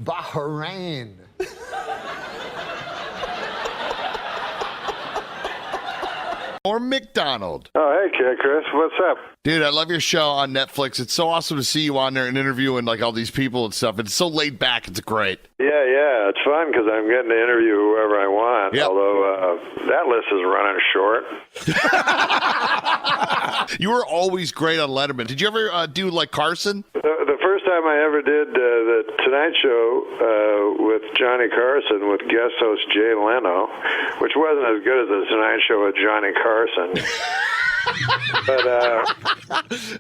Bahrain. Norm MacDonald. Oh, hey, Chris. What's up? Dude, I love your show on Netflix. It's so awesome to see you on there and interviewing like all these people and stuff. It's so laid back. It's great. Yeah, it's fun because I'm getting to interview whoever I want, although that list is running short. You were always great on Letterman. Did you ever do like Carson? The first time I ever did the Tonight Show with Johnny Carson with guest host Jay Leno, which wasn't as good as the Tonight Show with Johnny Carson. But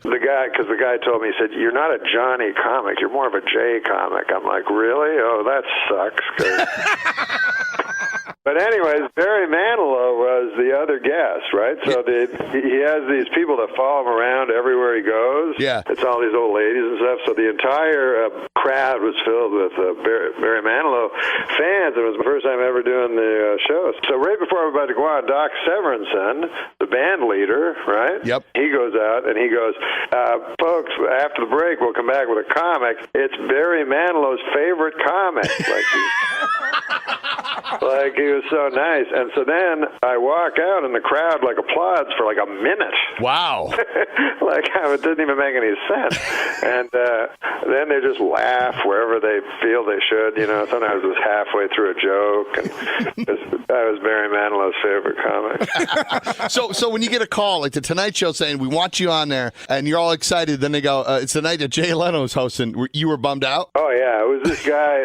the guy told me, he said, "You're not a Johnny comic, you're more of a Jay comic." I'm like, really? Oh, that sucks. But anyways, Barry Manilow was the other guest, right? So he has these people that follow him around everywhere he goes. Yeah. It's all these old ladies and stuff. So the entire crowd was filled with Barry Manilow fans. It was the first time ever doing the show. So right before we were about to go on, Doc Severinsen, the band leader, right? Yep. He goes out and he goes, folks, after the break, we'll come back with a comic. It's Barry Manilow's favorite comic. Like he was so nice. And so then I walk out and the crowd like applauds for like a minute. Wow. Like it didn't even make any sense. And then they just laugh wherever they feel they should. You know, sometimes it was halfway through a joke. And that was Barry Manilow's favorite comic. So when you get a call like the Tonight Show saying, we want you on there, and you're all excited, then they go, it's the night that Jay Leno's hosting. You were bummed out? Oh, yeah. It was this guy.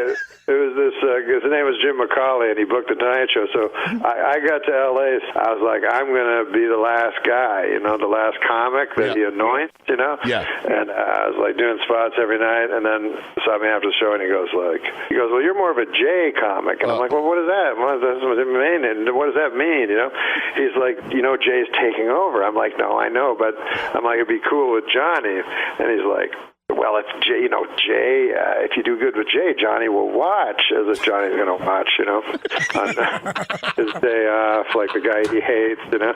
His name was Jim McCauley, and he booked the Tonight Show. So I got to L.A., I was like, I'm going to be the last guy, you know, the last comic that he anoints, you know? Yeah. And I was like doing spots every night, and then saw me after the show, and he goes, well, you're more of a Jay comic. And I'm like, well, what is that? What does it mean? And what does that mean, you know? He's like, you know, Jay's taking over. I'm like, no, I know, but I'm like, it'd be cool with Johnny. And he's like, well, if Jay, if you do good with Jay, Johnny will watch, as if Johnny's going to watch, you know, on his day off, like the guy he hates, you know.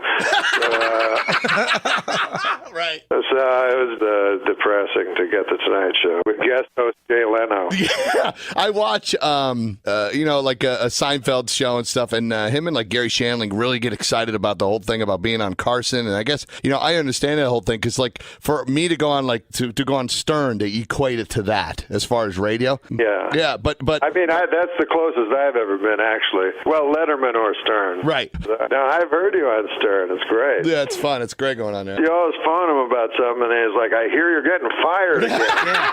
Right. So it was depressing to get the Tonight Show with guest host Jay Leno. Yeah, I watch, like a Seinfeld show and stuff, and him and like Gary Shandling really get excited about the whole thing about being on Carson, and I guess I understand that whole thing because like for me to go on to go on Stern. They equate it to that as far as radio. Yeah. Yeah, but I mean, that's the closest I've ever been, actually. Well, Letterman or Stern. Right. No, I've heard you on Stern. It's great. Yeah, it's fun. It's great going on there. You always phone him about something, and he's like, I hear you're getting fired again. Yeah.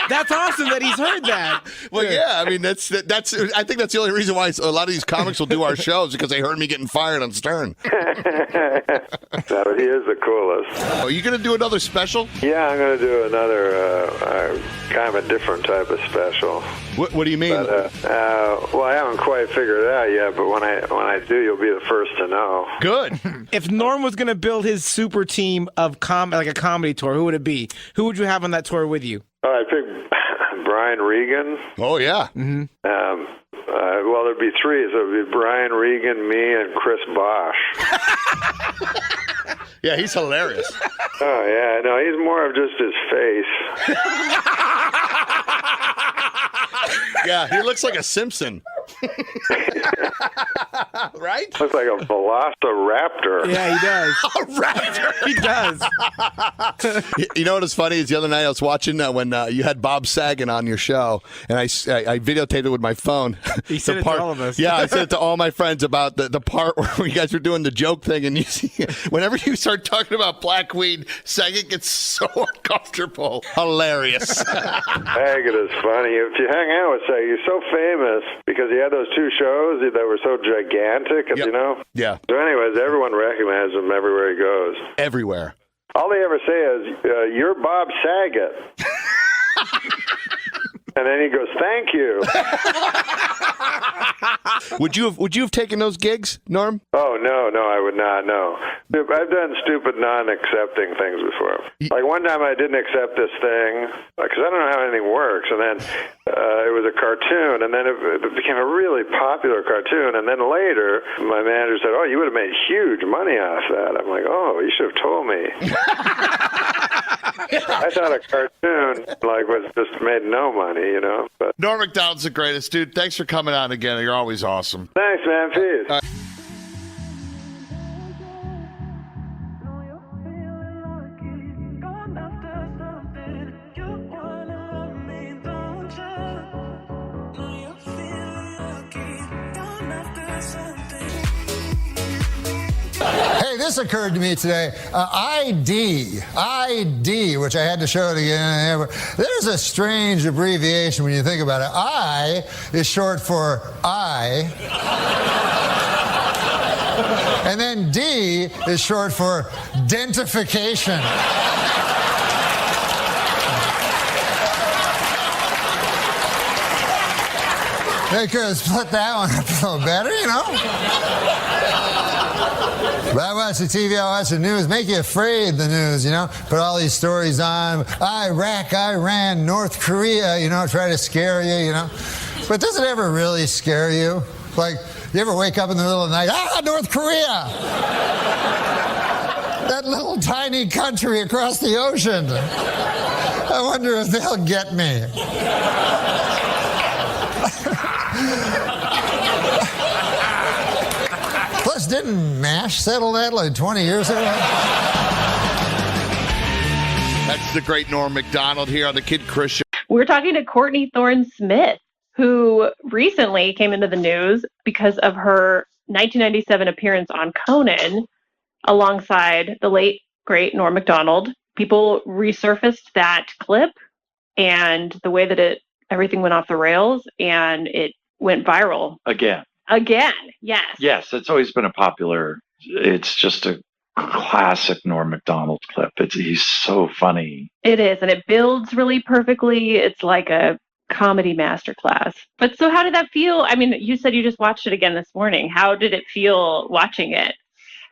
That's awesome that he's heard that. Well, yeah, I mean, that's. I think that's the only reason why a lot of these comics will do our shows because they heard me getting fired on Stern. No, he is the coolest. Are you going to do another special? Yeah, I'm going to do another kind of a different type of special. What do you mean? But, well, I haven't quite figured it out yet, but when I do, you'll be the first to know. Good. If Norm was going to build his super team of like a comedy tour, who would it be? Who would you have on that tour with you? I picked Brian Regan. Oh, yeah. Mm-hmm. Well, there'd be three. So it'd be Brian Regan, me, and Chris Bosch. Yeah, he's hilarious. Oh, yeah. No, he's more of just his face. Yeah, he looks like a Simpson. Right? Looks like a velociraptor. Yeah, he does. A raptor. He does. You know what is funny is the other night I was watching when you had Bob Saget on your show, and I videotaped it with my phone. He sent it to all of us. Yeah, I sent it to all my friends about the part where you guys were doing the joke thing, and you see, whenever you start talking about black weed, Saget gets so uncomfortable. Hilarious. Saget is funny. If you hang out with Saget, he's so famous because he had those two shows that were so gigantic, yep. You know? Yeah. So anyways, everyone recognizes him everywhere he goes. Everywhere. All they ever say is, you're Bob Saget. And then he goes, thank you. Would you have taken those gigs, Norm? Oh, no, I would not, no. I've done stupid non-accepting things before. Like one time I didn't accept this thing, because I don't know how anything works, and then it was a cartoon, and then it became a really popular cartoon, and then later my manager said, oh, you would have made huge money off that. I'm like, oh, you should have told me. I thought a cartoon was just made no money, But Norm MacDonald's the greatest, dude. Thanks for coming on again. You're always awesome. thanks, man. Peace. Hey, this occurred to me today. ID, which I had to show it again. There's a strange abbreviation when you think about it. I is short for I. And then D is short for dentification. They could have split that one up a little better, But I watch the TV, I watch the news, make you afraid, the news, Put all these stories on, Iraq, Iran, North Korea, try to scare you, But does it ever really scare you? You ever wake up in the middle of the night, North Korea! That little tiny country across the ocean. I wonder if they'll get me. Plus, didn't MASH settle that 20 years ago? That's the great Norm MacDonald here on the Kid Chris Show. We're talking to Courtney Thorne-Smith, who recently came into the news because of her 1997 appearance on Conan alongside the late, great Norm MacDonald. People resurfaced that clip and the way that everything went off the rails, and it went viral. Again, yes. Yes, it's always been it's just a classic Norm MacDonald clip. He's so funny. It is, and it builds really perfectly. It's like a comedy masterclass. But so how did that feel? I mean, you said you just watched it again this morning. How did it feel watching it?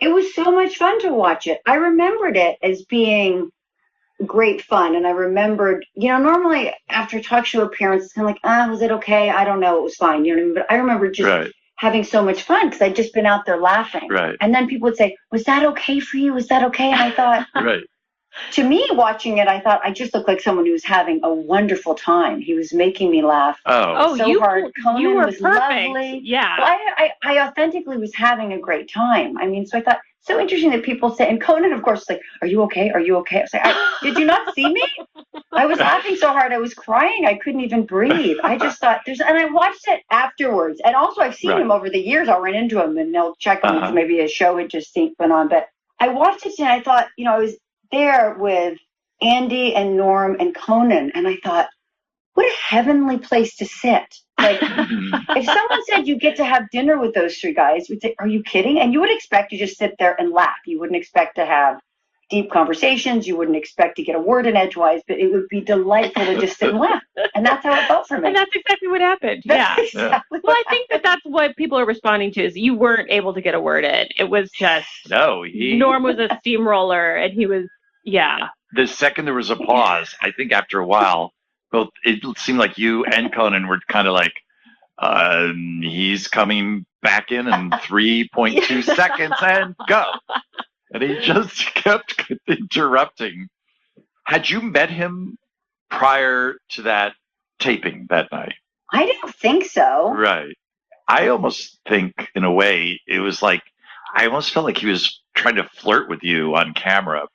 It was so much fun to watch it. I remembered it as being great fun. And I remembered, normally after a talk show appearance, it's kind of was it okay? I don't know. It was fine. You know what I mean? But I remember just having so much fun because I'd just been out there laughing. Right. And then people would say, was that okay for you? Was that okay? And I thought, to me, watching it, I thought I just looked like someone who was having a wonderful time. He was making me laugh so hard. Conan was perfect. Lovely. Yeah. Well, I authentically was having a great time. I mean, so I thought, so interesting that people say, and Conan, of course, is like, are you okay? Are you okay? I was like, did you not see me? I was laughing so hard. I was crying. I couldn't even breathe. I just thought and I watched it afterwards. And also I've seen him over the years. I'll run into him and they'll check him because maybe a show had just went on. But I watched it and I thought, I was there with Andy and Norm and Conan. And I thought, what a heavenly place to sit. If someone said you get to have dinner with those three guys, we'd say, are you kidding? And you would expect to just sit there and laugh. You wouldn't expect to have deep conversations. You wouldn't expect to get a word in edgewise, but it would be delightful to just sit and laugh. And that's how it felt for me. And that's exactly what happened. Exactly well, I think that's what people are responding to is you weren't able to get a word in. It was just, Norm was a steamroller and he was, The second there was a pause, I think after a while, both it seemed like you and Conan were kind of like, he's coming back in 3.2 seconds and go. And he just kept interrupting. Had you met him prior to that taping that night? I didn't think so. Right. I almost think, in a way, it was like, I almost felt like he was trying to flirt with you on camera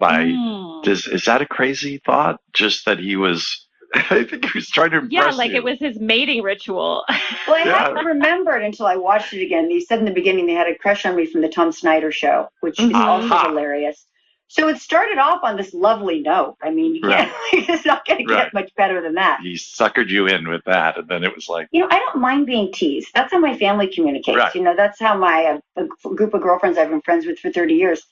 is that a crazy thought? Just that he was... I think he was trying to impress you. It was his mating ritual. Well, I hadn't remembered until I watched it again. He said in the beginning they had a crush on me from the Tom Snyder show, which is also hilarious. So it started off on this lovely note. I mean, you can't, it's not going to get much better than that. He suckered you in with that, and then it was like... I don't mind being teased. That's how my family communicates. Right. That's how my a group of girlfriends I've been friends with for 30 years.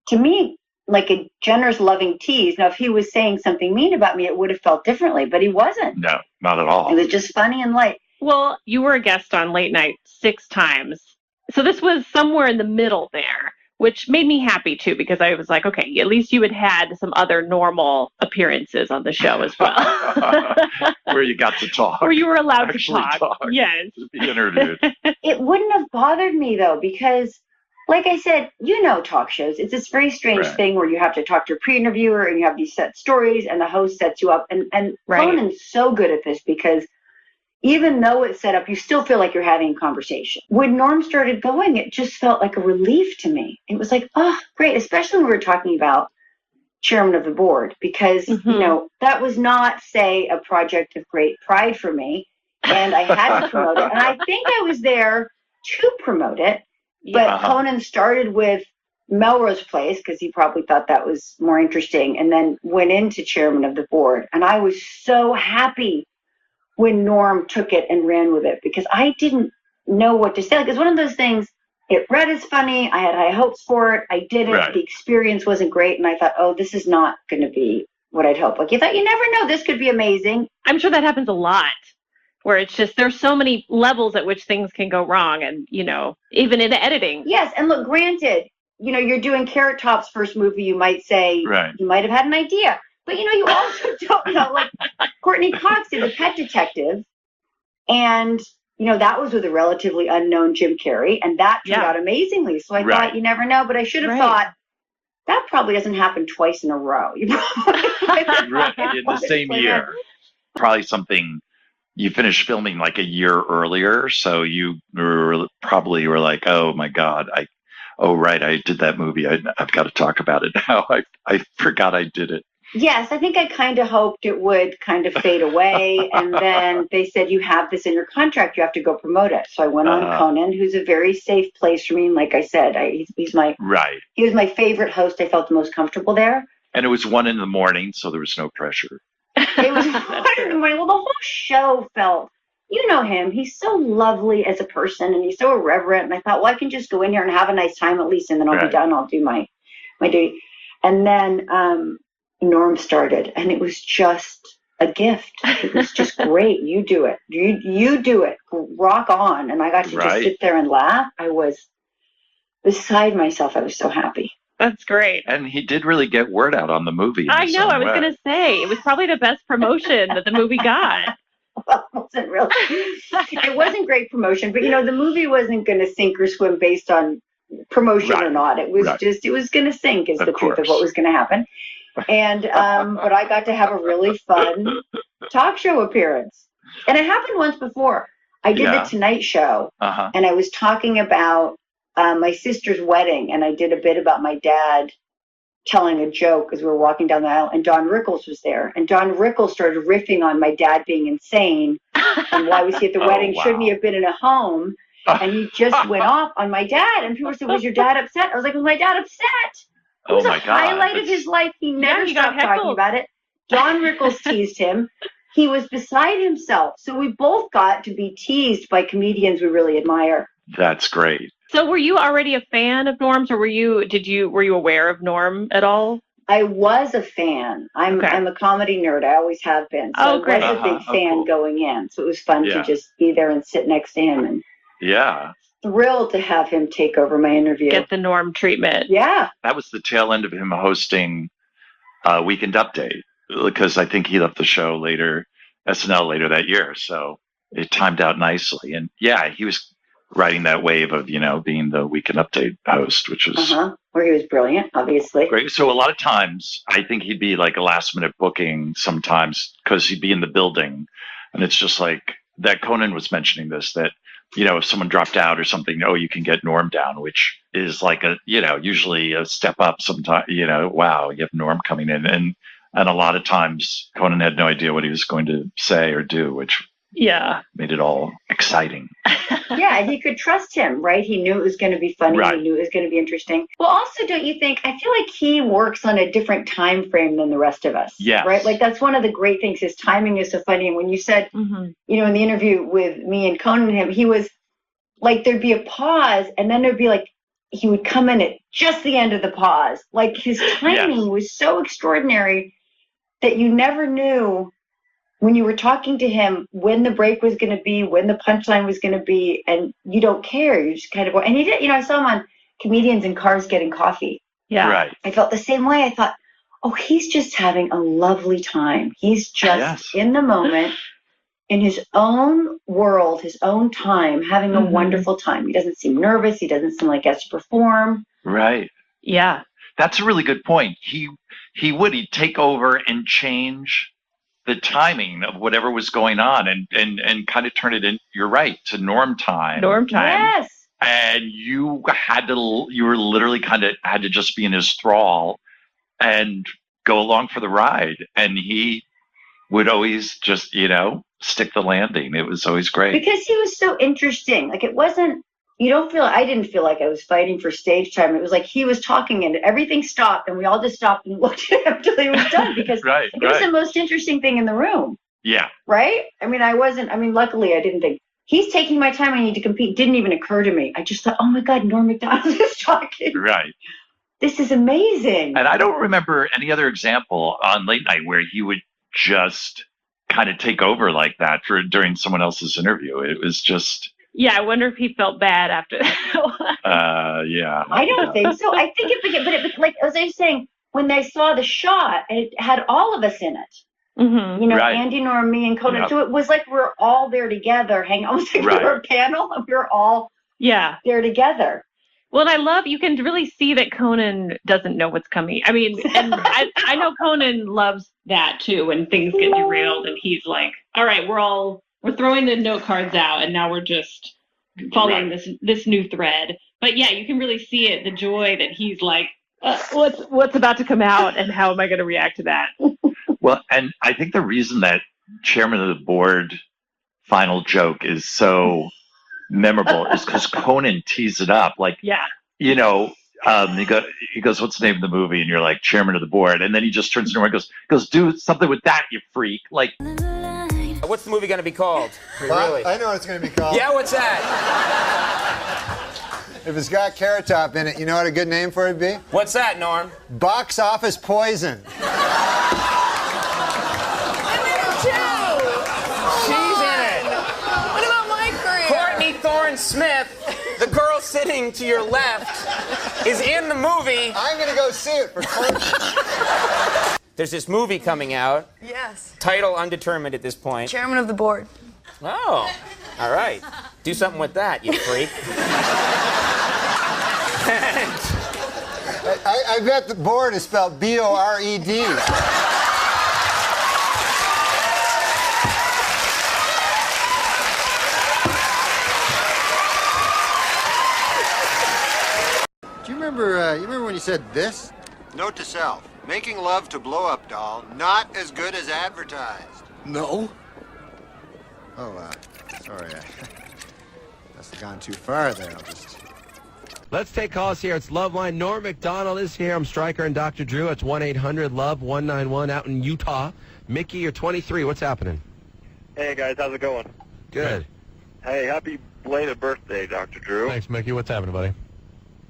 To me, like a generous, loving tease. Now, if he was saying something mean about me, it would have felt differently, but he wasn't. No, not at all. It was just funny and light. Well, you were a guest on Late Night 6 times. So this was somewhere in the middle there, which made me happy, too, because I was like, okay, at least you had some other normal appearances on the show as well. Where you got to talk. Where you were allowed to talk. Yes. Be interviewed. It wouldn't have bothered me, though, because like I said, talk shows. It's this very strange thing where you have to talk to a pre-interviewer and you have these set stories and the host sets you up. And Conan's so good at this because even though it's set up, you still feel like you're having a conversation. When Norm started going, it just felt like a relief to me. It was like, oh, great, especially when we were talking about chairman of the board, because, that was not, say, a project of great pride for me. And I had to promote it. And I think I was there to promote it. But Conan started with Melrose Place because he probably thought that was more interesting, and then went into chairman of the board. And I was so happy when Norm took it and ran with it because I didn't know what to say. Like, it's one of those things, it read as funny. I had high hopes for it. I did it. Right. The experience wasn't great. And I thought, oh, this is not going to be what I'd hoped. Like, you thought, you never know, this could be amazing. I'm sure that happens a lot where it's just, there's so many levels at which things can go wrong. And, even in editing. Yes. And look, granted, you're doing Carrot Top's first movie. You might say, you might have had an idea. But, you also don't know, like Courtney Cox did The Pet Detective. And, that was with a relatively unknown Jim Carrey. And that turned out amazingly. So I thought, you never know. But I should have thought, that probably doesn't happen twice in a row. You probably in the same year. Probably something you finished filming like a year earlier. So you probably were like, oh, my God, I did that movie. I've got to talk about it now. I forgot I did it. Yes, I think I kind of hoped it would kind of fade away. And then they said, you have this in your contract. You have to go promote it. So I went on Conan, who's a very safe place for me. And like I said, he was my favorite host. I felt the most comfortable there. And it was 1 a.m, so there was no pressure. It was 1 a.m. Well, the whole show felt, him. He's so lovely as a person and he's so irreverent. And I thought, well, I can just go in here and have a nice time at least. And then I'll be done. I'll do my duty. And then, Norm started, and it was just a gift. It was just great. You do it. You do it. Rock on. And I got to just sit there and laugh. I was beside myself. I was so happy. That's great. And he did really get word out on the movie. I know. I was going to say, it was probably the best promotion that the movie got. Well, it wasn't really. It wasn't great promotion, but, the movie wasn't going to sink or swim based on promotion or not. It was just, it was going to sink is the truth of what was going to happen. And but I got to have a really fun talk show appearance. And it happened once before. I did the Tonight Show, and I was talking about my sister's wedding, and I did a bit about my dad telling a joke as we were walking down the aisle, and Don Rickles was there. And Don Rickles started riffing on my dad being insane, and why was he at the wedding? Shouldn't he have been in a home? And he just went off on my dad. And people said, was your dad upset? I was like, was my dad upset? It was a highlight of his life. He never stopped talking about it. Don Rickles teased him. He was beside himself. So we both got to be teased by comedians we really admire. That's great. So were you already a fan of Norm's, or were you aware of Norm at all? I was a fan. I'm a comedy nerd. I always have been. So I was a big fan going in. So it was fun to just be there and sit next to him. And thrilled to have him take over my interview. Get the Norm treatment. Yeah. That was the tail end of him hosting Weekend Update, because I think he left the show SNL later that year. So it timed out nicely. And he was riding that wave of, being the Weekend Update host, which was where he was brilliant, obviously. Great. So a lot of times I think he'd be like a last minute booking sometimes because he'd be in the building. And it's just like that Conan was mentioning this, that if someone dropped out or something, you can get Norm down, which is like usually a step up sometimes, wow, you have Norm coming in. And a lot of times Conan had no idea what he was going to say or do, which made it all exciting. And he could trust him, right? He knew it was going to be funny. He knew it was going to be interesting. Well, also, don't you think, I feel like he works on a different time frame than the rest of us. Yes. Right? Like, that's one of the great things. His timing is so funny. And when you said, in the interview with me and Conan and him, he was like, there'd be a pause, and then there'd be like, he would come in at just the end of the pause. Like, his timing was so extraordinary that you never knew when you were talking to him when the break was going to be, when the punchline was going to be, and you don't care. You just kind of go. And he did, I saw him on Comedians in Cars Getting Coffee. Yeah. Right. I felt the same way. I thought, he's just having a lovely time. He's just in the moment. in his own world, his own time, having a wonderful time. He doesn't seem nervous. He doesn't seem like he has to perform. Right. Yeah. That's a really good point. He'd take over and change the timing of whatever was going on and kind of turn it in, you're right, to norm time. Norm time. Yes. And you were literally kind of had to just be in his thrall and go along for the ride. And he would always just, stick the landing. It was always great. Because he was so interesting. Like, it wasn't, I didn't feel like I was fighting for stage time. It was like he was talking and everything stopped and we all just stopped and looked at him until he was done because it was the most interesting thing in the room. Yeah. Right? Luckily I didn't think, he's taking my time, I need to compete. It didn't even occur to me. I just thought, oh my God, Norm MacDonald is talking. Right. This is amazing. And I don't remember any other example on late night where he would just kind of take over like that during someone else's interview. It was just... Yeah, I wonder if he felt bad after that. Yeah. I don't think so. I think but like as I was saying, when they saw the shot, it had all of us in it. Mm-hmm. Right. Andy, Norm, me, and Conan. Yep. So it was like we're all there together, hanging almost like we were a panel, and we were all there together. Well, and you can really see that Conan doesn't know what's coming. I mean, and I know Conan loves that too when things get derailed and he's like, all right, we're throwing the note cards out and now we're just following this new thread. But yeah, you can really see it, the joy that he's like, what's about to come out and how am I going to react to that? Well, and I think the reason that chairman of the board final joke is so memorable is because Conan tees it up. Like, he goes, what's the name of the movie? And you're like, chairman of the board. And then he just turns to him and goes, do something with that, you freak. Like, what's the movie going to be called? Well, Really? I know what it's going to be called. Yeah, what's that? If it's got Carrot Top in it, you know what a good name for it would be? What's that, Norm? Box Office Poison. She's in it. What about my career? Courtney Thorne Smith, the girl sitting to your left, is in the movie. I'm going to go see it for Courtney. There's this movie coming out. Yes. Title undetermined at this point. Chairman of the board. Oh, all right. Do something with that, you freak. I bet the board is spelled B-O-R-E-D. Do you remember when you said this? Note to self. Making love to blow-up doll, not as good as advertised. No? Oh, sorry. Must have gone too far there. I'll just... Let's take calls here. It's Loveline. Norm MacDonald is here. I'm Stryker and Dr. Drew. It's 1-800-LOVE-191 out in Utah. Mickey, you're 23. What's happening? Hey, guys. How's it going? Good. Hey, happy belated birthday, Dr. Drew. Thanks, Mickey. What's happening, buddy?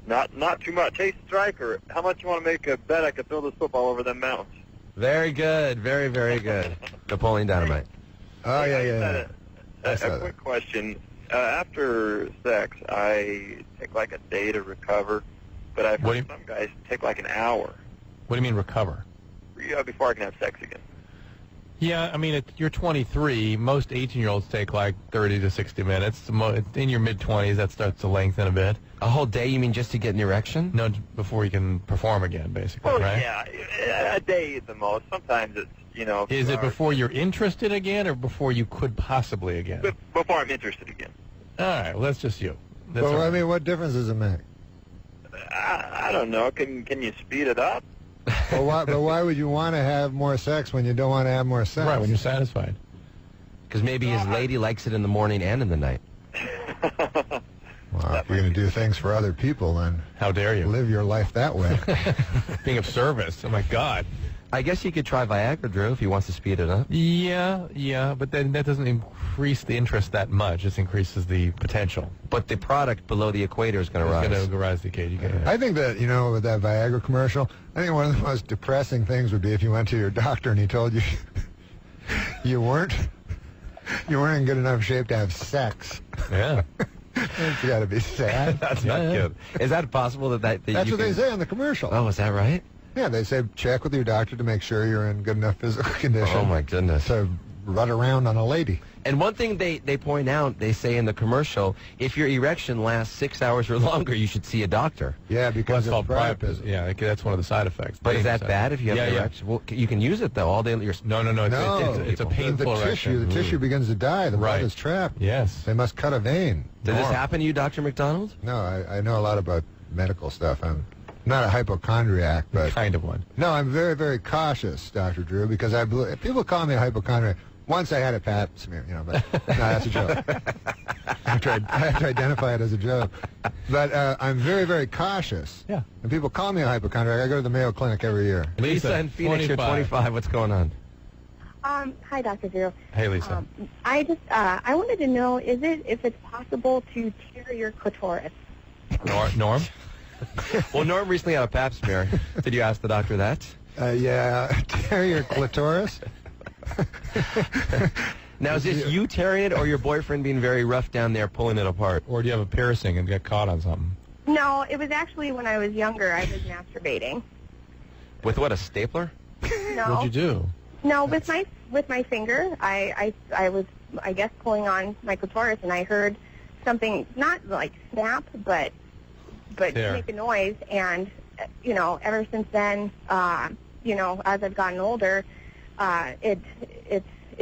Not too much. Hey, Stryker, how much you want to make a bet I could throw this football over them mountains? Very good. Very, very good. Napoleon Dynamite. Oh, yeah. A quick question. After sex, I take like a day to recover, but I've heard some guys take like an hour. What do you mean recover? Before I can have sex again. Yeah, I mean, you're 23. Most 18-year-olds take like 30 to 60 minutes. In your mid-20s, that starts to lengthen a bit. A whole day, you mean just to get an erection? No, before you can perform again, basically, right? Yeah, a day at the most. Sometimes it's, Is it before you're interested again or before you could possibly again? Before I'm interested again. All right, well, that's just you. That's Well, all right. I mean, what difference does it make? I don't know. Can you speed it up? But why would you want to have more sex when you don't want to have more sex? Right, when you're satisfied. Because maybe his lady likes it in the morning and in the night. Well, if you're going to do things for other people, then how dare you live your life that way? Being of service. Oh my God. I guess you could try Viagra, Drew, if he wants to speed it up. Yeah, but then that doesn't increase the interest that much. It just increases the potential. But the product below the equator is going to rise. It's going to rise the cage. I think that, with that Viagra commercial, I think one of the most depressing things would be if you went to your doctor and he told you you weren't in good enough shape to have sex. Yeah. It's got to be sad. That's not good. Is that possible that That's what they say on the commercial. Oh, is that right? Yeah, they say check with your doctor to make sure you're in good enough physical condition. Oh, my goodness. To run around on a lady. And one thing they point out, they say in the commercial, if your erection lasts 6 hours or longer, you should see a doctor. Yeah, because That's of called priapism. Yeah, that's one of the side effects. But is that Dangerous bad if you have an yeah. erection? Well, you can use it, though, all day. No. It's a painful the tissue. erection. The tissue begins to die. The blood is trapped. Yes. They must cut a vein. Did this happen to you, Dr. McDonald? No, I know a lot about medical stuff. I'm not a hypochondriac, but kind of one. No, I'm very, very cautious, Dr. Drew, because people call me a hypochondriac. Once I had a pap smear, but no, that's a joke. I have to identify it as a joke. But I'm very, very cautious. Yeah. And people call me a hypochondriac. I go to the Mayo Clinic every year. Lisa in Phoenix, you're 25. What's going on? Hi, Dr. Drew. Hey, Lisa. I wanted to know, if it's possible to tear your clitoris? Norm? Well, Norm recently had a pap smear. Did you ask the doctor that? Yeah, tear your clitoris? Now, is this you tearing it or your boyfriend being very rough down there pulling it apart? Or do you have a piercing and get caught on something? No, it was actually when I was younger. I was masturbating. With what, a stapler? No. What'd you do? No, with my finger. I was, I guess, pulling on my clitoris, and I heard something, not like snap, but Tear. make a noise. And ever since then, as I've gotten older, it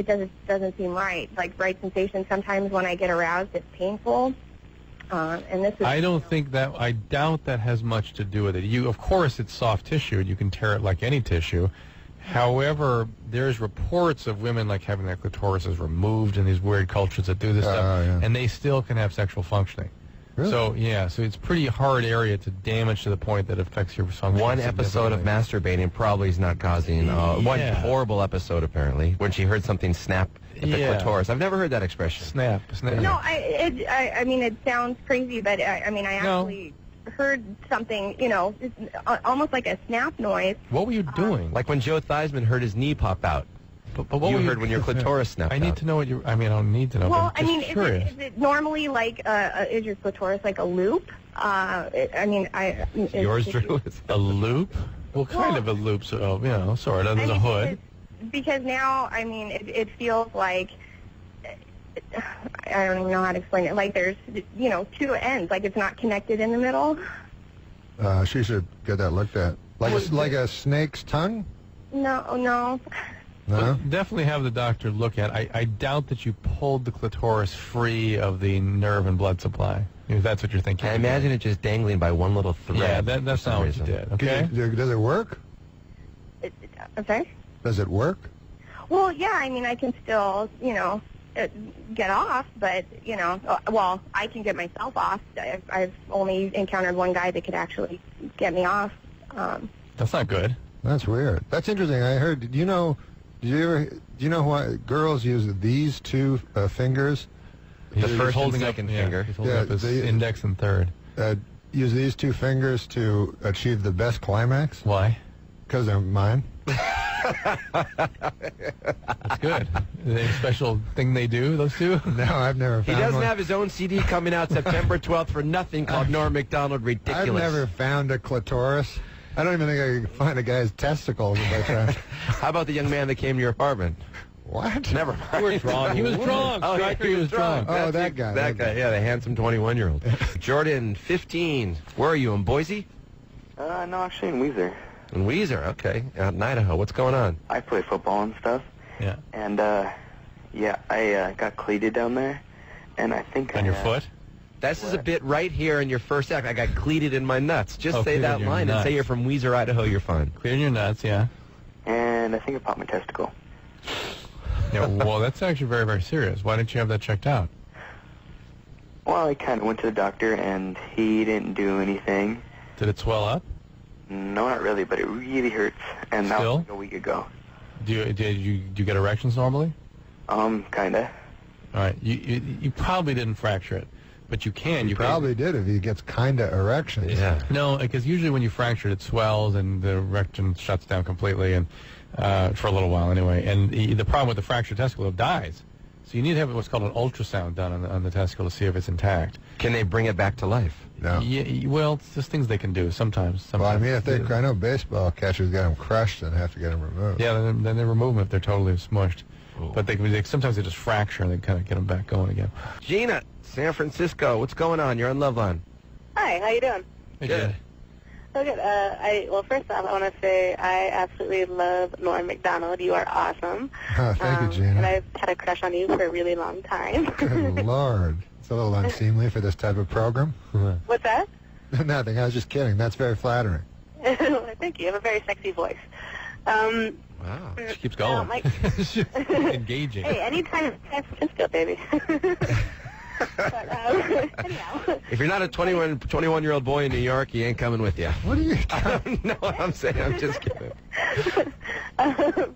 doesn't seem right. Like right sensation. Sometimes when I get aroused, it's painful. And this is. I doubt that has much to do with it. Of course, it's soft tissue, and you can tear it like any tissue. However, there's reports of women like having their clitorises removed in these weird cultures that do this stuff, yeah. and they still can have sexual functioning. Really? So it's pretty hard area to damage to the point that affects your function. One episode of masturbating probably is not causing one horrible episode apparently when she heard something snap at the clitoris. I've never heard that expression. Snap. No, I mean it sounds crazy, but I actually heard something, it's almost like a snap noise. What were you doing? Like when Joe Theismann heard his knee pop out. But what you were heard when your clitoris snapped I need out. to know what you. I don't need to know. Well, but I'm just curious. Is it normally like is your clitoris like a loop? Yours, Drew, is a loop. What kind of a loop? So, sort of. There's a hood. Because now, it feels like I don't even know how to explain it. Like there's, two ends. Like it's not connected in the middle. She should get that looked at. Like a snake's tongue? No. No? Well, definitely have the doctor look at it. I doubt that you pulled the clitoris free of the nerve and blood supply. If that's what you're thinking. I imagine it just dangling by one little thread. Yeah, that's not what you did. Okay. Does it work? I'm sorry? Does it work? Well, yeah. I can still, get off, but I can get myself off. I've only encountered one guy that could actually get me off. That's not good. That's weird. That's interesting. I heard. Do you know why girls use these two fingers? The first and holding second up, finger. He's holding up his index and third. Use these two fingers to achieve the best climax. Why? Because they're mine. That's good. Is there any special thing they do, those two? No, I've never found He doesn't one. have his own CD coming out September 12th for nothing called Norm MacDonald Ridiculous. I've never found a clitoris. I don't even think I could find a guy's testicles if I tried. How about the young man that came to your apartment? What? Never mind. You were drunk. He was drunk. Oh, Striker, he was drunk. Oh, that guy. That guy, yeah, the handsome 21-year-old. Jordan, 15. Where are you, in Boise? No, actually in Weezer. In Weezer, okay. Out in Idaho. What's going on? I play football and stuff. Yeah. And, I got cleated down there. And I think On your foot? This is a bit right here in your first act. I got cleated in my nuts. Just say cleated that in your line and nuts. say you're from Weezer, Idaho. You're fine. Clear in your nuts, yeah. And I think I popped my testicle. Yeah, well, that's actually very, very serious. Why didn't you have that checked out? Well, I kind of went to the doctor, and he didn't do anything. Did it swell up? No, not really, but it really hurts. And that Still? was like a week ago. Do you get erections normally? Kinda. All right. You probably didn't fracture it, but you can. You probably did if he gets kinda erections. Yeah. No, because usually when you fracture it, it swells and the erection shuts down completely, and for a little while anyway. And the problem with the fractured testicle, it dies. So you need to have what's called an ultrasound done on the testicle to see if it's intact. Can they bring it back to life? No. Yeah, well, it's just things they can do sometimes. Well, I mean, I know baseball catchers got them crushed and have to get them removed. Yeah, then they remove them if they're totally smushed. But sometimes they just fracture and they kind of get them back going again. Gina, San Francisco, what's going on? You're on Loveline. Hi, how you doing? Good. So good. Well, first off, I want to say I absolutely love Norm MacDonald. You are awesome. Oh, thank you, Gina. And I've had a crush on you for a really long time. Good Lord. It's a little unseemly for this type of program. What's that? Nothing. I was just kidding. That's very flattering. Thank you. You have a very sexy voice. Wow. She keeps going. Engaging. Hey, anytime San Francisco, baby. But, anyhow. If you're not a 21-year-old boy in New York, he ain't coming with you. What are you I don't know what I'm saying. I'm just kidding.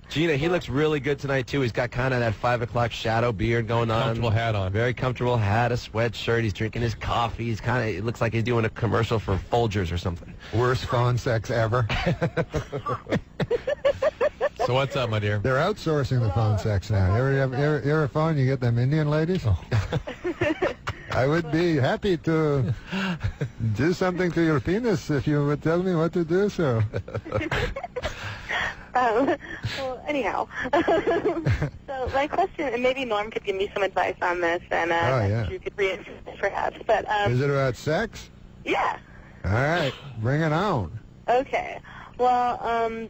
Gina, he looks really good tonight, too. He's got kind of that 5 o'clock shadow beard going on. Comfortable hat on. Very comfortable hat, a sweatshirt. He's drinking his coffee. He's it looks like he's doing a commercial for Folgers or something. Worst phone sex ever. So what's up, my dear? They're outsourcing the phone sex now. You ever phone, you get them Indian ladies? Oh. I would be happy to do something to your penis if you would tell me what to do, sir. Well, anyhow. So my question, and maybe Norm could give me some advice on this, and you could reinforce it perhaps. But is it about sex? Yeah. All right, bring it on. Okay. Well,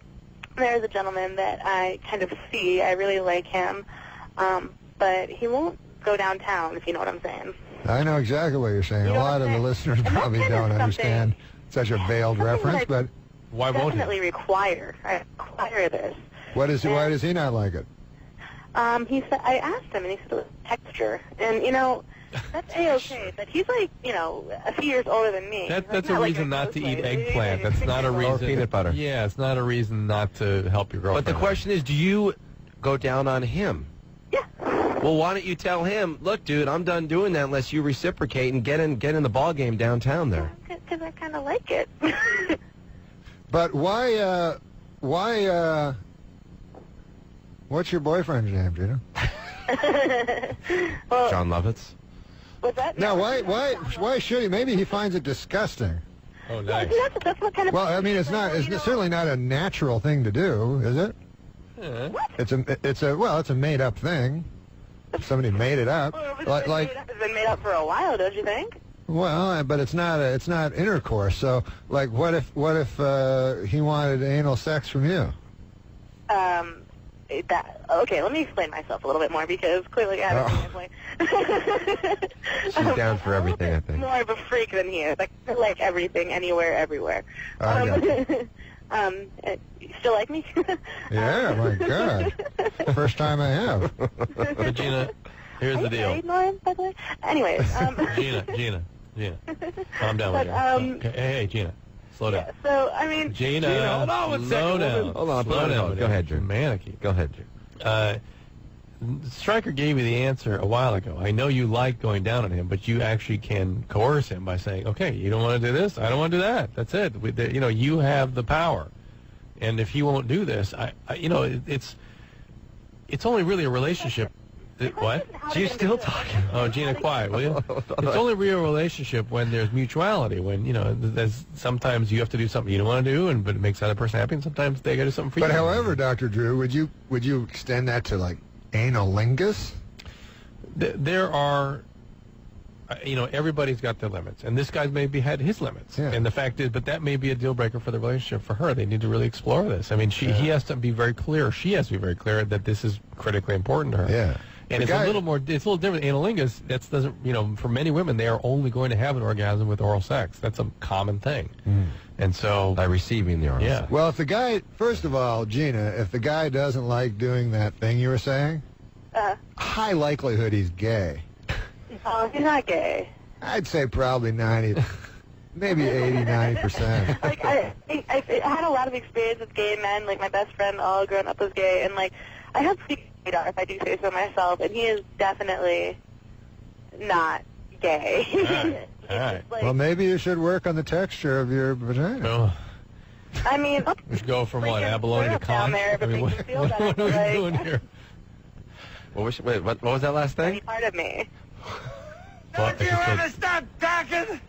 there's a gentleman that I kind of see. I really like him, but he won't go downtown, if you know what I'm saying. I know exactly what you're saying. A lot of the listeners probably don't understand such a veiled reference, but why won't he? Definitely require. I require this. Why does he not like it? He said, I asked him, and he said it was texture, and that's A-okay, but he's like, a few years older than me. That's a reason not to eat eggplant. That's not a reason. Or peanut butter. Yeah, it's not a reason not to help your girlfriend. But the question is, do you go down on him? Yeah. Well, why don't you tell him, look, dude, I'm done doing that unless you reciprocate and get in the ball game downtown there. Because I kind of like it. But why, what's your boyfriend's name, Gina? Well, John Lovitz. What's that? No, why should he? Maybe he finds it disgusting. Oh, nice. That's what kind of... Well, I mean, it's certainly not a natural thing to do, is it? What? It's a made-up thing. Somebody made it up. It's been made up for a while, don't you think? Well, but it's not intercourse. So, like, what if he wanted anal sex from you? Okay, let me explain myself a little bit more because clearly I haven't made my point. She's down for everything, I think. More of a freak than he is. Like everything, anywhere, everywhere. You still like me? Yeah, my God. First time I have. But Gina, here's the deal. Norm, by the way? Anyways. Gina. Calm down with you. Okay. Hey, Gina. Slow down. So, I mean... Gina, hold on 1 second. Slow down. Hold on. Go ahead, Drew. Manicky. Go ahead, Drew. Stryker gave you the answer a while ago. I know you like going down on him, but you actually can coerce him by saying, okay, you don't want to do this, I don't want to do that. That's it. You have the power. And if he won't do this, it's only really a relationship. What? She's still talking. Oh, Gina, quiet, will you? It's only a real relationship when there's mutuality, when, there's sometimes you have to do something you don't want to do, but it makes the other person happy, and sometimes they got to do something for you. But however, Dr. Drew, would you extend that to, like, analingus? There are, everybody's got their limits, and this guy's maybe had his limits. Yeah. And the fact is, but that may be a deal breaker for the relationship for her. They need to really explore this. I mean, he has to be very clear, she has to be very clear that this is critically important to her. Yeah. And it's a little different. Analingus, that doesn't, for many women, they are only going to have an orgasm with oral sex. That's a common thing. And so... By receiving the oral sex. Well, if the guy, first of all, Gina, if the guy doesn't like doing that thing you were saying, high likelihood he's gay. Oh, he's not gay. I'd say probably 90, maybe 80, 90%. Like, I had a lot of experience with gay men. Like, my best friend all grown up was gay. And, like, I have radar, if I do say so myself, and he is definitely not gay. All right. Like, well, maybe you should work on the texture of your vagina. Oh. I mean... We should go from what, abalone to conch? There, but what are we doing here? What was that last thing? Any part of me. Don't you ever stop talking?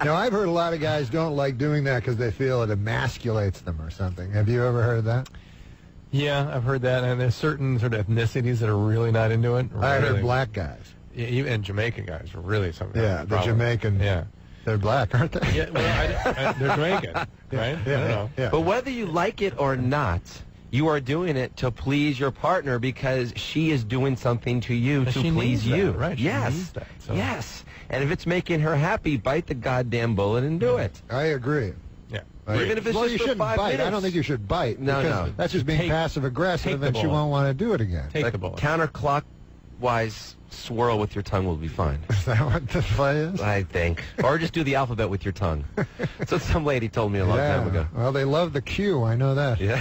No, I've heard a lot of guys don't like doing that because they feel it emasculates them or something. Have you ever heard that? Yeah, I've heard that. And there's certain sort of ethnicities that are really not into it. I really. heard black guys. Yeah, even Jamaican guys are really something. Yeah, the Jamaican. Yeah. They're black, aren't they? Yeah, well, they're Jamaican, right? Yeah, I don't know. yeah. But whether you like it or not, you are doing it to please your partner because she is doing something to you to she please needs you. that, right? She Yes. needs that, so. Yes. And if it's making her happy, bite the goddamn bullet and do it. I agree. Yeah. Even if it's well, just you for shouldn't 5 bite. minutes. I don't think you should bite. No, because no. That's just being passive aggressive, the and she bullet. won't want to do it again. Take the bullet. Counterclockwise swirl with your tongue will be fine. Is that what the play is? I think. Or just do the alphabet with your tongue. That's what some lady told me a long time ago. Well, they love the Q. I know that. Yeah.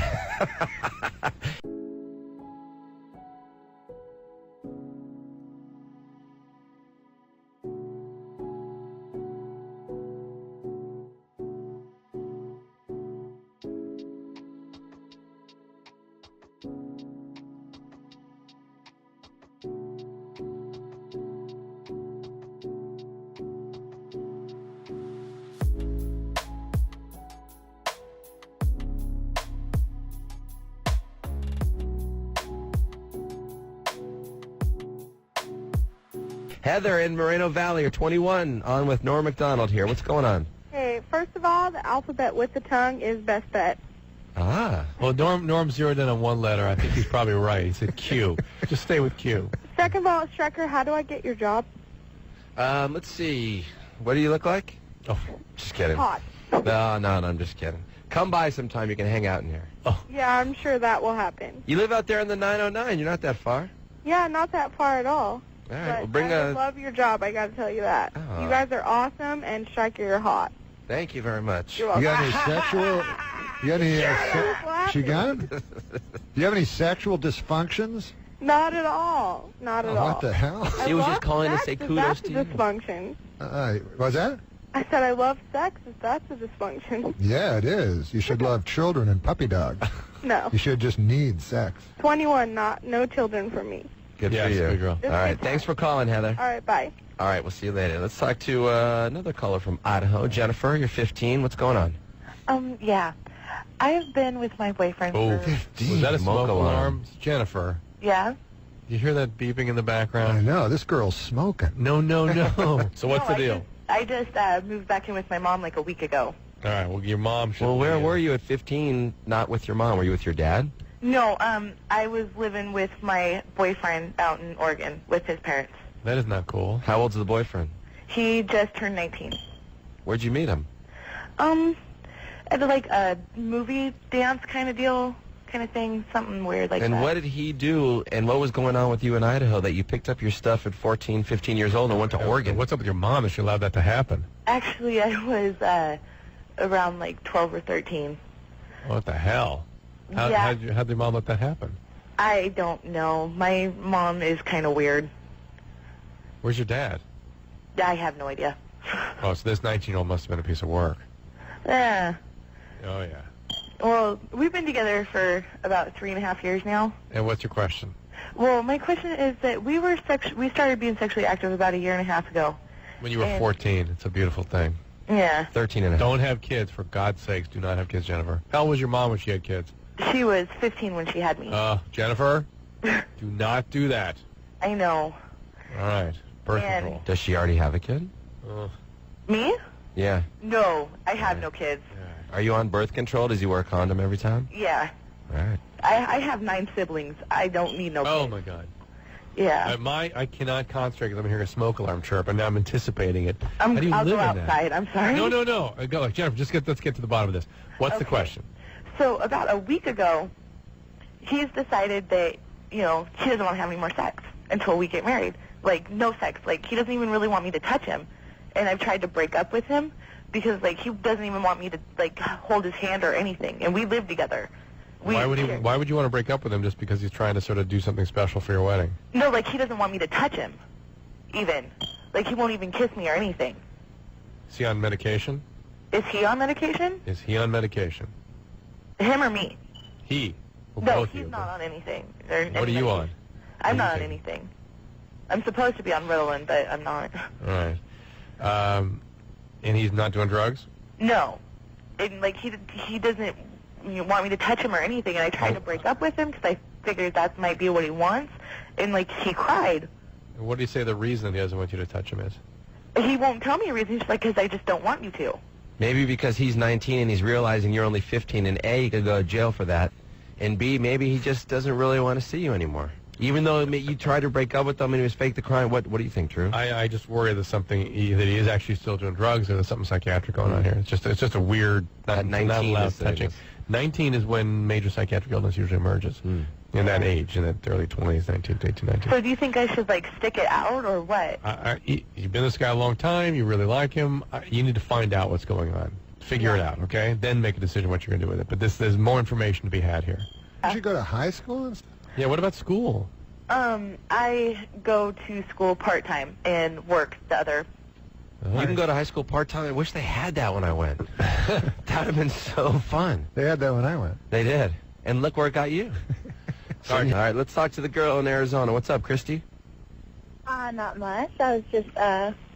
Heather in Moreno Valley, you're 21, on with Norm MacDonald here. What's going on? Hey, first of all, the alphabet with the tongue is best bet. Ah. Well, Norm zeroed in on one letter. I think he's probably right. He said Q. Just stay with Q. Second of all, Striker, how do I get your job? Let's see. What do you look like? Oh, just kidding. Hot. No, I'm just kidding. Come by sometime. You can hang out in here. Yeah, I'm sure that will happen. You live out there in the 909. You're not that far. Yeah, not that far at all. All right. But Well, bring I love your job, I got to tell you that. Oh. You guys are awesome, and Striker, you're hot. Thank you very much. You're You welcome. got any sexual? You got any? She got him? Do you have any sexual dysfunctions? Not at all. Not at all. What the hell? She was just calling to sex say if kudos that's to a you. dysfunction. Was that? I said I love sex if that's a dysfunction. Yeah, it is. You should love children and puppy dogs. No. You should just need sex. 21, no children for me. Good Yes, for you. good girl. All right. Thanks for calling, Heather. All right, bye. All right. We'll see you later. Let's talk to another caller from Idaho. Jennifer, you're 15. What's going on? Yeah. I have been with my boyfriend Oh, for... was that a smoke Smoke alarm? alarm. Jennifer, Yeah? you hear that beeping in the I background? know. This girl's smoking. No. So what's the deal? I just moved back in with my mom like a week ago. All right. Well, your mom should. Well, where be, were you at 15? Not with your mom. Were you with your dad? No, I was living with my boyfriend out in Oregon with his parents. That is not cool. How old's the boyfriend? He just turned 19. Where'd you meet him? At like a movie dance kind of deal, kind of thing, something weird like And that. what did he do, and what was going on with you in Idaho that you picked up your stuff at 14, 15 years old and went to Oregon? What's up with your mom that she allowed that to happen? Actually, I was around like 12 or 13. What the hell? Yeah. How'd your mom let that happen? I don't know. My mom is kind of weird. Where's your dad? I have no idea. Oh, so this 19-year-old must have been a piece of work. Yeah. Oh, yeah. Well, we've been together for about 3.5 years now. And what's your question? Well, my question is that we started being sexually active about 1.5 years ago. When you were And- 14. It's a beautiful thing. Yeah. 13 and a half. Don't have kids, for God's sakes. Do not have kids, Jennifer. How old was your mom when she had kids? She was 15 when she had me. Jennifer, do not do that. I know. All right. Birth And- control. Does she already have a kid? Me? Yeah. No, I have no kids. Are you on birth control? Does he wear a condom every time? Yeah. All right. I have 9 siblings. I don't need no kids. Oh, my God. Yeah. I cannot concentrate because I'm hearing a smoke alarm chirp, and now I'm anticipating it. How do you I'll live go in that? outside. I'm sorry. No. Go, Jennifer, let's get to the bottom of this. What's the question? So about a week ago, he's decided that, he doesn't want to have any more sex until we get married. Like, no sex. Like, he doesn't even really want me to touch him. And I've tried to break up with him because, like, he doesn't even want me to, like, hold his hand or anything. And we live together. Why would you want to break up with him just because he's trying to sort of do something special for your wedding? No, like, he doesn't want me to touch him, even. Like, he won't even kiss me or anything. Is he on medication? Is he on medication? Is he on medication? Him or me? He. Well, No, both he's of you. not on anything. Or What are you on? I'm not on anything. I'm supposed to be on Ritalin, but I'm not. All right. And he's not doing drugs? No. And, like, he doesn't want me to touch him or anything, and I tried to break up with him because I figured that might be what he wants, and like he cried. What do you say the reason he doesn't want you to touch him is? He won't tell me a reason. He's like, because I just don't want you to. Maybe because he's 19 and he's realizing you're only 15, and A, you could go to jail for that, and B, maybe he just doesn't really want to see you anymore. Even though you tried to break up with him and he was fake the crime. What do you think, Drew? I just worry that that he is actually still doing drugs, or there's something psychiatric going on here. It's just a weird, not 19 allowed is touching. 19 is when major psychiatric illness usually emerges. In that age, in that early 20s, 19 to 18, 19. So do you think I should like stick it out or what? You've been this guy a long time. You really like him. You need to find out what's going on. Figure it out, okay? Then make a decision what you're going to do with it. But there's more information to be had here. Did you go to high school and stuff? Yeah, what about school? I go to school part-time and work the other. You can go to high school part-time. I wish they had that when I went. That would have been so fun. They had that when I went. They did. And look where it got you. All right, let's talk to the girl in Arizona. What's up, Christy? Not much. I was just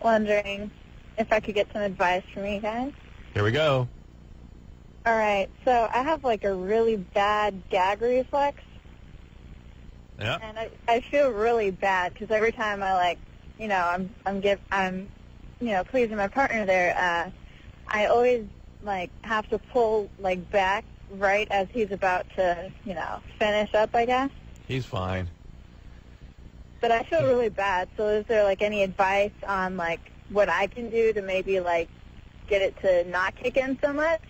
wondering if I could get some advice from you guys. Here we go. All right, so I have like a really bad gag reflex. Yeah. And I feel really bad because every time I I'm pleasing my partner there, I always like have to pull like back right as he's about to, finish up, I guess. He's fine. But I feel really bad. So is there like any advice on like what I can do to maybe like get it to not kick in so much?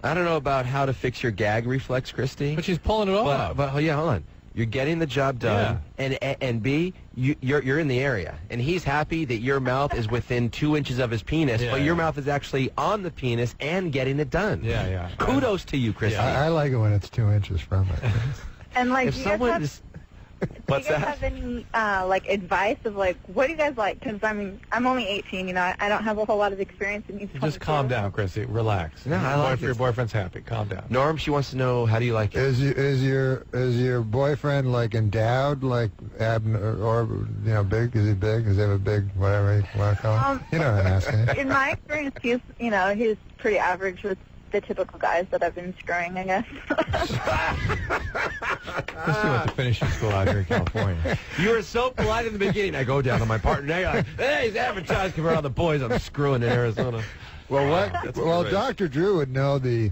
I don't know about how to fix your gag reflex, Christy. But she's pulling it off. But yeah, hold on. You're getting the job done, and B, you're in the area, and he's happy that your mouth is within 2 inches of his penis, but your mouth is actually on the penis and getting it done. Yeah. Kudos to you, Christy. I like it when it's 2 inches from it. And like, If do you guys someone have any like advice of like what do you guys like? Because I'm only 18, I don't have a whole lot of experience in these. Just calm down, Christy. Relax. No, I like your boyfriend's happy. Calm down. Norm, she wants to know, how do you like it? Is your boyfriend like endowed, like or big? Is he big? Does he have a big whatever you want to call him? You know what I'm asking. In my experience, he's pretty average with the typical guys that I've been screwing, I guess. Christy went to finishing school out here in California. You were so polite in the beginning. I go down to my partner. Hey, he's advertising for all the boys I'm screwing in Arizona. Well, Dr. Drew would know the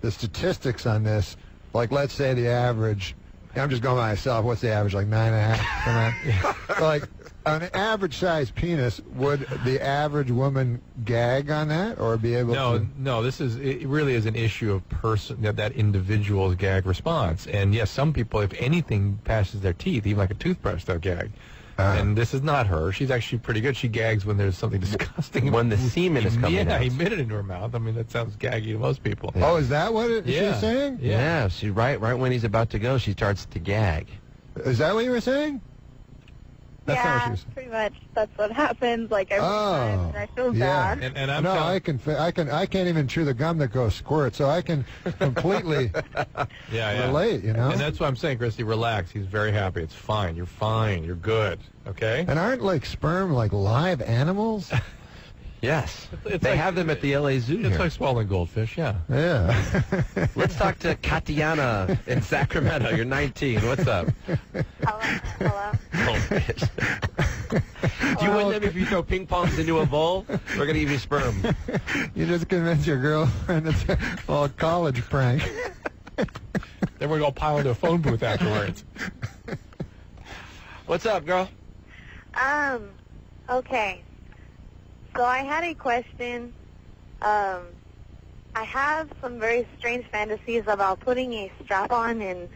statistics on this. Like, let's say the average. I'm just going by myself. What's the average? Like 9.5. Like, on an average size penis, would the average woman gag on that or be able to? No. It really is an issue of that individual's gag response. And yes, some people, if anything passes their teeth, even like a toothbrush, they'll gag. And this is not her. She's actually pretty good. She gags when there's something disgusting. When the semen is coming out. Yeah, he bit it into her mouth. I mean, that sounds gaggy to most people. Yeah. Oh, is that what she's saying? Yeah, she right when he's about to go, she starts to gag. Is that what you were saying? That's not what she was saying. Pretty much. That's what happens. Like every time, and I feel bad. And I'm I can't even chew the gum that goes squirt, so I can completely relate. And that's what I'm saying, Christy. Relax. He's very happy. It's fine. You're fine. You're good. Okay. And aren't like sperm like live animals? Yes. They have them at the LA Zoo. It's like swallowing goldfish. Yeah. Yeah. Let's talk to Katiana in Sacramento. You're 19. What's up? Hello. Goldfish. Do you win them if you throw ping pongs into a bowl? We're going to give you sperm. You just convince your girlfriend it's a college prank. Then we're going to pile into a phone booth afterwards. What's up, girl? Okay. So I had a question. I have some very strange fantasies about putting a strap on and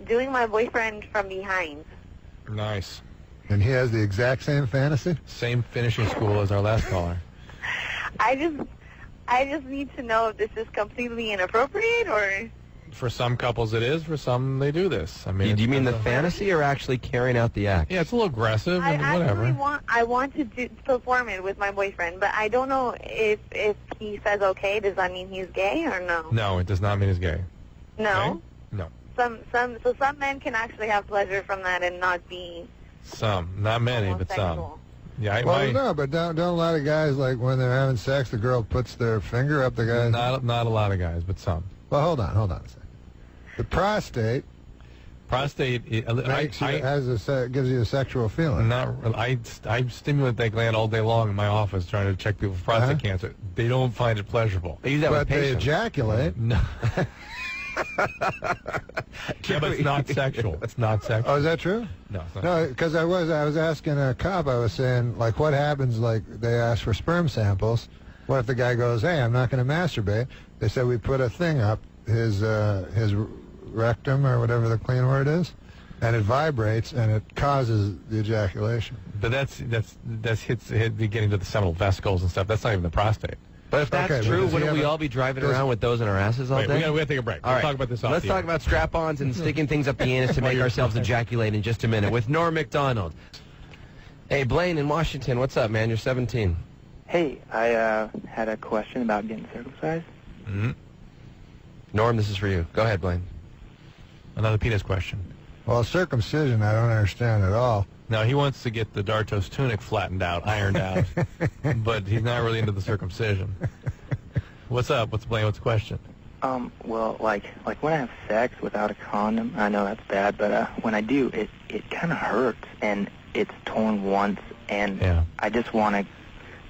doing my boyfriend from behind. Nice. And he has the exact same fantasy? Same finishing school as our last caller. I just need to know if this is completely inappropriate or... For some couples it is. For some they do this. I mean, do you mean the fantasy or actually carrying out the act? Yeah, it's a little aggressive and whatever. I want to perform it with my boyfriend, but I don't know if he says okay. Does that mean he's gay or no? No, it does not mean he's gay. No. Okay? No. Some men can actually have pleasure from that and not be. Some, not many, but some. Yeah, no, but don't a lot of guys, like when they're having sex, the girl puts their finger up the guy's... Not a lot of guys, but some. Well, hold on a second. The prostate gives you a sexual feeling. I stimulate that gland all day long in my office trying to check people for prostate cancer. They don't find it pleasurable. They use that with patients. They ejaculate. No. Yeah, but it's not sexual. It's not sexual. Oh, is that true? No, it's not. No, because I was asking a cop. I was saying, like, what happens? Like, they ask for sperm samples. What if the guy goes, "Hey, I'm not going to masturbate"? They said we put a thing up his rectum or whatever the clean word is, and it vibrates and it causes the ejaculation. But that's getting to the seminal vesicles and stuff. That's not even the prostate. But if that's true, wouldn't we all be driving around with those in our asses all day? We gotta take a break. All right. We'll talk about this off Let's the talk air. about strap-ons and sticking things up the anus to make ourselves ejaculate in just a minute with Norm MacDonald. Hey, Blaine in Washington, what's up, man? You're 17. Hey, I had a question about getting circumcised. Mm-hmm. Norm, this is for you. Go ahead, Blaine. Another penis question. Well, circumcision, I don't understand at all. No, he wants to get the Dartos tunic flattened out, ironed out, but he's not really into the circumcision. What's up? What's the question? Well, like when I have sex without a condom, I know that's bad, but when I do, it kind of hurts, and it's torn once, and I just want to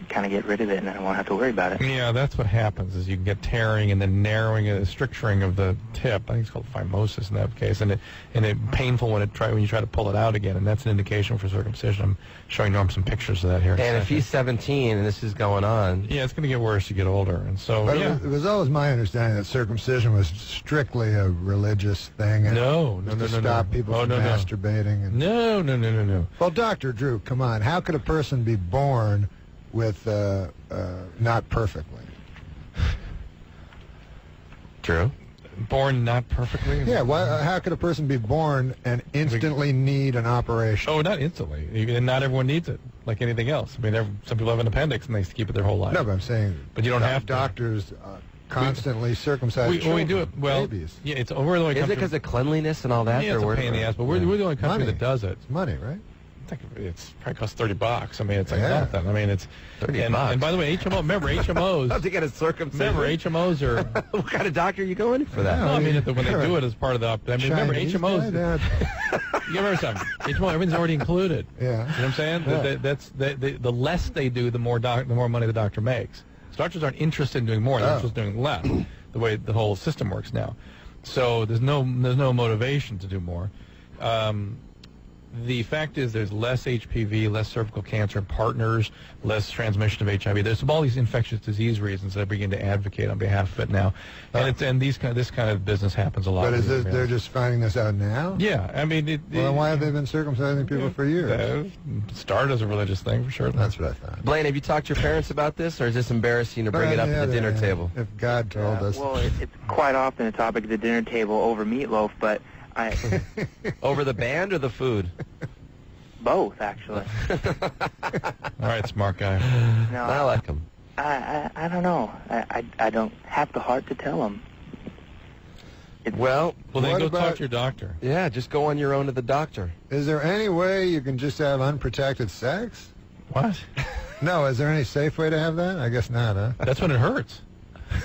kind of get rid of it, and I don't want to have to worry about it. Yeah, that's what happens, is you can get tearing and then narrowing, stricturing of the tip. I think it's called phimosis in that case, and it's painful when you try to pull it out again, and that's an indication for circumcision. I'm showing Norm some pictures of that here. And if he's 17 and this is going on... Yeah, it's going to get worse as you get older, and so... But it was always my understanding that circumcision was strictly a religious thing. And No. to stop people from masturbating. And... No. Well, Dr. Drew, come on. How could a person be born with not perfectly? True. Born not perfectly? Yeah, how could a person be born and instantly need an operation? Oh, not instantly. And not everyone needs it, like anything else. I mean, some people have an appendix and they keep it their whole life. No, but I'm saying... But you don't have to. Doctors constantly circumcise we do it. Well, babies. Yeah, we're the only country... Is it because of cleanliness and all that? Yeah, it's a pain in the ass, but we're the only country that does it. It's money, right? I think it's probably costs $30. I mean, it's like nothing. I mean, it's $30. And by the way, remember HMOs. Not to get a circumcision. Remember HMOs are. What kind of doctor are you going for that? No, I mean when they do it as part of the. I mean, remember HMOs. You remember something? HMO, everything's already included. Yeah. You know what I'm saying? Yeah. The less they do, the more money the doctor makes. So doctors aren't interested in doing more; they're interested in doing less. The way the whole system works now. So there's no motivation to do more. The fact is there's less HPV, less cervical cancer in partners, less transmission of HIV. There's all these infectious disease reasons that I begin to advocate on behalf of it now. And this kind of business happens a lot. But they're just finding this out now? Yeah. I mean... Well, then why have they been circumcising people for years? It started as a religious thing, for sure. That's what I thought. Blaine, have you talked to your parents about this, or is this embarrassing to bring it up at the dinner table? If God told us. Well, it's quite often a topic at the dinner table over meatloaf, but Over the band or the food? Both, actually. All right, smart guy. No, I like him. I don't know. I don't have the heart to tell him. Well, then go talk to your doctor. Yeah, just go on your own to the doctor. Is there any way you can just have unprotected sex? What? No, is there any safe way to have that? I guess not, huh? That's when it hurts.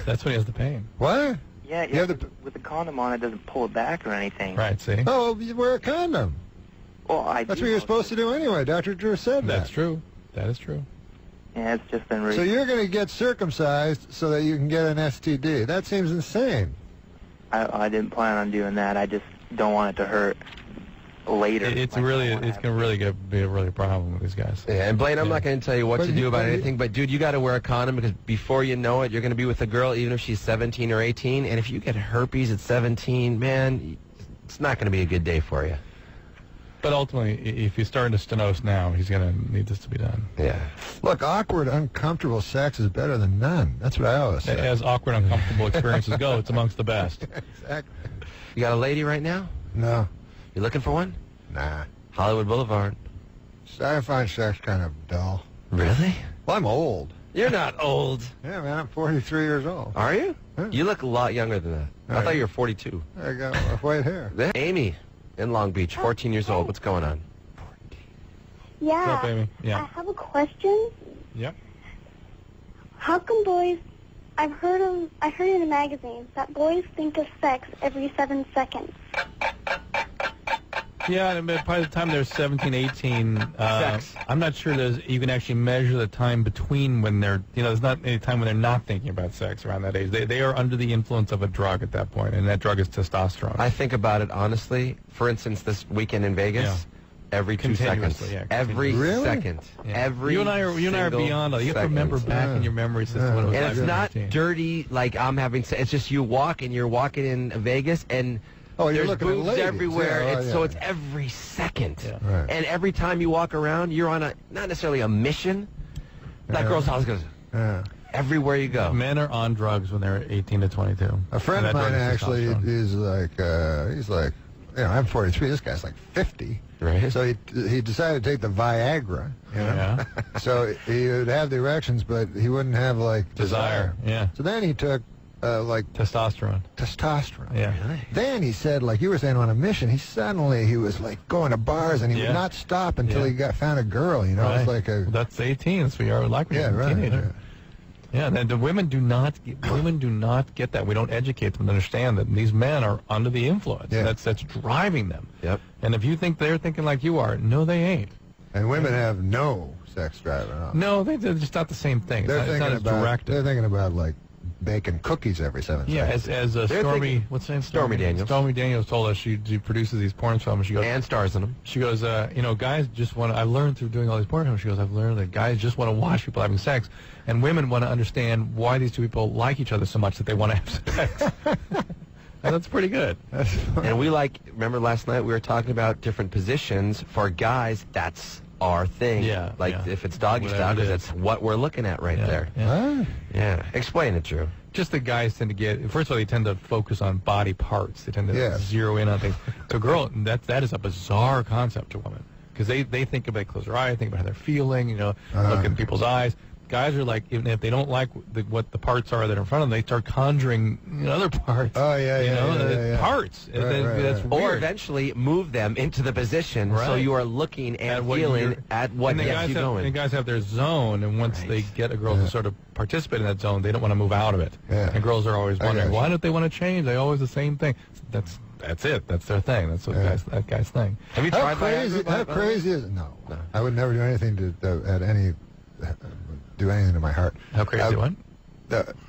That's when he has the pain. What? Yeah, with the condom on, it doesn't pull it back or anything. Right, see? Oh, you wear a condom. Well, That's what you're supposed to do anyway. Dr. Drew said that. That's true. That is true. Yeah, it's just been really... So you're going to get circumcised so that you can get an STD. That seems insane. I didn't plan on doing that. I just don't want it to hurt later. It's going to really be a really problem with these guys. Yeah, and Blaine, I'm not going to tell you what to do about anything, but dude, you got to wear a condom because before you know it, you're going to be with a girl, even if she's 17 or 18, and if you get herpes at 17, man, it's not going to be a good day for you. But ultimately, if he's starting to stenose now, he's going to need this to be done. Yeah. Look, awkward, uncomfortable sex is better than none. That's what I always say. As awkward, uncomfortable experiences go, it's amongst the best. Exactly. You got a lady right now? No. You looking for one? Nah. Hollywood Boulevard. I find sex kind of dull. Really? Well, I'm old. You're not old. Yeah, man, I'm 43 years old. Are you? Yeah. You look a lot younger than that. I thought you were 42. I got white hair. Amy in Long Beach, 14 years old. What's going on? Yeah. What's up, Amy? Yeah. I have a question. Yep. How come boys I heard in a magazine that boys think of sex every 7 seconds. Yeah, and by the time they're 17, 18, Sex. I'm not sure you can actually measure the time between when they're, there's not any time when they're not thinking about sex around that age. They are under the influence of a drug at that point, and that drug is testosterone. I think about it honestly. For instance, this weekend in Vegas, every 2 seconds. Yeah, every really? second. Yeah. Every you and I are beyond that. You have to remember back in your memory system when it was and like it's not 15. dirty like I'm having sex. It's just you walk and you're walking in Vegas and you're there's looking at boobs ladies. everywhere. Yeah, So it's every second. Yeah. Right. And every time you walk around, you're on not necessarily a mission. That girl's house goes everywhere you go. Men are on drugs when they're 18 to 22. A friend of mine actually is like, I'm 43. This guy's like 50. Right. So he decided to take the Viagra. Yeah. So he would have the erections, but he wouldn't have like desire. Yeah. So then he took like testosterone. Yeah. Really? Then he said, like you were saying, on a mission. He was like going to bars and he would not stop until he found a girl. It was like a. Well, that's 18. That's what you are like when you're a teenager. Right. Yeah, and the women do not get that. We don't educate them to understand that these men are under the influence. Yeah. That's driving them. Yep. And if you think they're thinking like you are, no, they ain't. And women have no sex drive at all. No, they're just not the same thing. They're It's not as directed. They're thinking about like baking cookies every 7 seconds. As Stormy, what's her name? Stormy Daniels. Stormy Daniels told us she produces these porn films. She goes and stars in them. She goes, guys just want. I've learned through doing all these porn films. She goes, I've learned that guys just want to watch people having sex, and women want to understand why these two people like each other so much that they want to have sex. And that's pretty good. And we remember last night we were talking about different positions for guys. That's our thing. Yeah. If it's doggy style, because that's what we're looking at right there. Yeah. Yeah. Explain it, Drew. Just the guys tend to get, first of all, they tend to focus on body parts. They tend to zero in on things. The girl, that is a bizarre concept to women. Because they think about, they close their eye, think about how they're feeling, look in people's eyes. Guys are like, even if they don't like what the parts are that are in front of them, they start conjuring other parts. Oh, yeah. Parts. That's weird. Or eventually move them into the position so you are looking and feeling at what gets you going. And guys have their zone, and once they get a girl to sort of participate in that zone, they don't want to move out of it. Yeah. And girls are always wondering, why don't they want to change? They always the same thing. That's it. That's their thing. That's what that guy's thing. Have you tried Viagra? How crazy is it? No. I would never do anything do anything to my heart. How crazy what?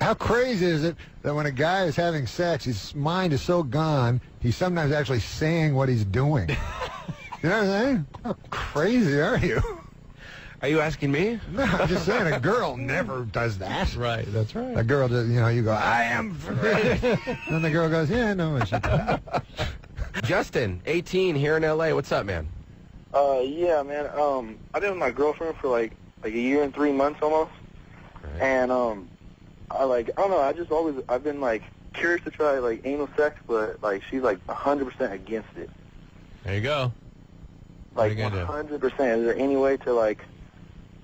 How crazy is it that when a guy is having sex, his mind is so gone, he's sometimes actually saying what he's doing. You know what I'm saying? How crazy are you? Are you asking me? No, I'm just saying a girl never does that. Right, that's right. A girl does, you go, I am ready. And the girl goes, yeah, I know what she does. Justin, 18, here in L.A. What's up, man? Yeah, man. I've been with my girlfriend for like a year and 3 months almost. Right. And I don't know, I've been like curious to try like anal sex, but like she's like 100% against it. There you go. Like 100%. Is there any way to like,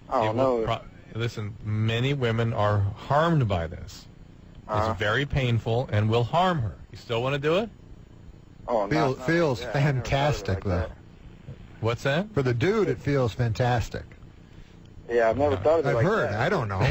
I don't know. Listen, many women are harmed by this. It's very painful and will harm her. You still want to do it? Oh, feels fantastic, though. What's that? For the dude, it feels fantastic. Yeah, I've never thought of it I've like heard. that. I don't know.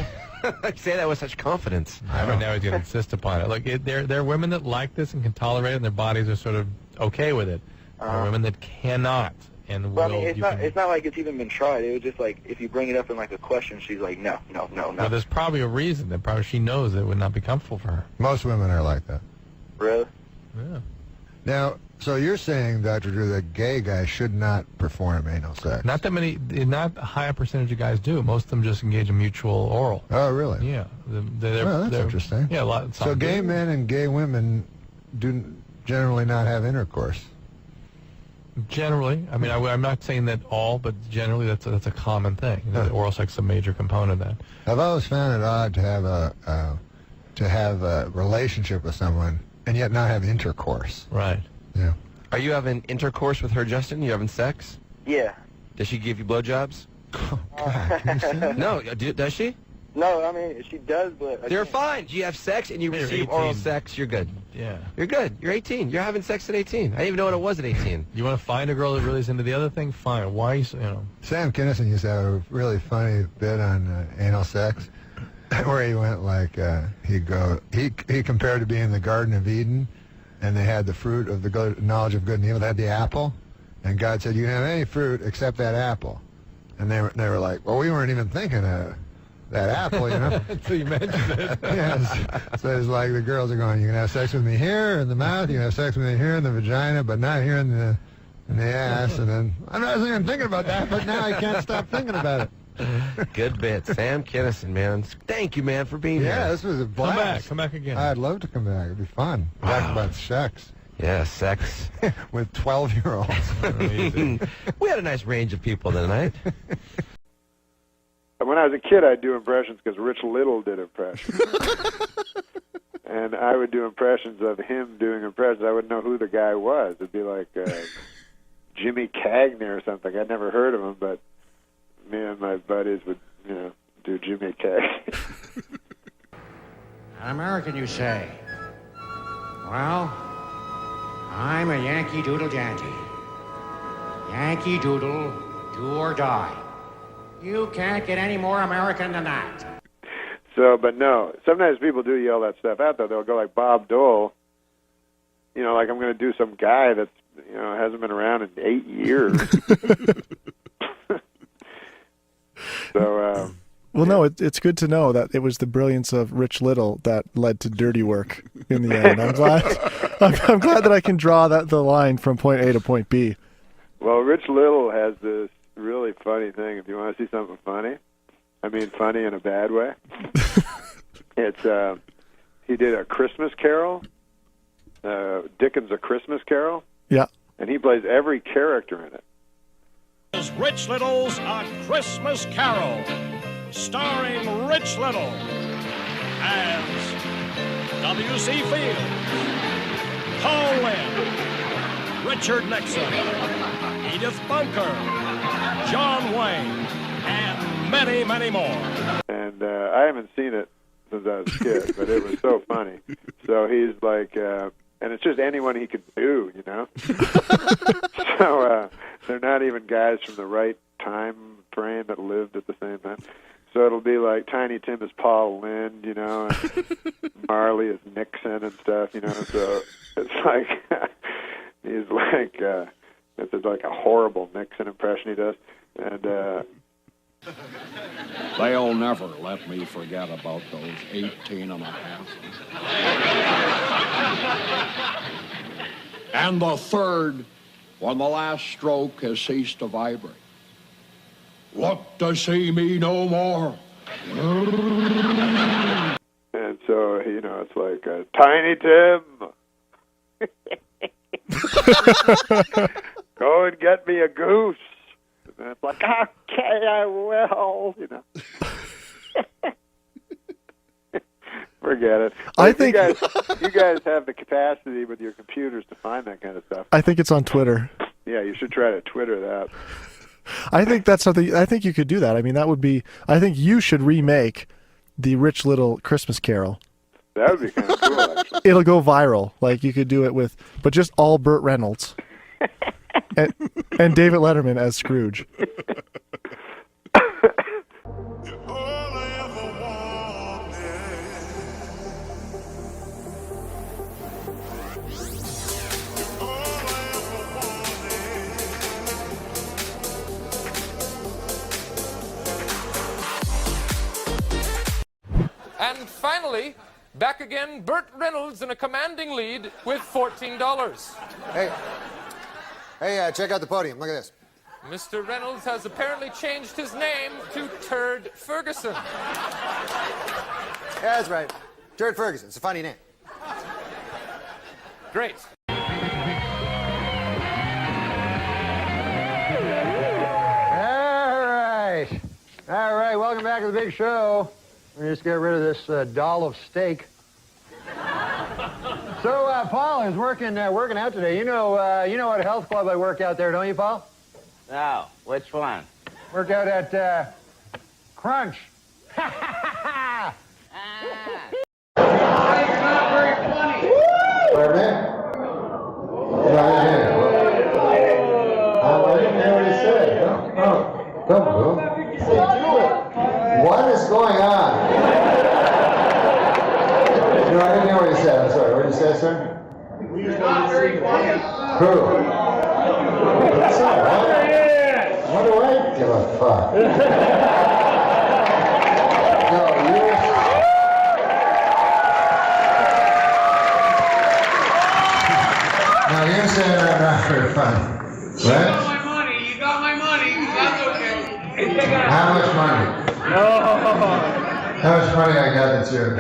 Say that with such confidence. I don't know. He's going to insist upon it. Like there are women that like this and can tolerate it, and their bodies are sort of okay with it. There are women that cannot and will. I mean, it's not like it's even been tried. It was just like if you bring it up in like a question, she's like, no. Well, there's probably a reason that probably she knows it would not be comfortable for her. Most women are like that. Really? Yeah. Now, so you're saying, Dr. Drew, that gay guys should not perform anal sex? Not that many, not a high percentage of guys do. Most of them just engage in mutual oral. Oh, really? Yeah. That's interesting. Yeah, a lot. So gay men and gay women do generally not have intercourse? Generally. I mean, I'm not saying that all, but generally that's a common thing. Oral sex is a major component of that. I've always found it odd to have a relationship with someone and yet not have intercourse. Right. Yeah. Are you having intercourse with her, Justin? You having sex? Yeah. Does she give you blowjobs? Oh, God. Can you see that? No. Does she? No, I mean, she does, but... They're fine. You have sex and you receive oral sex, you're good. Yeah. You're good. You're 18. You're having sex at 18. I didn't even know what it was at 18. You want to find a girl that really is into the other thing? Fine. Why, Sam Kinison used to have a really funny bit on anal sex. where he went like he compared to being in the Garden of Eden, and they had the fruit of the knowledge of good and evil. They had the apple, and God said, "You can have any fruit except that apple." And they were like, "Well, we weren't even thinking of that apple, you know." Until you mentioned it. Yes. So it's like the girls are going, "You can have sex with me here in the mouth, you can have sex with me here in the vagina, but not here in the ass." And then I'm not even thinking about that, but now I can't stop thinking about it. Good bit. Sam Kinison, man. Thank you, man, for being here. Yeah, this was a blast. Come back again. I'd love to come back. It'd be fun. Talk about sex. Yeah, sex. With 12-year-olds. We had a nice range of people tonight. When I was a kid, I'd do impressions because Rich Little did impressions. And I would do impressions of him doing impressions. I wouldn't know who the guy was. It'd be like Jimmy Cagney or something. I'd never heard of him, but me and my buddies would, do Jimmy Cagney. An American, you say? Well, I'm a Yankee Doodle Dandy. Yankee Doodle, do or die. You can't get any more American than that. So, but no, sometimes people do yell that stuff out, though. They'll go like Bob Dole, like I'm going to do some guy that's, hasn't been around in 8 years. So, well, no, it's good to know that it was the brilliance of Rich Little that led to dirty work in the end. I'm glad that I can draw the line from point A to point B. Well, Rich Little has this really funny thing. If you want to see something funny, I mean funny in a bad way, it's he did A Christmas Carol, Dickens' A Christmas Carol. Yeah. And he plays every character in it. Rich Little's A Christmas Carol, starring Rich Little as W.C. Fields, Paul Lynde, Richard Nixon, Edith Bunker, John Wayne, and many, many more. And I haven't seen it since I was a kid, but it was so funny. So he's like, and it's just anyone he could do, So they're not even guys from the right time frame that lived at the same time. So it'll be like Tiny Tim is Paul Lynde, and Marley is Nixon and stuff, So it's like he's like it's like a horrible Nixon impression he does, and They'll never let me forget about those 18 and a half. And the third, when the last stroke has ceased to vibrate. Look to see me no more. And so, it's like, Tiny Tim, go and get me a goose. And it's like, okay, I will, Forget it. I think you guys have the capacity with your computers to find that kind of stuff. I think it's on Twitter. Yeah, you should try to Twitter that. I think that's something. I think you could do that. I mean, that would be. I think you should remake the Rich Little Christmas Carol. That would be kind of cool, actually. It'll go viral. Like you could do it but just all Burt Reynolds and David Letterman as Scrooge. And finally, back again, Burt Reynolds in a commanding lead with $14. Hey, check out the podium. Look at this. Mr. Reynolds has apparently changed his name to Turd Ferguson. Yeah, that's right. Turd Ferguson. It's a funny name. Great. All right. Welcome back to the big show. Let me just get rid of this doll of steak. So, Paul is working out today. You know what health club I work out there, don't you, Paul? No, which one? Work out at Crunch. What is going on? say, sir? He's not very quiet. Who? What's up, right? What do I give a fuck? No, you're saying I'm not very funny, You right? got my money. You got my money. That's okay. How much money? No. How much money I got that's yours?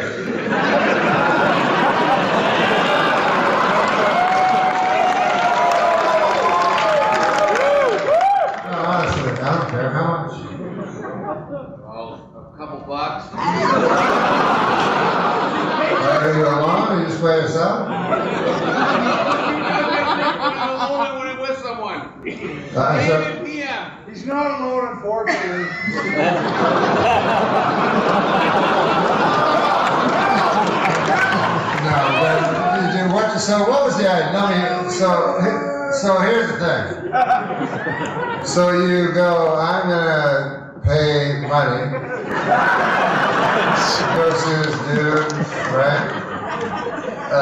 No, honestly, I don't care. How much? Well, a couple bucks. Are you alone or you just by yourself? I'm alone when I'm with someone. 8 p.m. He's not alone, unfortunately. No, but so what was the idea? Let me, so here's the thing. So you go, I'm gonna pay money. Go see this dude, right? I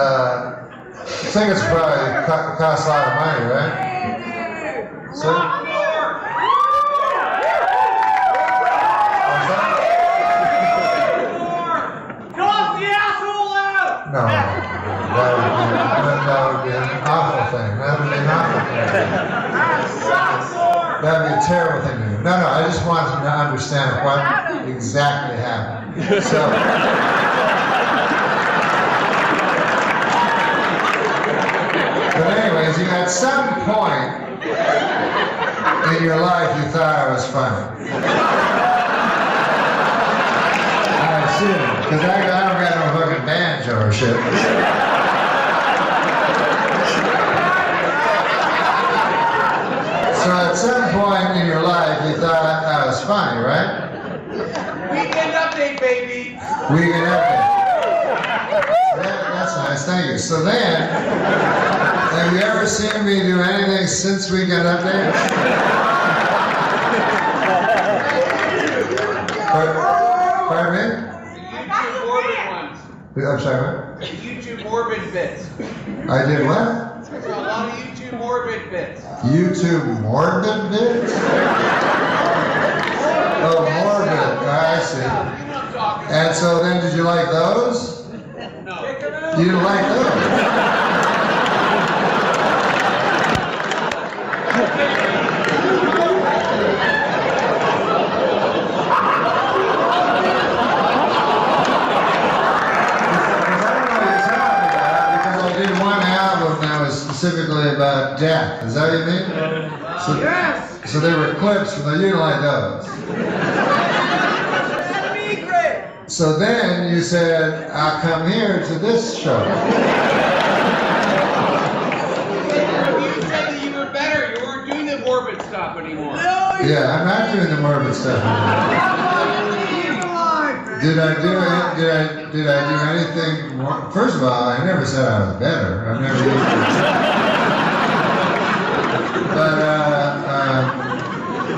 think it's probably costs a lot of money, right? So, no, that would be an awful thing. That would be an awful thing. That would be a terrible thing to do. No, I just want them to understand what exactly happened. So, but anyways, you at some point in your life you thought I was funny. Because I don't got no fucking banjo or shit. So at some point in your life, you thought that was funny, right? Weekend update, baby. Weekend update. That's nice, thank you. So then, have you ever seen me do anything since Weekend Update? Pardon me? YouTube Morbid ones. I'm sorry, what? YouTube Morbid bits. I did what? There's a lot of YouTube Morbid bits. YouTube morbid bits? Oh, morbid. I see. And so then, did you like those? No. You didn't like those? Specifically about death. Is that what you mean? Yes! So they were clips, but you didn't like those. So then you said, I'll come here to this show. You said that you were better. You weren't doing the morbid stuff anymore. Yeah, I'm not doing the morbid stuff anymore. Did I do anything more? First of all, I never said I was better. I've never used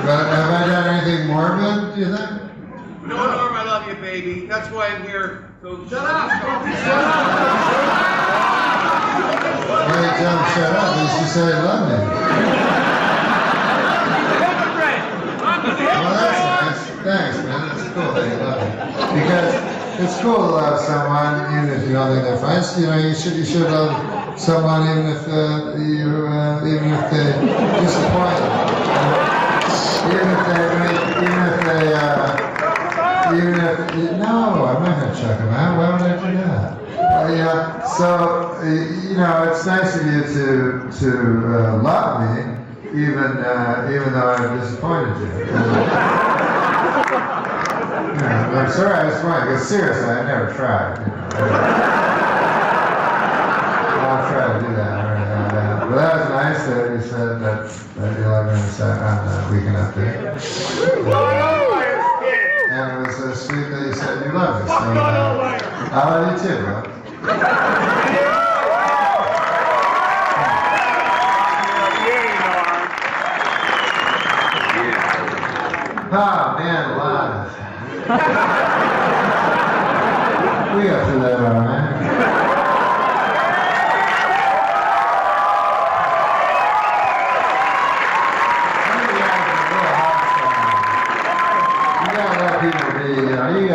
but have I done anything morbid, do you think? No, Norm, I love you, baby. That's why I'm here. So shut up. Why you tell him shut up? He should say he loved me. Well, that's nice. Thanks, man. That's cool that you love me. Because it's cool to love someone even if you don't think they're fine. You know, you should love someone even if they disappoint you. No, I'm not going to check them out. Why would I do that? Yeah. So you know, it's nice of you to love me, even though I've disappointed you. I'm sorry I was funny, because seriously, I never tried. You know. I'll try to do that. But that was nice that you said that you loved me on the Weekend Update. And it was sweet that you said you loved me. So, I love you too, bro. Oh, man, alive. We got through that all right.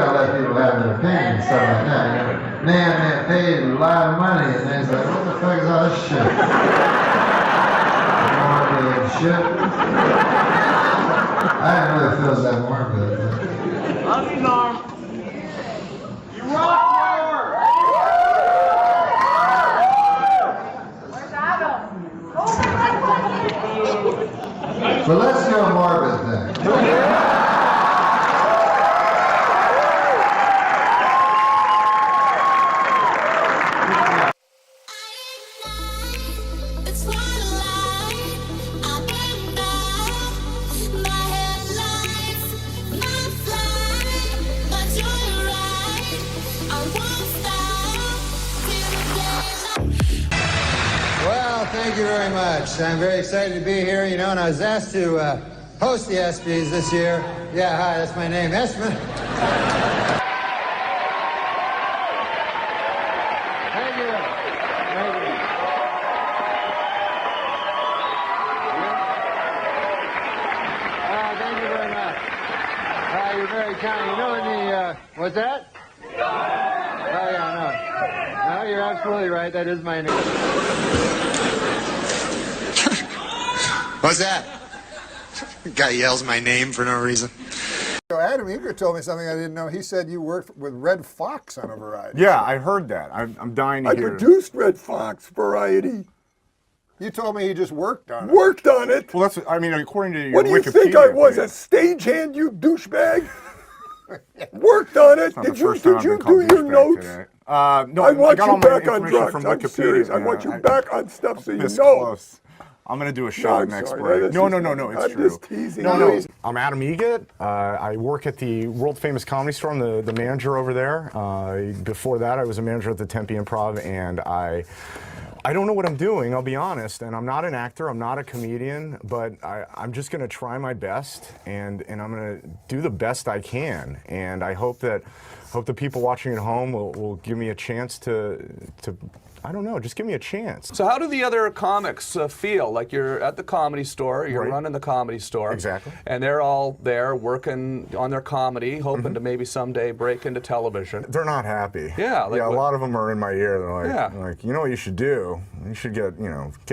gotta let people have their opinion and stuff like that. You know, man paid a lot of money, and then he's like, what the fuck is all this shit? Morbid shit. I didn't really feel that morbid. Love you, Norm. You rock, Norm. Where's Adam? But let's do a morbid thing. Well, thank you very much. I'm very excited to be here, you know, and I was asked to host the ESPYs this year. Yeah, hi, that's my name, Espen. Thank you. Thank you. Thank you very much. You're very kind. You know, in the, what's that? Oh, yeah, no. No, you're absolutely right. That is my name. What's that? Guy yells my name for no reason. So Adam Eager told me something I didn't know. He said you worked with Red Fox on a variety. Yeah, I heard that. I'm dying to hear it. I produced Red Fox variety. You told me he just worked on it. Worked on it? Well, that's, I mean, according to your Wikipedia. What do you think I was, a stagehand, you douchebag? Worked on it. Did you do your notes? No, I want you back on information drugs. from I'm Wikipedia. serious. I want you back on stuff so you know. Close. I'm going to do a shot I'm next sorry. break. No, it's I'm true. just teasing No, you. I'm Adam Egat. I work at the world famous Comedy Store. I'm the manager over there. Before that, I was a manager at the Tempe Improv, and I don't know what I'm doing, I'll be honest, and I'm not an actor, I'm not a comedian, but I'm just going to try my best, and I'm going to do the best I can, and I hope the people watching at home will give me a chance to I don't know, just give me a chance. So how do the other comics feel? Like you're at the Comedy Store, you're running the Comedy Store. Exactly. And they're all there working on their comedy, hoping to maybe someday break into television. They're not happy. Yeah. Like a lot of them are in my ear. They're Yeah. like, you know what you should do? You should get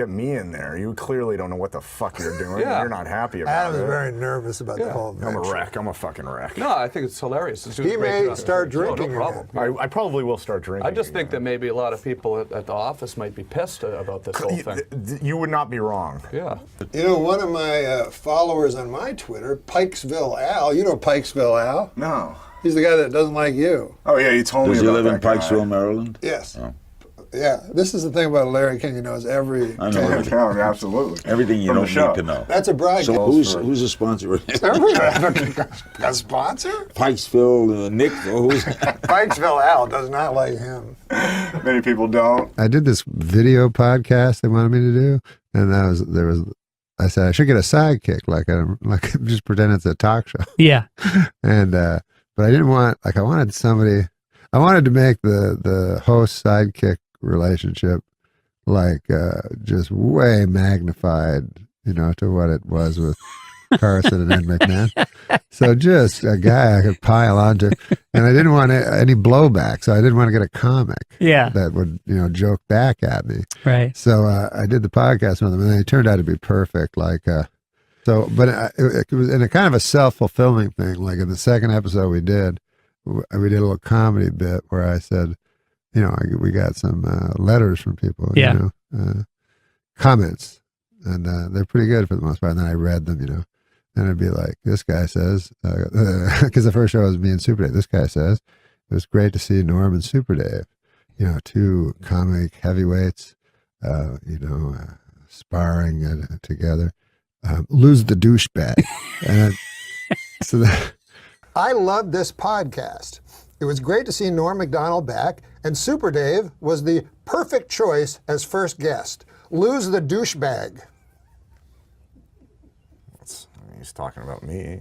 me in there. You clearly don't know what the fuck you're doing. Yeah. You're not happy about Adam it. is very nervous about the whole I'm a venture. wreck. I'm a fucking wreck. No, I think it's hilarious. It's He may start drinking No problem. I probably will start drinking. I just think that maybe a lot of people at the office might be pissed about this whole thing. You would not be wrong. Yeah. You know, one of my followers on my Twitter, Pikesville Al, you know Pikesville Al? No. He's the guy that doesn't like you. Oh, yeah, you told me Does he about live in that guy. Pikesville, Maryland? Yes. Oh. Yeah, this is the thing about Larry King. He knows every. I know everything. Absolutely. Everything you From the don't show. need to know. That's a broadcast. So who's a sponsor? A sponsor? Pikesville, Nick. Who's Pikesville Al does not like him. Many people don't. I did this video podcast they wanted me to do, and I said I should get a sidekick, like just pretend it's a talk show. Yeah. And but I didn't want, I wanted somebody. I wanted to make the host sidekick relationship just way magnified, to what it was with Carson and Ed McMahon. So just a guy I could pile onto, and I didn't want any blowback, so I didn't want to get a comic that would joke back at me. Right. So I did the podcast with them, and they turned out to be perfect. But it was in a kind of a self-fulfilling thing. Like in the second episode we did a little comedy bit where I said, we got some letters from people, comments, and they're pretty good for the most part. And then I read them, and it'd be like, this guy says, because the first show was me and Super Dave. This guy says, it was great to see Norm and Super Dave, two comic heavyweights, sparring together. Lose the douchebag. And so that. I love this podcast. It was great to see Norm MacDonald back, and Super Dave was the perfect choice as first guest. Lose the douchebag. He's talking about me.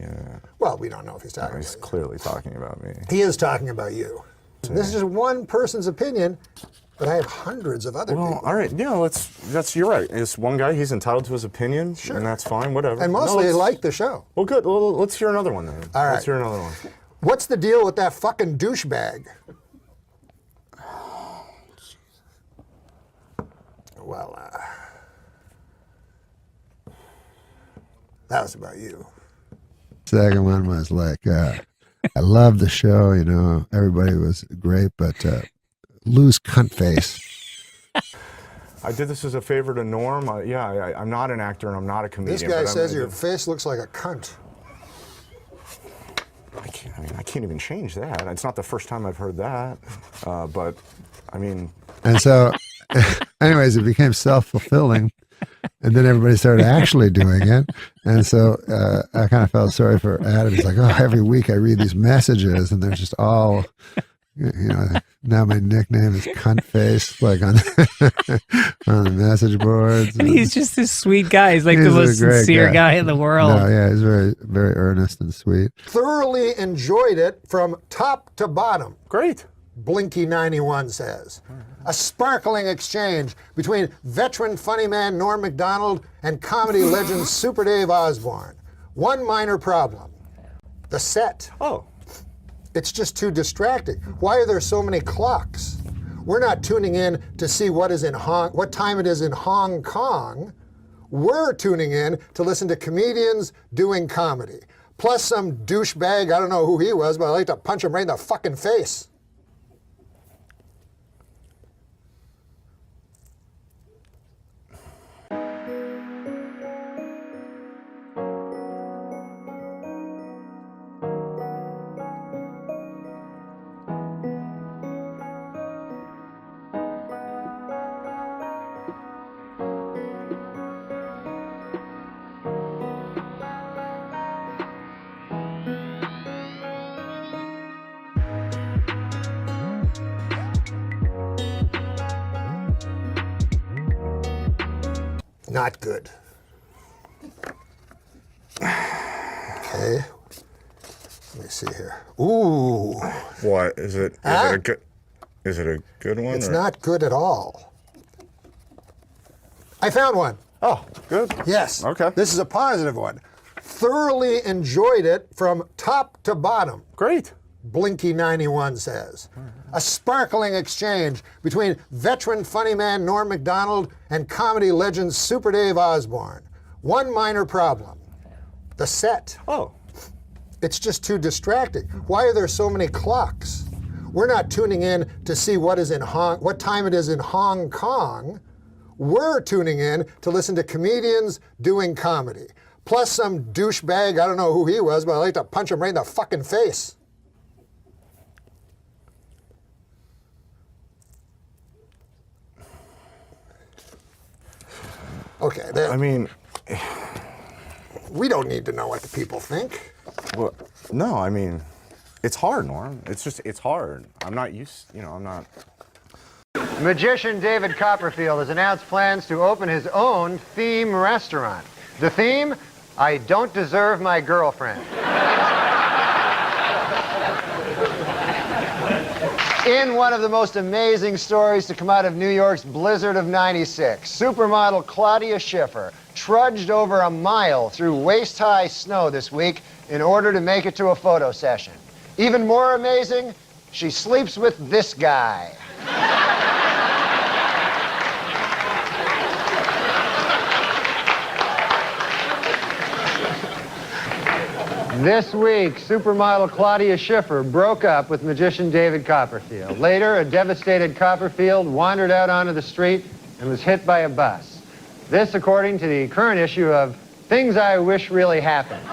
Well, we don't know if he's talking about He's clearly talking about me. He is talking about you. This is just one person's opinion, but I have hundreds of other people. All right, yeah, you're right. It's one guy, he's entitled to his opinion, and that's fine, whatever. And mostly they like the show. Well, good. Well, let's hear another one then. All right. Let's hear another one. What's the deal with that fucking douchebag? Well, that was about you. Second one was like, I love the show, you know, everybody was great, but lose cunt face. I did this as a favor to Norm. I'm not an actor and I'm not a comedian. This guy says your face looks like a cunt. I can't even change that. It's not the first time I've heard that, but I mean. And so, anyways, it became self-fulfilling, and then everybody started actually doing it. And so I kind of felt sorry for Adam. He's like, oh, every week I read these messages, and they're just all, you know, now my nickname is Cunt Face, like on on the message boards. And he's just this sweet guy. He's like the most sincere guy in the world. No, yeah, he's very, very earnest and sweet. Thoroughly enjoyed it from top to bottom. Great. Blinky91 says. A sparkling exchange between veteran funny man Norm MacDonald and comedy legend Super Dave Osborne. One minor problem. The set. Oh. It's just too distracting. Why are there so many clocks? We're not tuning in to see what time it is in Hong Kong. We're tuning in to listen to comedians doing comedy. Plus some douchebag, I don't know who he was, but I'd like to punch him right in the fucking face. Not good. Okay. Let me see here. Ooh. What is it? Is it a good? Is it a good one? It's not good at all. I found one. Oh, good. Yes. Okay. This is a positive one. Thoroughly enjoyed it from top to bottom. Great. Blinky91 says. A sparkling exchange between veteran funny man Norm MacDonald and comedy legend Super Dave Osborne. One minor problem. The set. Oh. It's just too distracting. Why are there so many clocks? We're not tuning in to see what time it is in Hong Kong. We're tuning in to listen to comedians doing comedy. Plus some douchebag, I don't know who he was, but I'd like to punch him right in the fucking face. Okay. I mean, we don't need to know what the people think. Well, no, I mean, it's hard, Norm. It's hard. I'm not used, I'm not. Magician David Copperfield has announced plans to open his own theme restaurant. The theme, I don't deserve my girlfriend. In one of the most amazing stories to come out of New York's blizzard of '96, supermodel Claudia Schiffer trudged over a mile through waist-high snow this week in order to make it to a photo session. Even more amazing, she sleeps with this guy. This week, supermodel Claudia Schiffer broke up with magician David Copperfield. Later, a devastated Copperfield wandered out onto the street and was hit by a bus. This, according to the current issue of Things I Wish Really Happened.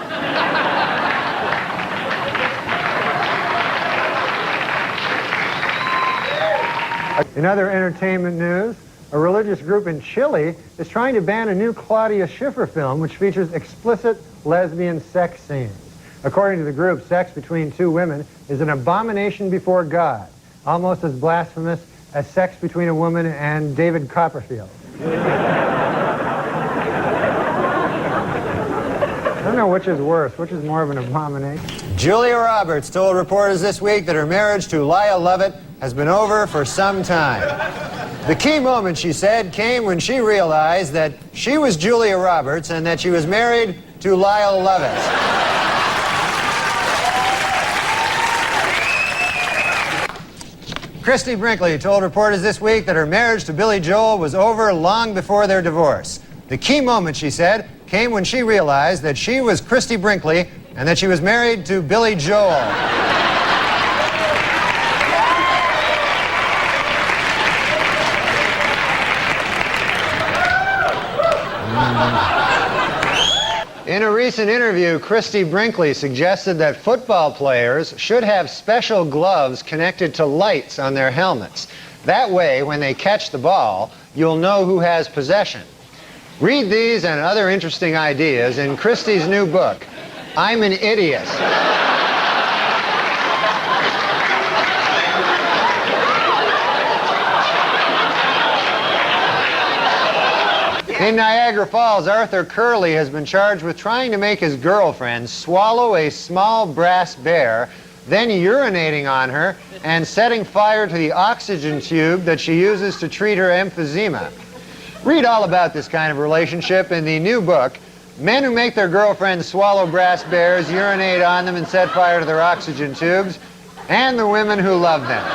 In other entertainment news, a religious group in Chile is trying to ban a new Claudia Schiffer film which features explicit lesbian sex scenes. According to the group, sex between two women is an abomination before God, almost as blasphemous as sex between a woman and David Copperfield. I don't know which is worse, which is more of an abomination. Julia Roberts told reporters this week that her marriage to Lyle Lovett has been over for some time. The key moment, she said, came when she realized that she was Julia Roberts and that she was married to Lyle Lovett. Christy Brinkley told reporters this week that her marriage to Billy Joel was over long before their divorce. The key moment, she said, came when she realized that she was Christy Brinkley and that she was married to Billy Joel. In a recent interview, Christy Brinkley suggested that football players should have special gloves connected to lights on their helmets. That way, when they catch the ball, you'll know who has possession. Read these and other interesting ideas in Christy's new book, I'm an Idiot. In Niagara Falls, Arthur Curley has been charged with trying to make his girlfriend swallow a small brass bear, then urinating on her and setting fire to the oxygen tube that she uses to treat her emphysema. Read all about this kind of relationship in the new book, Men Who Make Their Girlfriends Swallow Brass Bears, Urinate on Them, and Set Fire to Their Oxygen Tubes, and the Women Who Love Them.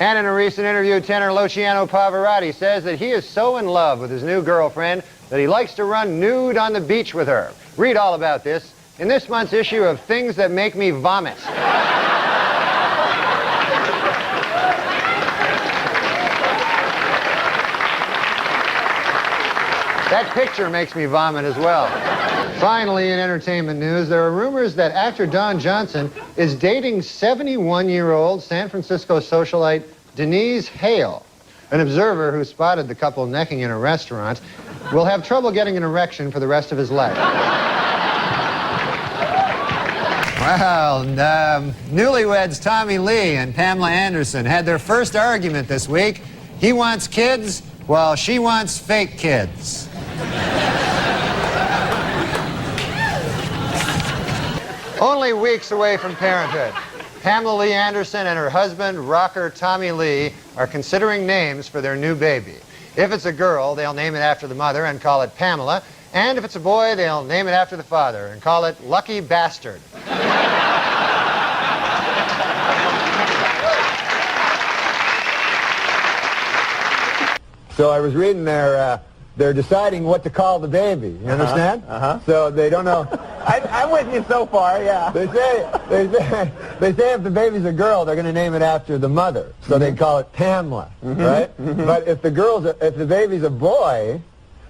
And in a recent interview, tenor Luciano Pavarotti says that he is so in love with his new girlfriend that he likes to run nude on the beach with her. Read all about this in this month's issue of Things That Make Me Vomit. That picture makes me vomit as well. Finally, in entertainment news, there are rumors that actor Don Johnson is dating 71-year-old San Francisco socialite Denise Hale. An observer who spotted the couple necking in a restaurant will have trouble getting an erection for the rest of his life. Well, newlyweds Tommy Lee and Pamela Anderson had their first argument this week. He wants kids, while she wants fake kids. Only weeks away from parenthood, Pamela Lee Anderson and her husband, rocker Tommy Lee, are considering names for their new baby. If it's a girl, they'll name it after the mother and call it Pamela. And if it's a boy, they'll name it after the father and call it Lucky Bastard. So I was reading they're deciding what to call the baby. You understand? So they don't know. I'm with you so far, yeah. They say if the baby's a girl, they're going to name it after the mother. So they call it Pamela, right? But if the baby's a boy,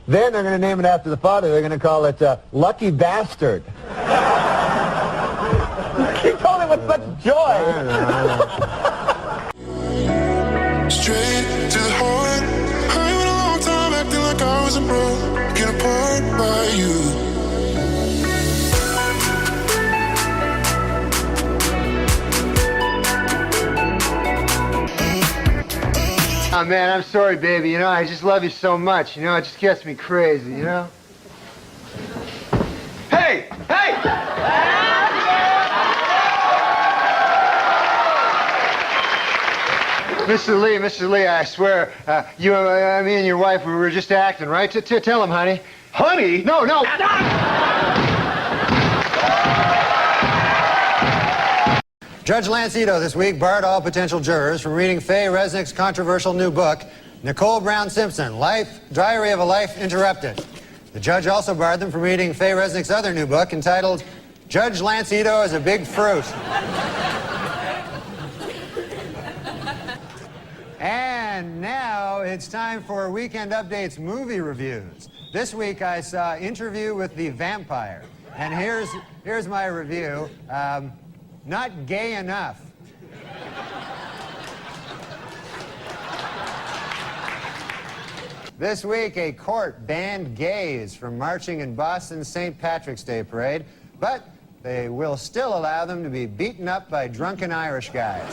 then they're going to name it after the father. They're going to call it Lucky Bastard. He told it with such joy. I know. Straight to the heart. I went a long time acting like I was a bro. Get apart by you. Oh man, I'm sorry, baby. You know, I just love you so much. You know, it just gets me crazy, you know? Hey! Hey! Mr. Lee, I swear, me and your wife, we were just acting, right? Tell him, honey. Honey? No. Judge Lance Ito this week barred all potential jurors from reading Faye Resnick's controversial new book, Nicole Brown Simpson, Diary of a Life Interrupted. The judge also barred them from reading Faye Resnick's other new book entitled, Judge Lance Ito is a Big Fruit. And now it's time for Weekend Update's movie reviews. This week I saw Interview with the Vampire. And here's my review. Not gay enough. This week, a court banned gays from marching in Boston's St. Patrick's Day parade, but they will still allow them to be beaten up by drunken Irish guys.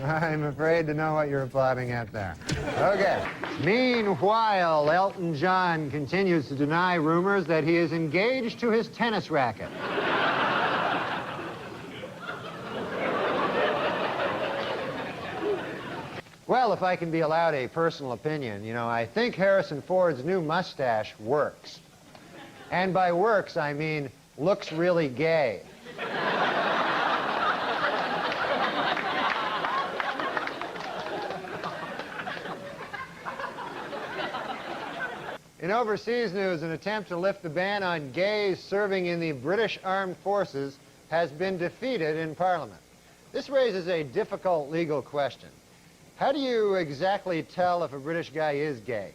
I'm afraid to know what you're applauding at there. Okay. Meanwhile, Elton John continues to deny rumors that he is engaged to his tennis racket. Well, if I can be allowed a personal opinion, you know, I think Harrison Ford's new mustache works. And by works, I mean looks really gay. In overseas news, an attempt to lift the ban on gays serving in the British Armed Forces has been defeated in Parliament. This raises a difficult legal question. How do you exactly tell if a British guy is gay?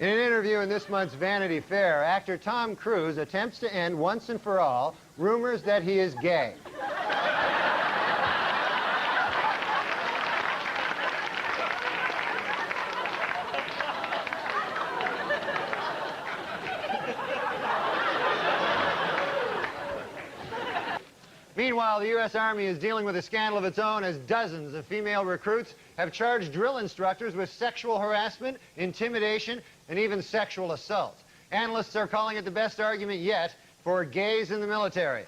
In an interview in this month's Vanity Fair, actor Tom Cruise attempts to end once and for all rumors that he is gay. Meanwhile, the U.S. Army is dealing with a scandal of its own as dozens of female recruits have charged drill instructors with sexual harassment, intimidation, and even sexual assault. Analysts are calling it the best argument yet for gays in the military.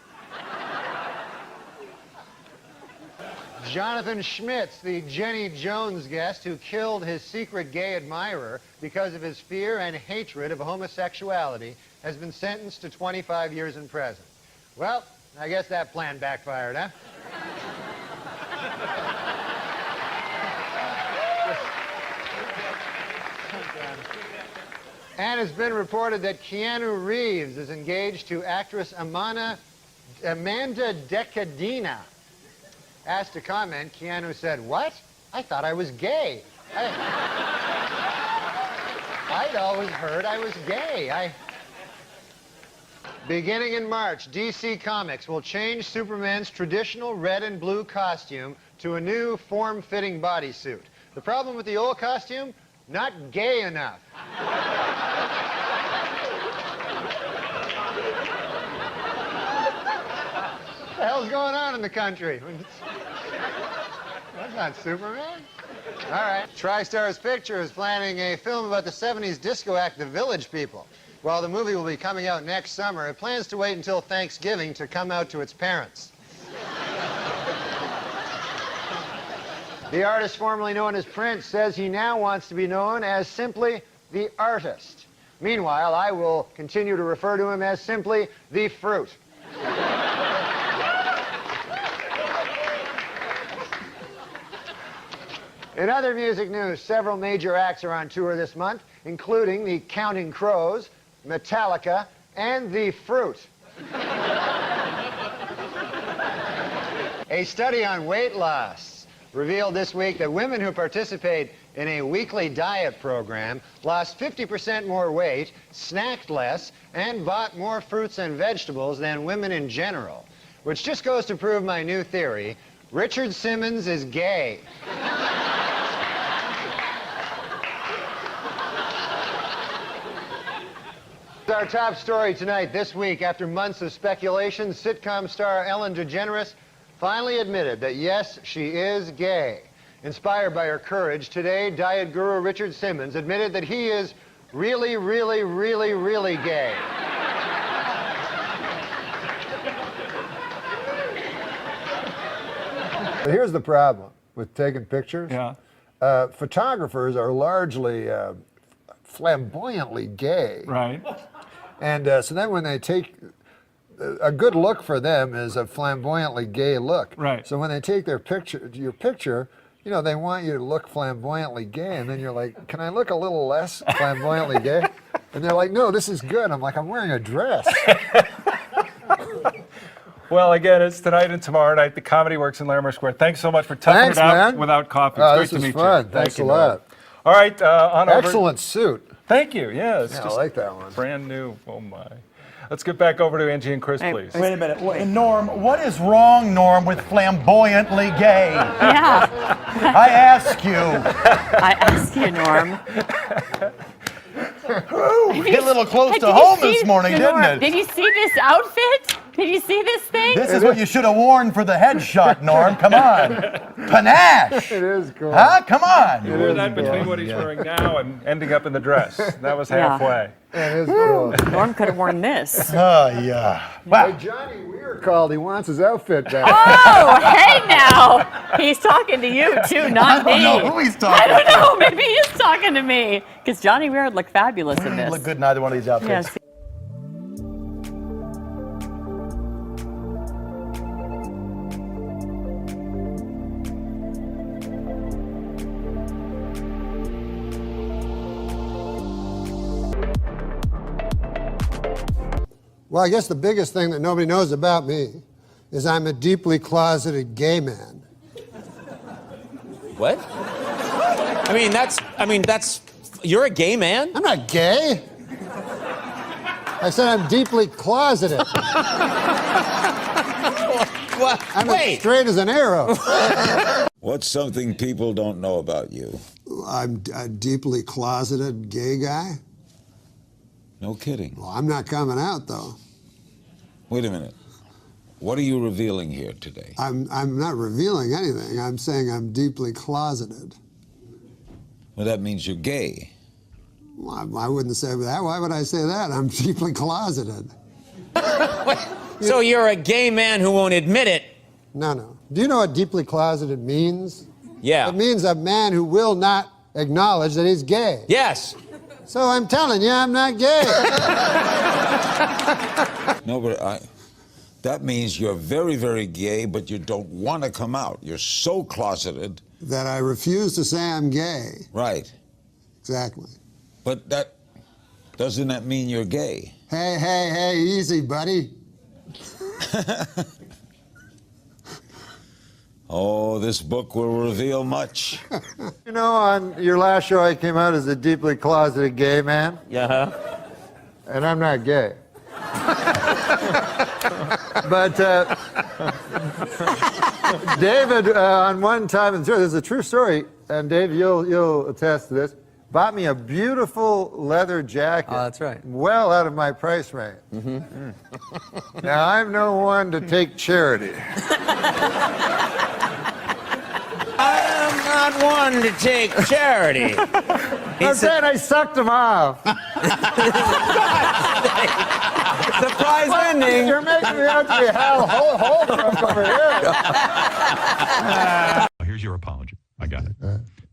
Jonathan Schmitz, the Jenny Jones guest who killed his secret gay admirer because of his fear and hatred of homosexuality, has been sentenced to 25 years in prison. Well, I guess that plan backfired, huh? And it's been reported that Keanu Reeves is engaged to actress Amanda Decadina. Asked to comment, Keanu said, "What? I thought I was gay. I'd always heard I was gay. Beginning in March, DC Comics will change Superman's traditional red and blue costume to a new form-fitting bodysuit. The problem with the old costume? Not gay enough. What the hell's going on in the country? That's not Superman. All right. TriStar's Picture is planning a film about the 70s disco act, The Village People. While the movie will be coming out next summer, it plans to wait until Thanksgiving to come out to its parents. The artist formerly known as Prince says he now wants to be known as simply the artist. Meanwhile, I will continue to refer to him as simply the fruit. In other music news, several major acts are on tour this month, including the Counting Crows, Metallica, and the Fruit. A study on weight loss revealed this week that women who participate in a weekly diet program lost 50% more weight, snacked less, and bought more fruits and vegetables than women in general, which just goes to prove my new theory: Richard Simmons is gay. Our top story tonight. This week, after months of speculation, sitcom star Ellen DeGeneres finally admitted that, yes, she is gay. Inspired by her courage, today, diet guru Richard Simmons admitted that he is really, really, really, really gay. Here's the problem with taking pictures. Yeah. Photographers are largely flamboyantly gay. Right. And so then when they take, a good look for them is a flamboyantly gay look. Right. So when they take your picture, you know, they want you to look flamboyantly gay, and then you're like, can I look a little less flamboyantly gay? And they're like, no, this is good. I'm like, I'm wearing a dress. Well, again, it's tonight and tomorrow night. The Comedy Works in Larimer Square. Thanks so much for toughing it out man. without coffee. It's This great to was meet fun. you. Thanks Thank a you, lot. Norm. All right, on over. Excellent suit. Thank you. Yeah, it's Yeah, just I like that one. brand new. Oh my. Let's get back over to Angie and Chris, please. Wait a minute. Norm, what is wrong, Norm, with flamboyantly gay? Yeah. I ask you. I ask you, Norm. Hit a little close to home this morning, didn't it? Did you see this outfit? Did you see this thing? This is what you should have worn for the headshot, Norm. Come on. Panache. It is cool. Huh? Come on. You wore that between what he's wearing now and ending up in the dress. That was Yeah. halfway. It is cool. Norm could have worn this. Oh, yeah. Wow. Hey, Johnny Weir called. He wants his outfit back. Oh, hey now. He's talking to you, too, not me. I don't know who he's talking I don't to. know. Maybe he is talking to me. Because Johnny Weir would look fabulous in this. Look good in either one of these outfits. Yes. Well, I guess the biggest thing that nobody knows about me is I'm a deeply closeted gay man. What? You're a gay man? I'm not gay. I said I'm deeply closeted. I'm as straight as an arrow. What's something people don't know about you? I'm a deeply closeted gay guy. No kidding. Well, I'm not coming out, though. Wait a minute. What are you revealing here today? I'm not revealing anything. I'm saying I'm deeply closeted. Well, that means you're gay. Well, I wouldn't say that. Why would I say that? I'm deeply closeted. So you're a gay man who won't admit it? No. Do you know what deeply closeted means? Yeah. It means a man who will not acknowledge that he's gay. Yes. So I'm telling you, I'm not gay. No, but that means you're very, very gay, but you don't want to come out. You're so closeted. That I refuse to say I'm gay. Right. Exactly. But doesn't that mean you're gay? Hey, easy, buddy. Oh, this book will reveal much. You know, on your last show, I came out as a deeply closeted gay man. Yeah. And I'm not gay. But David, on one time, and this is a true story, and Dave, you'll attest to this, bought me a beautiful leather jacket. Oh, that's right. Well out of my price range. Now, I'm no one to take charity. I am not one to take charity. I'm saying I sucked him off. Surprise ending. You're making me out to be Hal Holbrook over here. Here's your apology. I got it.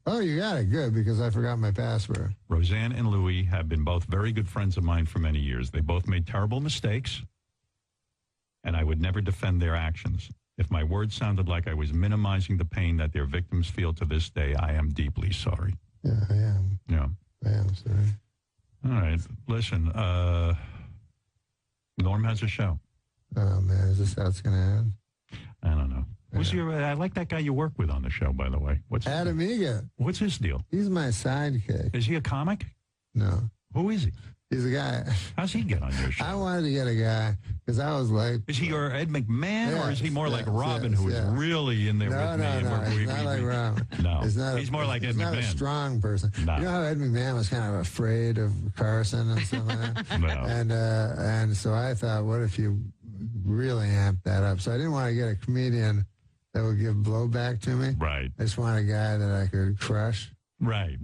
Oh, you got it. Good, because I forgot my password. Roseanne and Louis have been both very good friends of mine for many years. They both made terrible mistakes, and I would never defend their actions. If my words sounded like I was minimizing the pain that their victims feel to this day, I am deeply sorry. Yeah, I am. Yeah. I am sorry. All right. Listen, Norm has a show. Oh, man, is this how it's going to end? I don't know. I like that guy you work with on the show, by the way. Adam Egan. What's his deal? He's my sidekick. Is he a comic? No. Who is he? He's a guy. How's he get on your show? I wanted to get a guy, because I was like... Is he your Ed McMahon, yes, or is he more like Robin, who is really in there with me? No, he's not like Robin. No, he's more like Ed McMahon. He's not a strong person. No. You know how Ed McMahon was kind of afraid of Carson and stuff like that? No. And so I thought, what if you really amp that up? So I didn't want to get a comedian that would give blowback to me. Right. I just want a guy that I could crush. Right.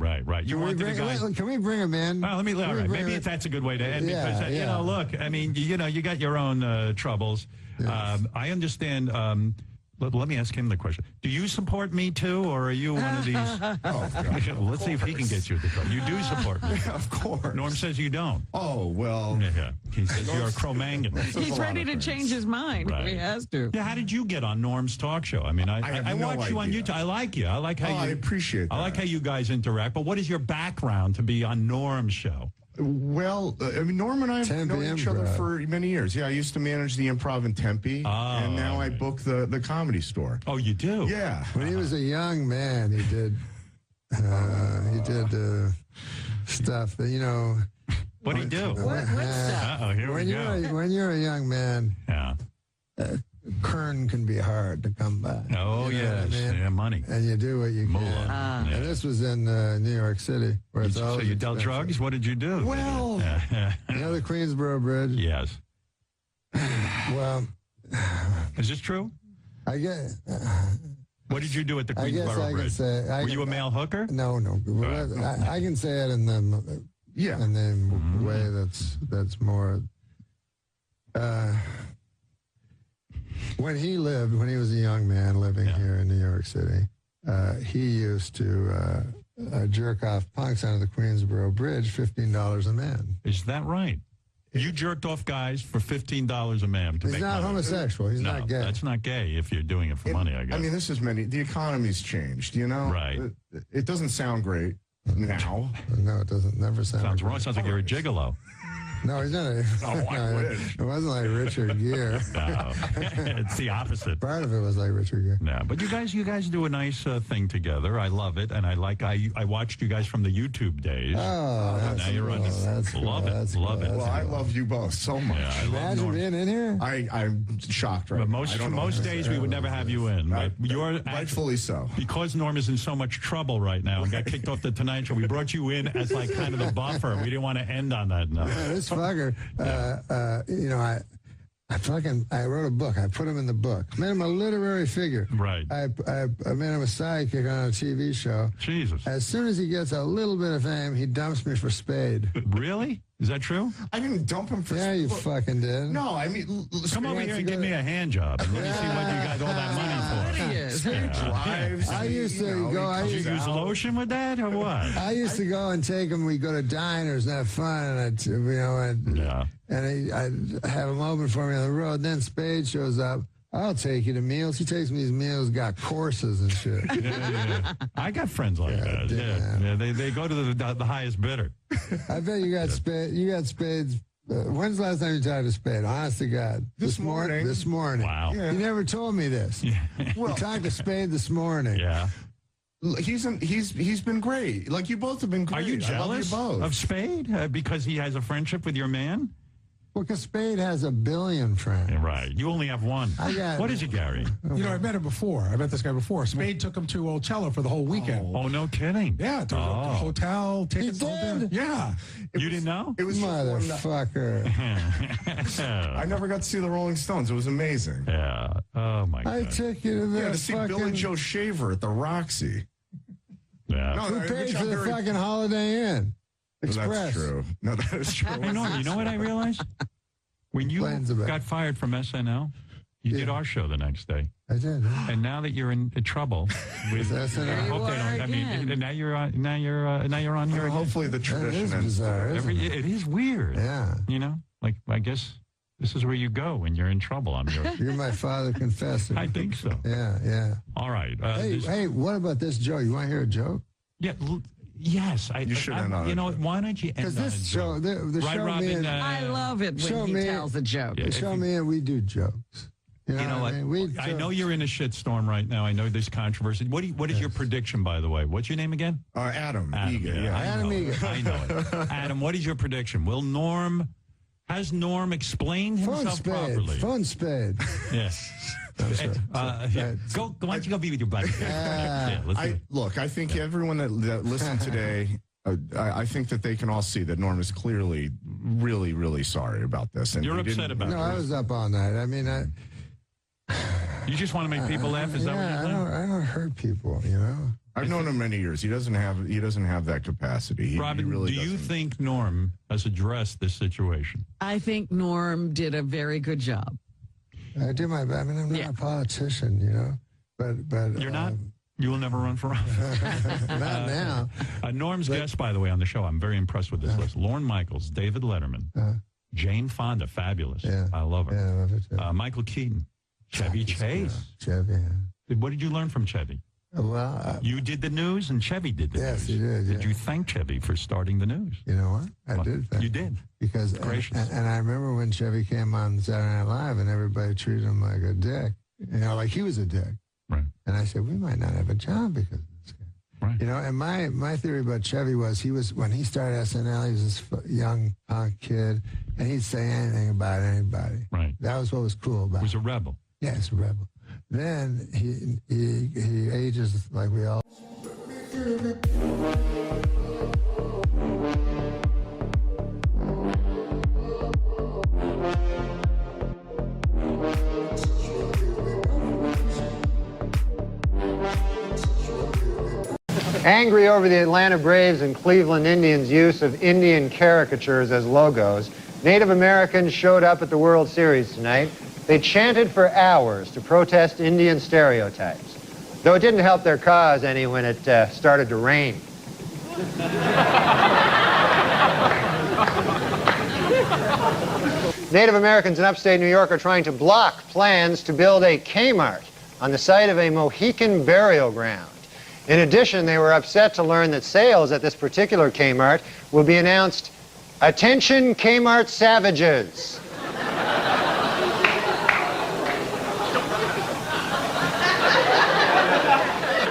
You wanted a guy. Can we bring him in? Well, maybe if that's a good way to end, because you know, look, I mean, you got your own troubles. Yes. I understand. Let me ask him the question. Do you support Me Too, or are you one of these? Let's see if he can get you at the trouble. You do support me. Of course. Norm says you don't. Oh, well. Yeah. He says you're a Cro-Magnon. He's ready to change his mind. Right. He has to. Yeah. How did you get on Norm's talk show? I mean, I watch you on YouTube. I like you. I like how I appreciate that. I like how you guys interact. But what is your background to be on Norm's show? Well, I mean, Norm and I have known each other for many years. Yeah, I used to manage the Improv in Tempe, and now I book the Comedy Store. Oh, you do? Yeah. When he was a young man, he did stuff that, you know. What'd he do? What stuff? Uh-oh, here we go. When you're a young man, Kern can be hard to come by. Oh, yes. Yeah, money. And you do what you can. And this was in New York City. Where it's so you dealt drugs? What did you do? Well, you know the Queensboro Bridge? Yes. Well. Is this true? I guess. What did you do at the Queensboro Bridge? Were you a male hooker? No. I can say it in the way that's more. When he was a young man living here in New York City, he used to jerk off punks under the Queensboro Bridge, $15 a man. Is that right? You jerked off guys for $15 a man. He's not homosexual. He's not gay. That's not gay if you're doing it for money, I guess. I mean, the economy's changed, you know? Right. It doesn't sound great now. No, it doesn't. Never sound Sounds wrong. Sounds like you're a gigolo. No, he's not. It wasn't like Richard Gere. No, it's the opposite. Part of it was like Richard Gere. No, but you guys do a nice thing together. I love it, and I watched you guys from the YouTube days. Oh, now you're on. That's cool. Love it, love it. Well, I love you both so much. Yeah, I love Imagine Norm. being in here. I'm shocked right But now. most days we would never have you in. But you're rightfully so. Because Norm is in so much trouble right now and got kicked off the Tonight Show. We brought you in as like kind of the buffer. We didn't want to end on that note. This fucker, you know, I wrote a book. I put him in the book. Made him a literary figure. Right. I made him a sidekick on a TV show. Jesus. As soon as he gets a little bit of fame, he dumps me for Spade. Really? Is that true? I didn't dump him for Yeah, you fucking did. No, I mean... Come over here and give me a hand job. And let me see what you got all that money for. Drives. I used to go... Did you use lotion with that or what? I used to go and take him. We'd go to diners and have fun. And I'd have him open for me on the road. Then Spade shows up. I'll take you to meals. He takes me these meals, got courses and shit. Yeah. I got friends like that. Yeah. They go to the highest bidder. I bet you got Spade. You got Spades. When's the last time you talked to Spade? Honest to God. This morning. This morning. Wow. You never told me this. Well, you talked to Spade this morning. Yeah. He's been great. Like, you both have been great. Are you jealous of Spade because he has a friendship with your man? Well, because Spade has a billion friends. Yeah, right. You only have one. What is it, Gary? You know, I met him before. I met this guy before. Spade took him to Ocello for the whole weekend. Oh, no kidding. Yeah, to the hotel, tickets. He did? Yeah. You didn't know? It was motherfucker. I never got to see the Rolling Stones. It was amazing. Yeah. Oh, my God. I took you to the to see Bill and Joe Shaver at the Roxy. Yeah. No, Who paid for the fucking Holiday Inn? Express. That's true. No, that is true. Hey, Norm, you know what I realized? When you got fired from SNL, you did our show the next day. I did. And now that you're in trouble with SNL. I hope they don't. I mean, now you're on. Now you're on here again. Hopefully the tradition is bizarre. It is weird. Yeah. You know, like I guess this is where you go when you're in trouble. You're my father confessor. I think so. Yeah. All right. Hey, what about this joke? You want to hear a joke? Yeah. Yes, you should end on it. You know, why don't you end on this show, the right, show Robin, me and, I love it when he tells a joke. The show me and we do jokes. You know what? I mean? I know you're in a shitstorm right now. I know there's controversy. What is your prediction, by the way? What's your name again? Adam Egan. Adam Egan. I know it. Adam, what is your prediction? Has Norm explained himself properly? Phone Spade. Yes. Why don't you go be with your buddy? Look, I think everyone that listened today, I think that they can all see that Norm is clearly really, really sorry about this. And you're upset about it. No, I was up all night. I mean, you just want to make people laugh? Is that what you're saying? I don't hurt people, you know? I've known him many years. He doesn't have that capacity. Robin, he really do you think Norm has addressed this situation? I think Norm did a very good job. I do my best. I mean, I'm not a politician, you know, but you're not. You will never run for office. Not now. Norm's guest, by the way, on the show. I'm very impressed with this list. Lorne Michaels, David Letterman, Jane Fonda, fabulous. Yeah. I love her. Yeah, I love her too. Michael Keaton, Chevy Chase. Chevy. Yeah. What did you learn from Chevy? Well, you did the news, and Chevy did the news. Yes, he did. Did you thank Chevy for starting the news? You know what? I did. You did. Because and I remember when Chevy came on Saturday Night Live, and everybody treated him like a dick. You know, like he was a dick. Right. And I said, we might not have a job because of this guy. Right. You know, and my theory about Chevy was when he started SNL, he was this young punk kid, and he'd say anything about anybody. Right. That was what was cool about him. He was a rebel. Yeah, he's a rebel. Then he ages like we all. Angry over the Atlanta Braves and Cleveland Indians' use of Indian caricatures as logos, Native Americans showed up at the World Series tonight. They chanted for hours to protest Indian stereotypes, though it didn't help their cause any when it started to rain. Native Americans in upstate New York are trying to block plans to build a Kmart on the site of a Mohican burial ground. In addition, they were upset to learn that sales at this particular Kmart will be announced Attention Kmart savages.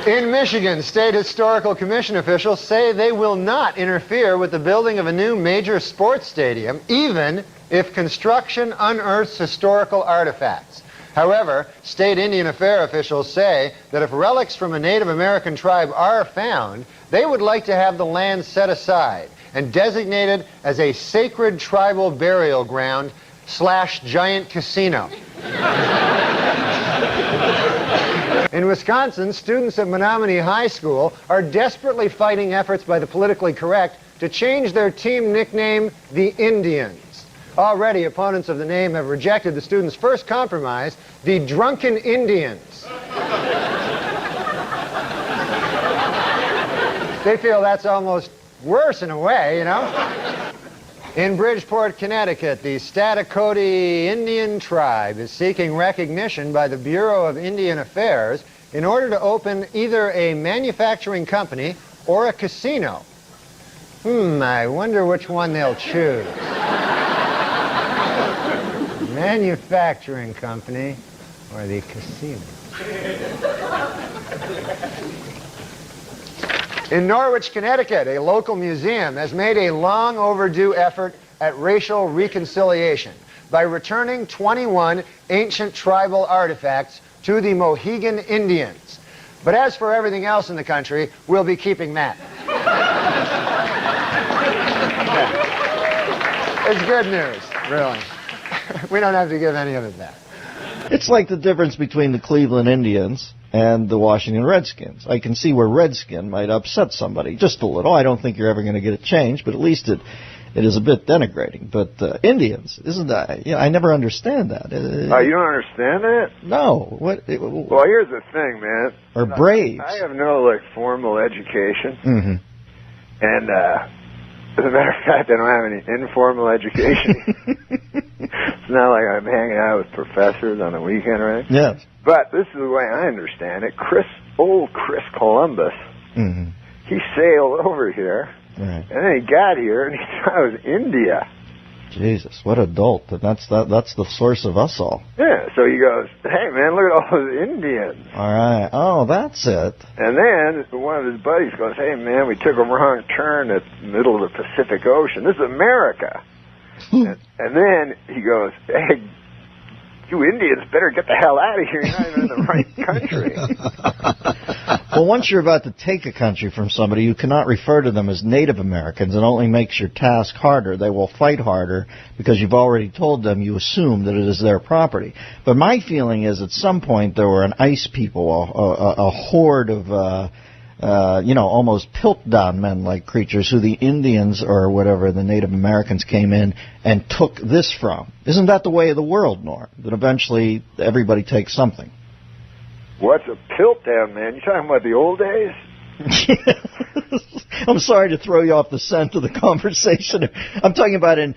In Michigan, State Historical Commission officials say they will not interfere with the building of a new major sports stadium, even if construction unearths historical artifacts. However, state Indian Affairs officials say that if relics from a Native American tribe are found, they would like to have the land set aside and designated as a sacred tribal burial ground / giant casino. In Wisconsin, students at Menominee High School are desperately fighting efforts by the politically correct to change their team nickname the Indians. Already, opponents of the name have rejected the students' first compromise, the Drunken Indians. They feel that's almost worse in a way, you know? In Bridgeport, Connecticut, the Staticoti Indian tribe is seeking recognition by the Bureau of Indian Affairs in order to open either a manufacturing company or a casino. I wonder which one they'll choose. Manufacturing company or the casino. In Norwich, Connecticut, a local museum has made a long overdue effort at racial reconciliation by returning 21 ancient tribal artifacts to the Mohegan Indians. But as for everything else in the country, we'll be keeping that. It's good news, really. We don't have to give any of it back. It's like the difference between the Cleveland Indians and the Washington Redskins. I can see where Redskin might upset somebody just a little. I don't think you're ever going to get it changed, but at least it is a bit denigrating. But Indians, isn't that? Yeah, I never understand that. You don't understand that? No. Well, here's the thing, man. Or Braves. I have no formal education, and as a matter of fact, I don't have any informal education. It's not like I'm hanging out with professors on the weekend, right? Yes. But this is the way I understand it. Old Chris Columbus, he sailed over here, and then he got here, and he thought it was India. Jesus, what a dolt. That's the source of us all. Yeah, so he goes, hey, man, look at all those Indians. All right. Oh, that's it. And then one of his buddies goes, hey, man, we took a wrong turn at the middle of the Pacific Ocean. This is America. and then he goes, hey, you Indians better get the hell out of here. You're not even in the right country. Well, once you're about to take a country from somebody, you cannot refer to them as Native Americans. It only makes your task harder. They will fight harder because you've already told them you assume that it is their property. But my feeling is at some point there were an ice people, a horde of almost Piltdown men-like creatures who the Indians or whatever, the Native Americans came in and took this from. Isn't that the way of the world, Norm? That eventually everybody takes something. What's a Piltdown, man? You talking about the old days? I'm sorry to throw you off the scent of the conversation. I'm talking about in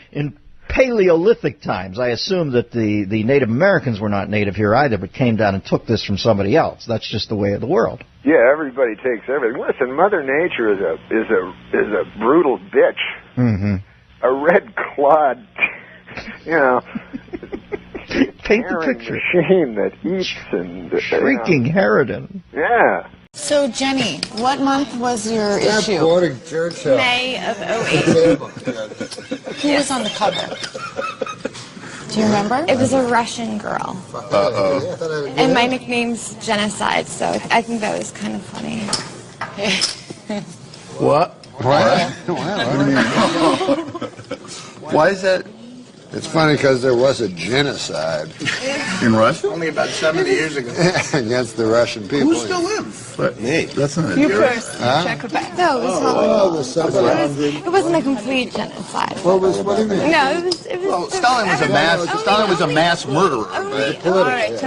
Paleolithic times. I assume that the Native Americans were not native here either, but came down and took this from somebody else. That's just the way of the world. Yeah, everybody takes everything. Listen, Mother Nature is a brutal bitch. A red-clawed, paint the picture. Machine that eats and shrieking harridan. Yeah. So, Jenny, what month was your issue? May of 08. Who was on the cover? Do you remember? It was a Russian girl. And my nickname's Genocide, so I think that was kind of funny. What? What? Why is that? It's funny because there was a genocide. In Russia? Only about 70 years ago. Against the Russian people. Who still lives? Me. That's not You a first. Czechoslovakia. No, it was not. It wasn't a complete genocide. What do you mean? No, it was. Well, Stalin was a mass murderer.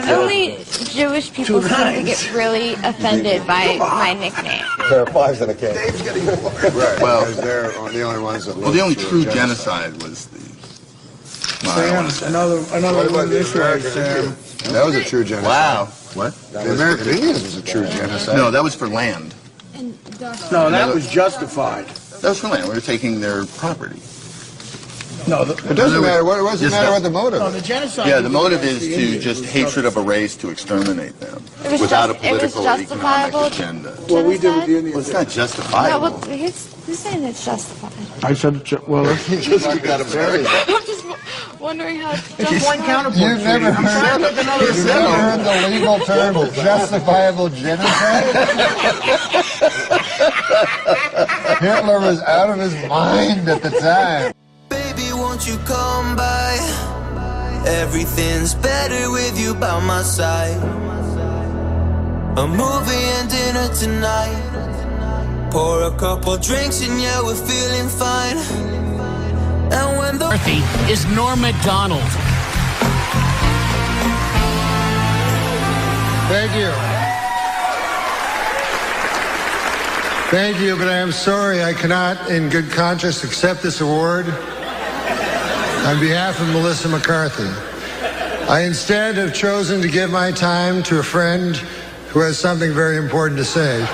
Only Jewish people seem to get really offended by my nickname. There are flies in a cave. Right. Well, they're the only ones that. Well, the only true genocide was the. Sam, another one this way, Sam. That was a true genocide. Wow. What? The American Indians was a true genocide. No, that was for land. No, that was justified. That was for land. We were taking their property. No, It doesn't matter. What does it matter what the motive no, is? the genocide. Yeah, the motive against is the to Indians just was hatred of a justified. race to exterminate them It was without a just- it was political or economic justifiable agenda. What we did with the genocide? Well, Indians. it's not No, justifiable. well, who's saying it's justified? I said, well, Just like that American. I'm just wondering how it's one justified. counterpoint. You've never heard the legal term justifiable genocide? Hitler was out of his mind at the time. Baby, won't you come by? Everything's better with you by my side. A movie and dinner tonight. Pour a couple drinks and yeah, we're feeling fine. And when the is NORM MACDONALD. Thank you. Thank you, but I am sorry I cannot, in good conscience, accept this award on behalf of Melissa McCarthy. I instead have chosen to give my time to a friend who has something very important to say.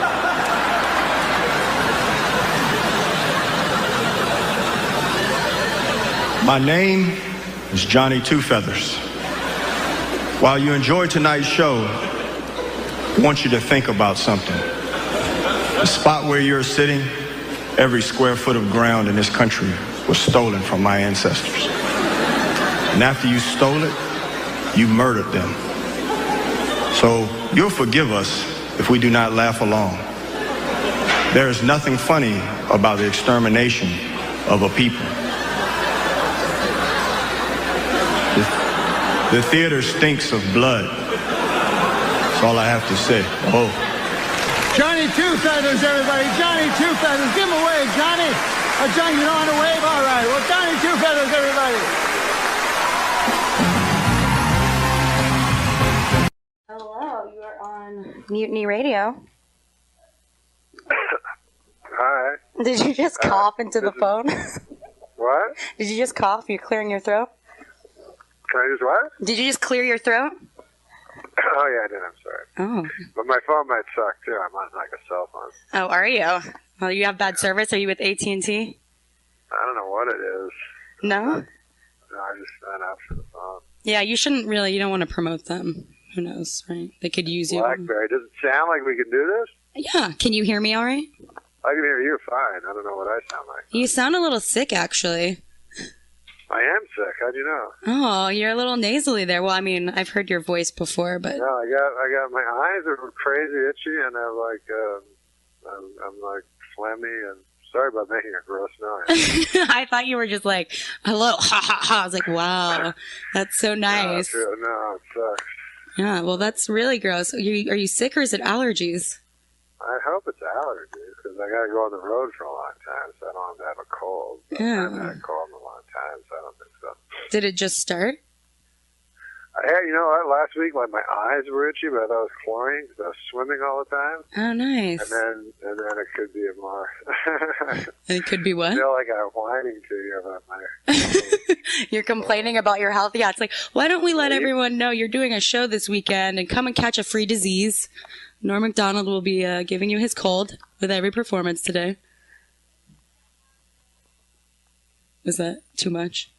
My name is Johnny Two Feathers. While you enjoy tonight's show, I want you to think about something. The spot where you're sitting, every square foot of ground in this country was stolen from my ancestors. And after you stole it, you murdered them. So you'll forgive us if we do not laugh along. There is nothing funny about the extermination of a people. The theater stinks of blood. That's all I have to say. Oh. Johnny Two Feathers, everybody. Johnny Two Feathers. Give him a wave, Johnny. Johnny, you don't want to wave? All right. Well, Johnny Two Feathers, everybody. Hello, you are on Mutiny Radio. Hi. Did you just cough into the phone? What? Did you just cough? You're clearing your throat? Can I just what? Did you just clear your throat? Oh, yeah, I did. I'm sorry. Oh. But my phone might suck, too. I'm on, like, a cell phone. Oh, are you? Well, you have bad service? Are you with AT&T? I don't know what it is. No? No, I just signed up for the phone. Yeah, you shouldn't really. You don't want to promote them. Who knows, right? They could use you. BlackBerry. Does it sound like we can do this? Yeah. Can you hear me all right? I can hear you fine. I don't know what I sound like. You sound a little sick, actually. I am sick. How'd you know? Oh, you're a little nasally there. Well, I mean, I've heard your voice before, but... No, I got my eyes are crazy itchy, and I'm like, I'm like phlegmy, and sorry about making a gross noise. I thought you were just like, hello, ha ha ha. I was like, wow, that's so nice. No, it sucks. Yeah, well, that's really gross. Are you sick or is it allergies? I hope it's allergies, because I got to go on the road for a long time, so I don't have to have a cold. But I haven't had a cold in a long time, so I don't think so. Did it just start? You know what? Last week, like, my eyes were itchy, but I thought it was chlorine because I was swimming all the time. Oh, nice. And then it could be more. It could be what? I feel like I'm whining to you about my... You're complaining about your health? Yeah, it's like, why don't we let everyone know you're doing a show this weekend and come and catch a free disease? Norm MacDonald will be giving you his cold with every performance today. Was that too much?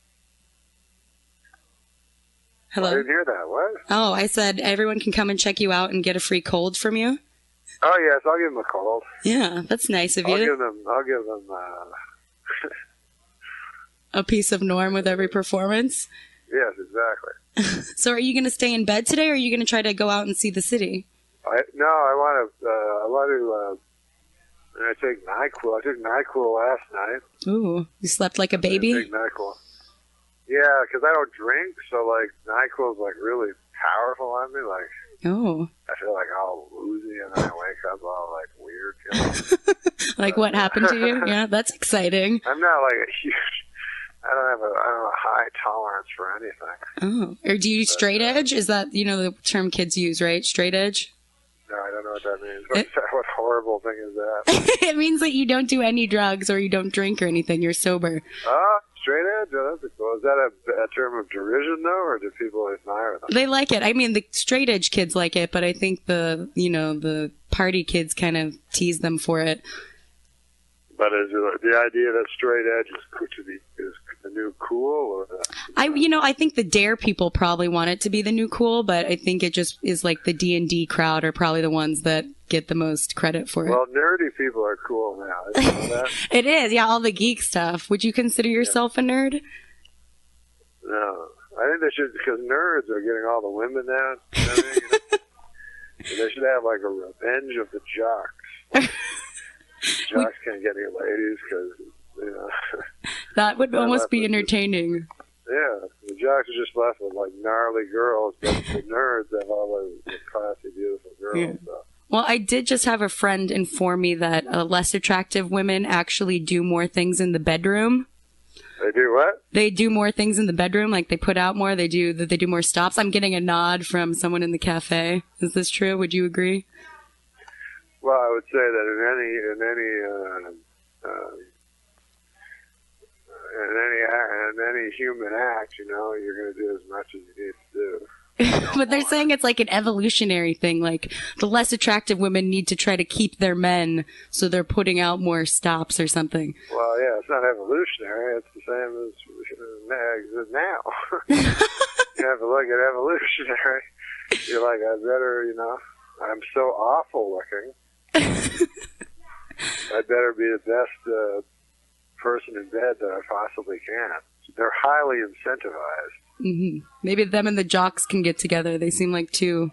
Hello? I didn't hear that. What? Oh, I said everyone can come and check you out and get a free cold from you. Oh, yes, I'll give them a cold. Yeah, that's nice of you. I'll give them a piece of Norm with every performance. Yes, exactly. So are you going to stay in bed today, or are you going to try to go out and see the city? I want to I take NyQuil. I took NyQuil last night. Ooh, you slept like a baby? I take NyQuil. Yeah, because I don't drink, so, like, NyQuil's, like, really powerful on me. Like, oh. I feel like all woozy, and then I wake up all, like, weird. You know? Like, what happened to you? Yeah, that's exciting. I'm not, like, a huge... I don't have a high tolerance for anything. Oh. Or do you use straight edge? Is that, the term kids use, right? Straight edge? No, I don't know what that means. What horrible thing is that? It means that you don't do any drugs or you don't drink or anything. You're sober. Straight edge? Oh, that's cool. Is that a term of derision, though, or do people admire them? They like it. I mean, the straight edge kids like it, but I think the party kids kind of tease them for it. But is the idea that straight edge is the new cool? Or I think the Dare people probably want it to be the new cool, but I think it just is like the D&D crowd are probably the ones that get the most credit for it. Well, nerdy people are cool now. Did you know that? It is, yeah, all the geek stuff. Would you consider yourself a nerd? No. I think they should, because nerds are getting all the women now. You know what I mean? They should have like a revenge of the jocks. Jocks can't get any ladies because, That would almost be entertaining. Yeah, the jocks are just left with like gnarly girls, but the nerds have all the classy, beautiful girls. Yeah. So. Well, I did just have a friend inform me that less attractive women actually do more things in the bedroom. They do what? They do more things in the bedroom, like they put out more. They do more stops. I'm getting a nod from someone in the cafe. Is this true? Would you agree? Well, I would say that in any human act, you're going to do as much as you need to do. But they're saying it's like an evolutionary thing. Like the less attractive women need to try to keep their men, so they're putting out more stops or something. Well, yeah, it's not evolutionary. It's the same as now. You have to look at evolutionary. You're like, I better, I'm so awful looking. I better be the best person in bed that I possibly can. They're highly incentivized. Mm-hmm. Maybe them and the jocks can get together. They seem like two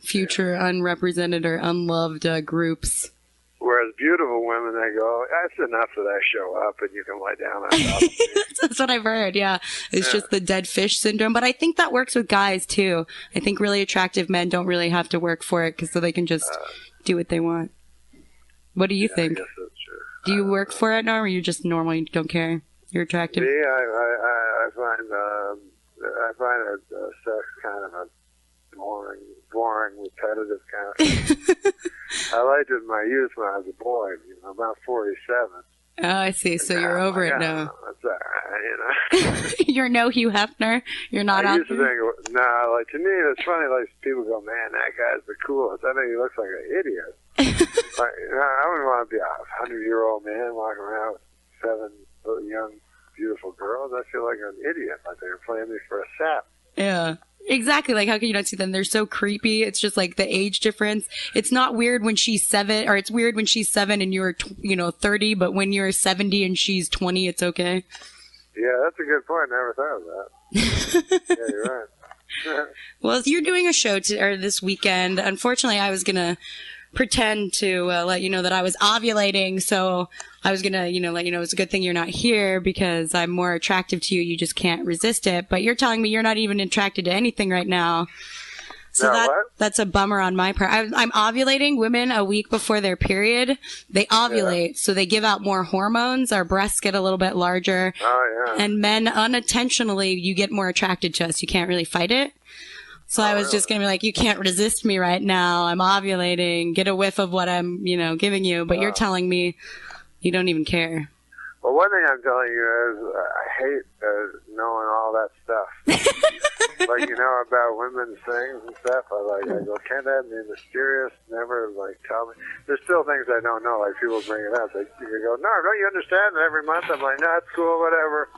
future unrepresented or unloved groups. Whereas beautiful women, they go, that's enough that I show up and you can lie down on top of me. That's what I've heard, yeah. It's just the dead fish syndrome. But I think that works with guys, too. I think really attractive men don't really have to work for it so they can just do what they want. What do you think? I guess that's true. Do you work for it, Norm, or you just normal, you don't care? You're attractive? Me, I find sex kind of a boring, repetitive kind of thing. I liked it in my youth when I was a boy, about 47. Oh, I see. So you're over it now. That's all right, You're no Hugh Hefner? You're not I out used to think, to me, it's funny, like, people go, man, that guy's the coolest. I think he looks like an idiot. Like, I wouldn't want to be a 100-year-old man walking around with 7 little young, beautiful girls. I feel like an idiot, like they were playing me for a sap. Yeah. Exactly. Like, how can you not see them? They're so creepy. It's just like the age difference. It's not weird when she's 7, or it's weird when she's 7 and you're, 30, but when you're 70 and she's 20, it's okay. Yeah, that's a good point. Never thought of that. Yeah, you're right. Well, you're doing a show this weekend. Unfortunately, I was going to pretend to let you know that I was ovulating, so I was gonna, let you know it's a good thing you're not here because I'm more attractive to you. You just can't resist it. But you're telling me you're not even attracted to anything right now. So that's a bummer on my part. I'm ovulating. Women a week before their period, they ovulate, so they give out more hormones. Our breasts get a little bit larger. Oh, yeah. And men, unintentionally, you get more attracted to us. You can't really fight it. So I was just going to be like, you can't resist me right now. I'm ovulating. Get a whiff of what I'm, giving you. But you're telling me you don't even care. Well, one thing I'm telling you is I hate knowing all that stuff. Like, about women's things and stuff. I go, can't that be mysterious? Never, tell me. There's still things I don't know. Like, people bring it up. You go, no, don't you understand? And every month I'm like, no, it's cool, whatever.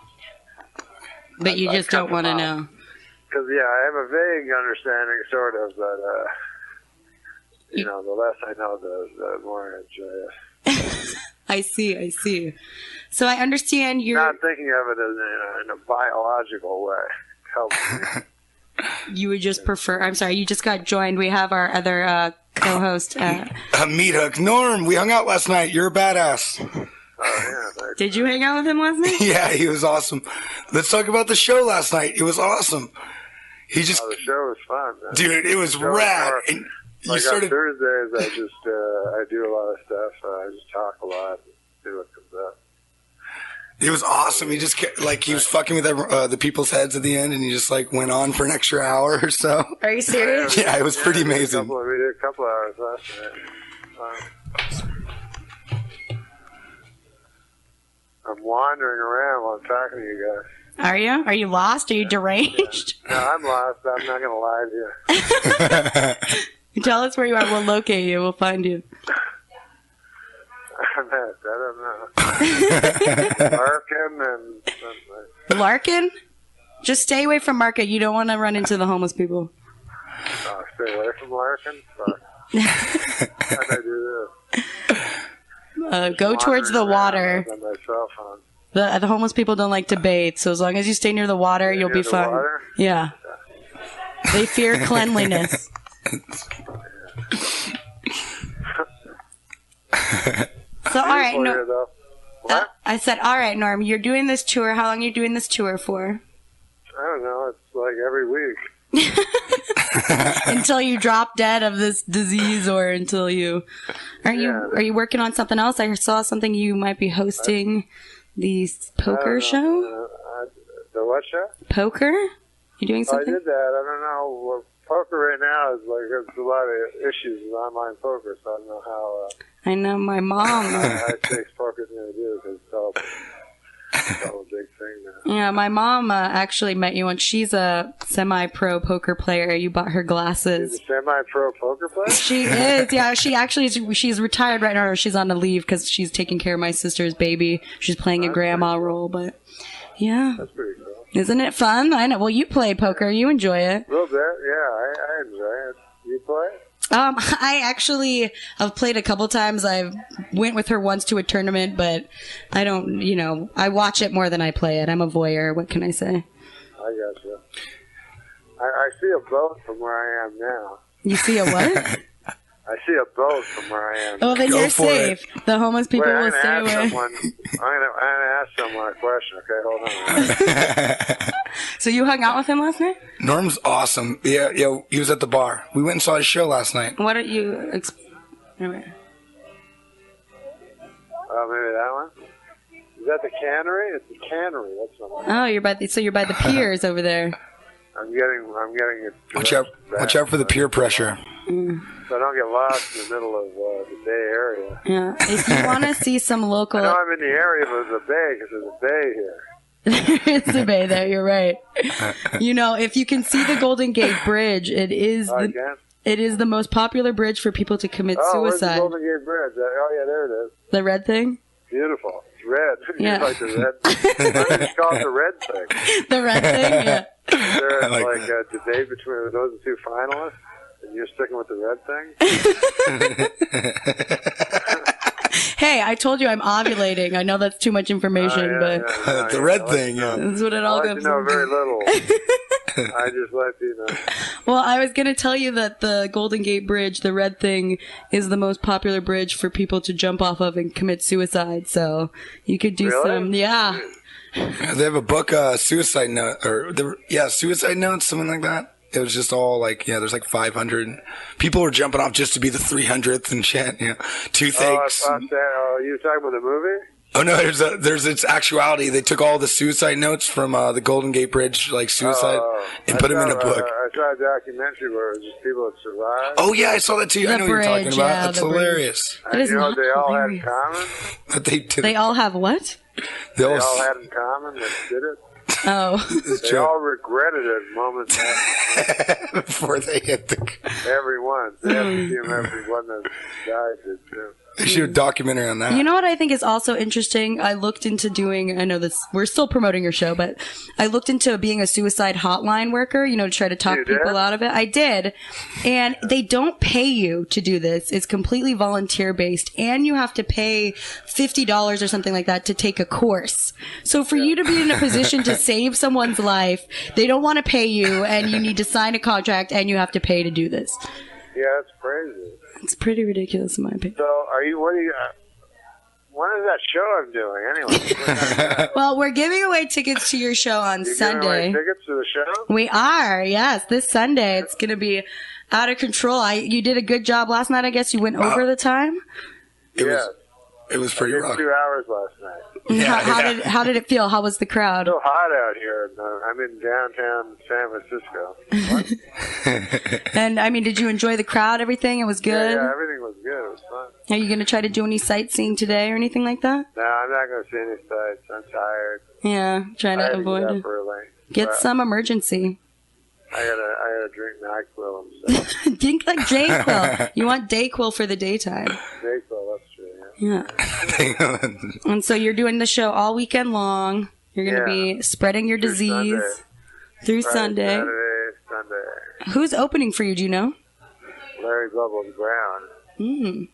But you just don't want to know. Because, I have a vague understanding, sort of, that, the less I know, the more I enjoy it. I see. So I understand you're... Not thinking of it as in a biological way. Helps me. You would just prefer... I'm sorry, you just got joined. We have our other co-host. Meat Hook. Norm, we hung out last night. You're a badass. Oh, yeah. Did you hang out with him last night? Yeah, he was awesome. Let's talk about the show last night. It was awesome. The show was fun, man. Dude, it was rad. And on Thursdays, I do a lot of stuff. I just talk a lot and see what comes up. It was awesome. He just he was fucking with the people's heads at the end, and he just went on for an extra hour or so. Are you serious? Yeah, it was pretty amazing. We did a couple hours last night. I'm wandering around while I'm talking to you guys. Are you? Are you lost? Are you deranged? No, I'm lost. I'm not going to lie to you. Tell us where you are. We'll locate you. We'll find you. I don't know. Arkin and Larkin? Just stay away from Market. You don't want to run into the homeless people. Stay away from Larkin? Fuck. How'd I do this? Go towards the water. On my cell phone. The homeless people don't like to bathe, so as long as you stay near the water, you'll be fine. Water? Yeah. They fear cleanliness. So, all right, no. I said, all right, Norm, you're doing this tour. How long are you doing this tour for? I don't know. It's like every week. Until you drop dead of this disease, or until you are you working on something else? I saw something you might be hosting the poker show. The what show? Poker? You doing something? I did that. I don't know. Well, poker right now is like there's a lot of issues with online poker, so I don't know how. I know my mom. I think poker's going to do because it's all a big thing now. Yeah, my mom actually met you once. She's a semi-pro poker player. You bought her glasses. She's a semi-pro poker player? She is, yeah. She's retired right now. She's on a leave because she's taking care of my sister's baby. She's playing a grandma role, but yeah. That's pretty cool. Isn't it fun? I know. Well, you play poker. You enjoy it. A little bit, yeah. I enjoy it. You play? I actually have played a couple times. I went with her once to a tournament, but I don't, I watch it more than I play it. I'm a voyeur. What can I say? I got you. I see a boat from where I am now. You see a what? I see a boat from where I am. Oh, then you're safe. The homeless people will stay away. I'm going to ask someone a question, okay? Hold on. So you hung out with him last night? Norm's awesome. Yeah, he was at the bar. We went and saw his show last night. What are you... Maybe that one? Is that the cannery? It's the cannery. That's what Oh, you're by the piers over there. I'm getting it. Watch out for the peer pressure. So I don't get lost in the middle of the Bay Area. Yeah. If you want to see some local... I know I'm in the area, but there's a bay because there's a bay here. It's a bay there, you're right. If you can see the Golden Gate Bridge, it is the most popular bridge for people to commit suicide. Where's the Golden Gate Bridge? Oh, yeah, there it is. The red thing? Beautiful. It's red. Yeah. It's like the red. Why do you call it the red thing? The red thing, yeah. There's like a debate between those two finalists, and you're sticking with the red thing? Hey, I told you I'm ovulating. I know that's too much information, but... The red thing, yeah. That's what it all goes to know very little. I just let you know. Well, I was going to tell you that the Golden Gate Bridge, the red thing, is the most popular bridge for people to jump off of and commit suicide. So you could do some... Yeah. They have a book, Suicide Note, Suicide Notes, something like that. It was just all there's like 500. People were jumping off just to be the 300th and shit, toothaches. Oh, you talking about the movie? Oh no, there's its actuality. They took all the suicide notes from the Golden Gate Bridge, like suicide, and put them in a book. I saw a documentary where it was just people that survived. Oh yeah, I saw that too. I know what you're talking about. Yeah, That's hilarious. And you know what they all had in common? They all have what? They all had in common that did it. Oh. They all regretted it moments after. Before they hit the... Everyone. Everyone that died did too. They should do a documentary on that. You know what I think is also interesting? I looked into we're still promoting your show, but I looked into being a suicide hotline worker, to try to talk people out of it. I did. And they don't pay you to do this. It's completely volunteer based, and you have to pay $50 or something like that to take a course. So for you to be in a position to save someone's life, they don't want to pay you, and you need to sign a contract, and you have to pay to do this. Yeah, it's crazy. It's pretty ridiculous in my opinion. So, when is that show I'm doing anyway? Well, we're giving away tickets to your show on Sunday. Giving away tickets to the show? We are, yes. This Sunday. It's going to be out of control. You did a good job last night, I guess. You went over the time? It was pretty rough. 2 hours last night. Yeah, how did it feel? How was the crowd? It's so hot out here. I'm in downtown San Francisco. And, did you enjoy the crowd, everything? It was good? Yeah, everything was good. It was fun. Are you going to try to do any sightseeing today or anything like that? No, I'm not going to see any sights. I'm tired. Yeah, trying to avoid it. Get some emergency. I gotta drink NyQuil. Drink like Dayquil. You want Dayquil for the daytime. Dayquil, that's true, yeah. And so you're doing the show all weekend long. You're going to be spreading your disease through Sunday. Saturday, Sunday. Who's opening for you, do you know? Larry Bubbles Brown.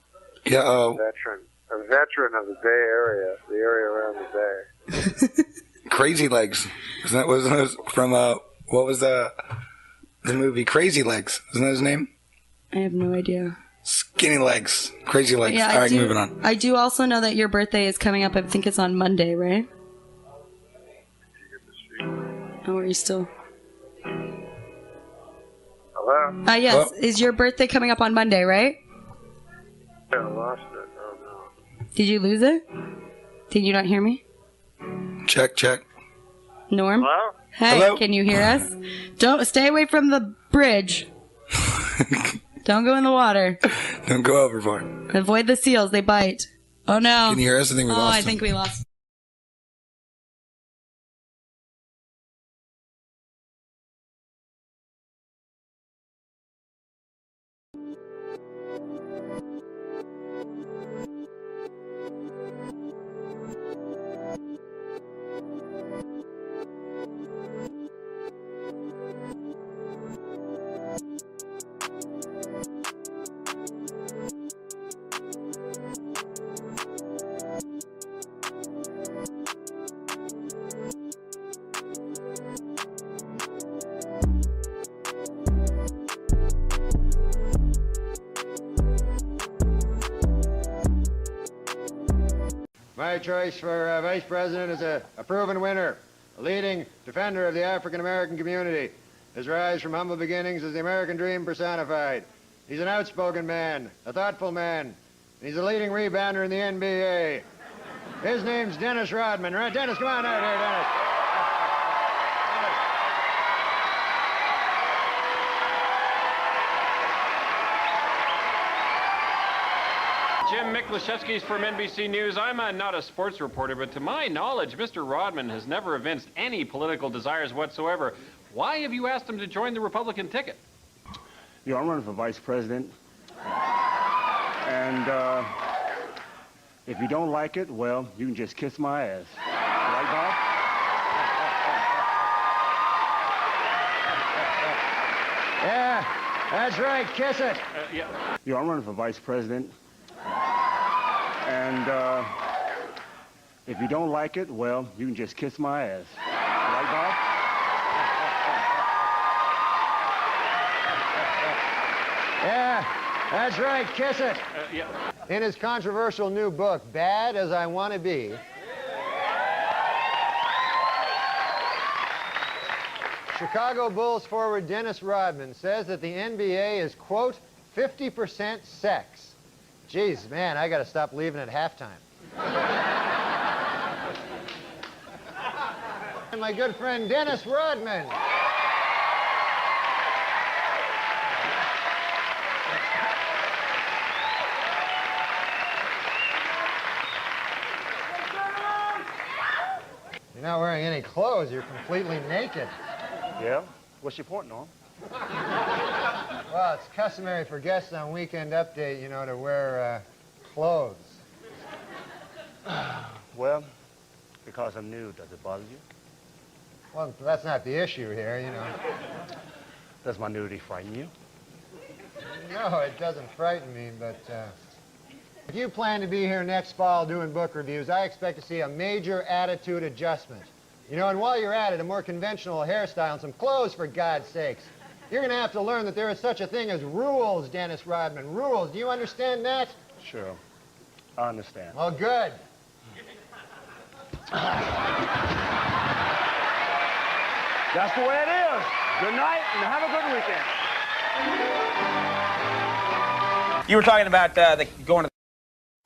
Yeah, a veteran of the Bay Area, the area around the Bay. Crazy Legs. Isn't that was from what was the movie Crazy Legs? Isn't that his name? I have no idea. Skinny Legs. Crazy Legs. Yeah, All right, moving on. I do also know that your birthday is coming up. I think it's on Monday, right? Oh, are you still? Hello? Yes. Hello? Is your birthday coming up on Monday, right? Yeah, I lost it. Oh, no. Did you lose it? Did you not hear me? Check. Norm? Hello? Hey, Hello? Can you hear us? Don't stay away from the bridge. Don't go in the water. Don't go overboard. Avoid the seals. They bite. Oh, no. Can you hear us? I think we lost I him. think we lost. My choice for vice president is a proven winner, a leading defender of the African-American community. His rise from humble beginnings is the American dream personified. He's an outspoken man, a thoughtful man. He's a leading rebounder in the NBA. His name's Dennis Rodman. Right, Dennis, come on out here, Dennis. Jim Miklaszewski's from NBC News. I'm not a sports reporter, but to my knowledge, Mr. Rodman has never evinced any political desires whatsoever. Why have you asked him to join the Republican ticket? You know, I'm running for vice president. And if you don't like it, well, you can just kiss my ass. Right, Bob? Yeah, that's right, kiss it. Yeah. You know, I'm running for vice president. And if you don't like it, well, you can just kiss my ass. Right, Bob? Yeah, that's right, kiss it. Yeah. In his controversial new book, Bad as I Want to Be, Chicago Bulls forward Dennis Rodman says that the NBA is, quote, 50% sex. Jeez, man, I got to stop leaving at halftime. And my good friend Dennis Rodman. You're not wearing any clothes. You're completely naked. Yeah? What's your point, Norm? Well, it's customary for guests on Weekend Update, you know, to wear clothes. Well, because I'm nude, does it bother you? Well, that's not the issue here, you know. Does my nudity frighten you? No, it doesn't frighten me, but if you plan to be here next fall doing book reviews, I expect to see a major attitude adjustment. You know, and while you're at it, a more conventional hairstyle and some clothes, for God's sakes. You're going to have to learn that there is such a thing as rules, Dennis Rodman. Rules. Do you understand that? Sure. I understand. Well, good. That's the way it is. Good night, and have a good weekend. You were talking about going to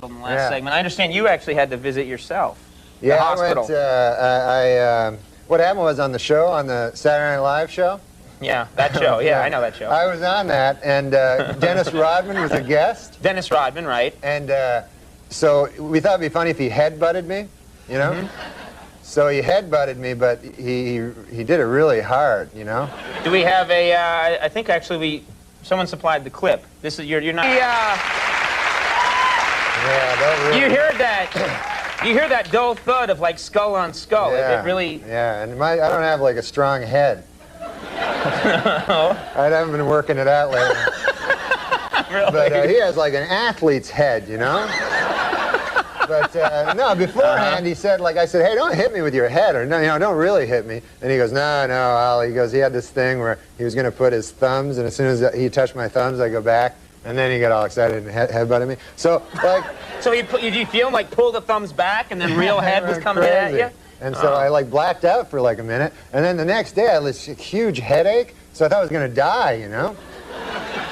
the in the last segment. I understand you actually had to visit yourself. Yeah, the hospital. I went, what happened was on the show, on the Saturday Night Live show. Yeah, that show. Yeah, I know that show. I was on that, and Dennis Rodman was a guest. Dennis Rodman, right. And so we thought it'd be funny if he headbutted me, you know? Mm-hmm. So he headbutted me, but he did it really hard, you know? Do we have a, I think actually someone supplied the clip. This is, you're not... Yeah, that really... You heard that. You hear that dull thud of like skull on skull. Yeah, It really. Yeah, and I don't have like a strong head. I haven't been working it out lately. Really? But he has like an athlete's head, you know? But no, beforehand he said, like, I said, hey, don't hit me with your head, or no, you know, don't really hit me. And he goes, no, Al. He goes, he had this thing where he was going to put his thumbs, and as soon as he touched my thumbs, I go back, and then he got all excited and headbutted me. So, like, so did you feel him like pull the thumbs back, and then real head was coming at you? And so I like blacked out for like a minute, and then the next day I had this huge headache, so I thought I was going to die, you know?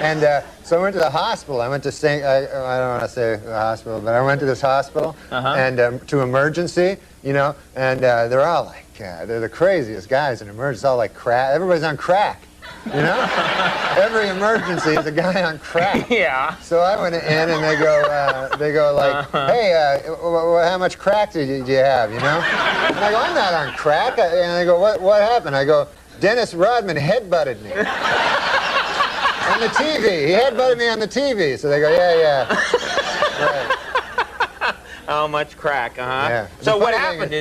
And so I went to the hospital. I went to I don't want to say the hospital, but I went to this hospital and to emergency, you know, and they're all like, they're the craziest guys in emergency, all like crack. Everybody's on crack, you know? Every emergency is a guy on crack. Yeah. So I went in and they go like, hey, how much crack do you have, you know? And I go, I'm not on crack. And they go, what happened? I go, Dennis Rodman headbutted me. On the TV. He headbutted me on the TV. So they go, yeah. Right. How much crack, Yeah. So what happened?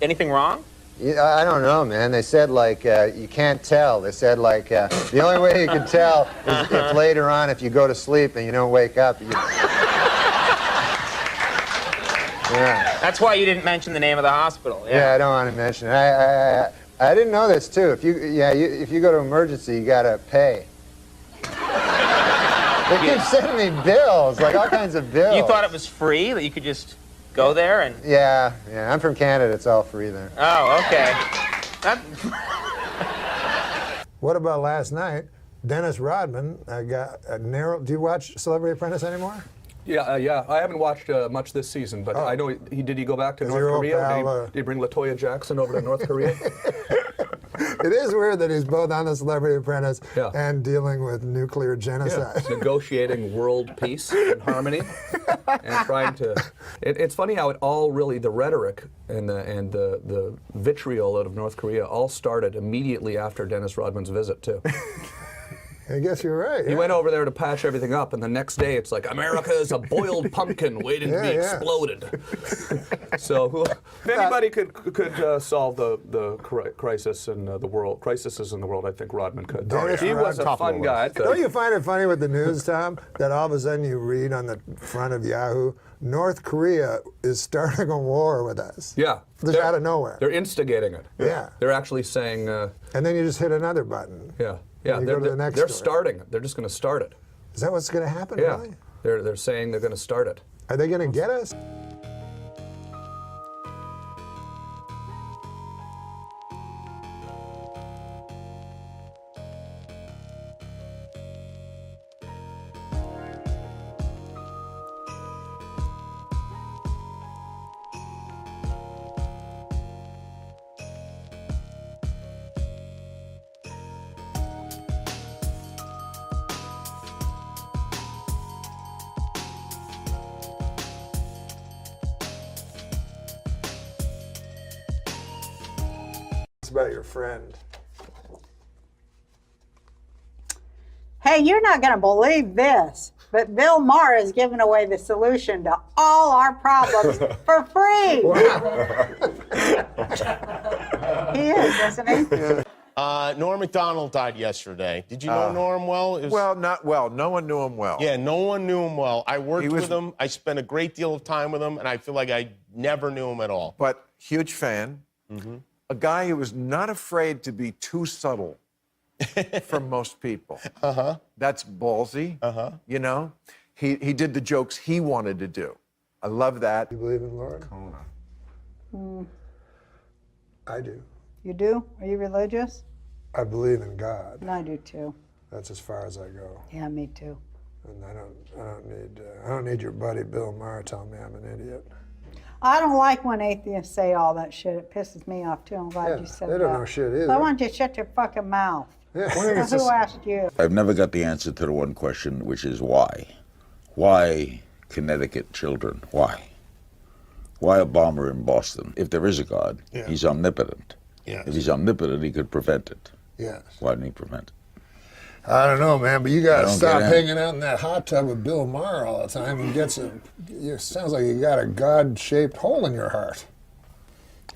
Anything wrong? I don't know, man. They said, like, you can't tell. They said, like, the only way you can tell is if later on, if you go to sleep and you don't wake up. Yeah. That's why you didn't mention the name of the hospital. Yeah, I don't want to mention it. I didn't know this, too. If you go to emergency, you got to pay. They keep sending me bills, like all kinds of bills. You thought it was free, that you could just go there and... Yeah, I'm from Canada. It's all free there. Oh, okay. What about last night? Dennis Rodman got a narrow... Do you watch Celebrity Apprentice anymore? Yeah. I haven't watched much this season, but I know did he go back to North Korea? Did he bring LaToya Jackson over to North Korea? It is weird that he's both on the Celebrity Apprentice and dealing with nuclear genocide. Yeah. Negotiating world peace and harmony, and trying to. It's funny how it all really, the rhetoric and the vitriol out of North Korea all started immediately after Dennis Rodman's visit too. I guess you're right. He went over there to patch everything up, and the next day it's like, America is a boiled pumpkin waiting to be exploded. So if anybody could solve the crisis in the world, crises in the world, I think Rodman could. He was a fun guy. Don't you find it funny with the news, Tom, that all of a sudden you read on the front of Yahoo, North Korea is starting a war with us. Yeah. Just out of nowhere. They're instigating it. Yeah. They're actually saying... and then you just hit another button. Yeah. They're starting it. They're just going to start it. Is that what's going to happen? Yeah. Really? They're saying they're going to start it. Are they going to get us? About your friend. Hey, you're not going to believe this, but Bill Maher is giving away the solution to all our problems for free. He is, isn't he? Norm MacDonald died yesterday. Did you know Norm well? Not well. No one knew him well. Yeah, no one knew him well. I worked with him. I spent a great deal of time with him, and I feel like I never knew him at all. But huge fan. Mm-hmm. A guy who was not afraid to be too subtle for most people. That's ballsy. You know? He did the jokes he wanted to do. I love that. You believe in Lord? I do. You do? Are you religious? I believe in God. I do too. That's as far as I go. Yeah, me too. And I don't need your buddy Bill Maher telling me I'm an idiot. I don't like when atheists say all that shit. It pisses me off too. I'm glad you said that. They don't know shit either. I want you to shut your fucking mouth. Yeah. Who asked you? I've never got the answer to the one question, which is why? Why Connecticut children? Why? Why a bomber in Boston? If there is a God, he's omnipotent. Yes. If he's omnipotent, he could prevent it. Yes. Why didn't he prevent it? I don't know, man, but you got to don't stop get in. hanging out in that hot tub with Bill Maher all the time and get some. It sounds like you got a God-shaped hole in your heart.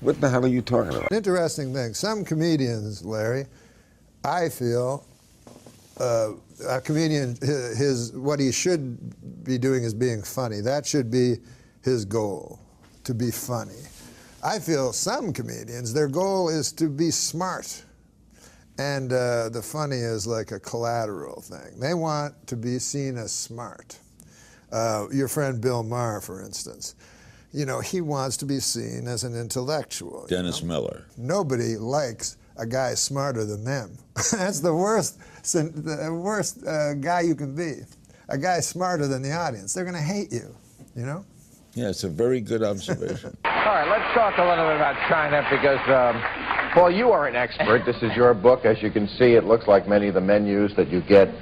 What the hell are you talking about? Interesting thing. Some comedians, Larry, I feel, a comedian, what he should be doing is being funny. That should be his goal, to be funny. I feel some comedians, their goal is to be smart. And the funny is like a collateral thing. They want to be seen as smart. Your friend Bill Maher, for instance, you know, he wants to be seen as an intellectual. Dennis Miller. Nobody likes a guy smarter than them. That's the worst guy you can be. A guy smarter than the audience. They're going to hate you, you know? Yeah, it's a very good observation. All right, let's talk a little bit about China because, Paul, you are an expert. This is your book. As you can see, it looks like many of the menus that you get in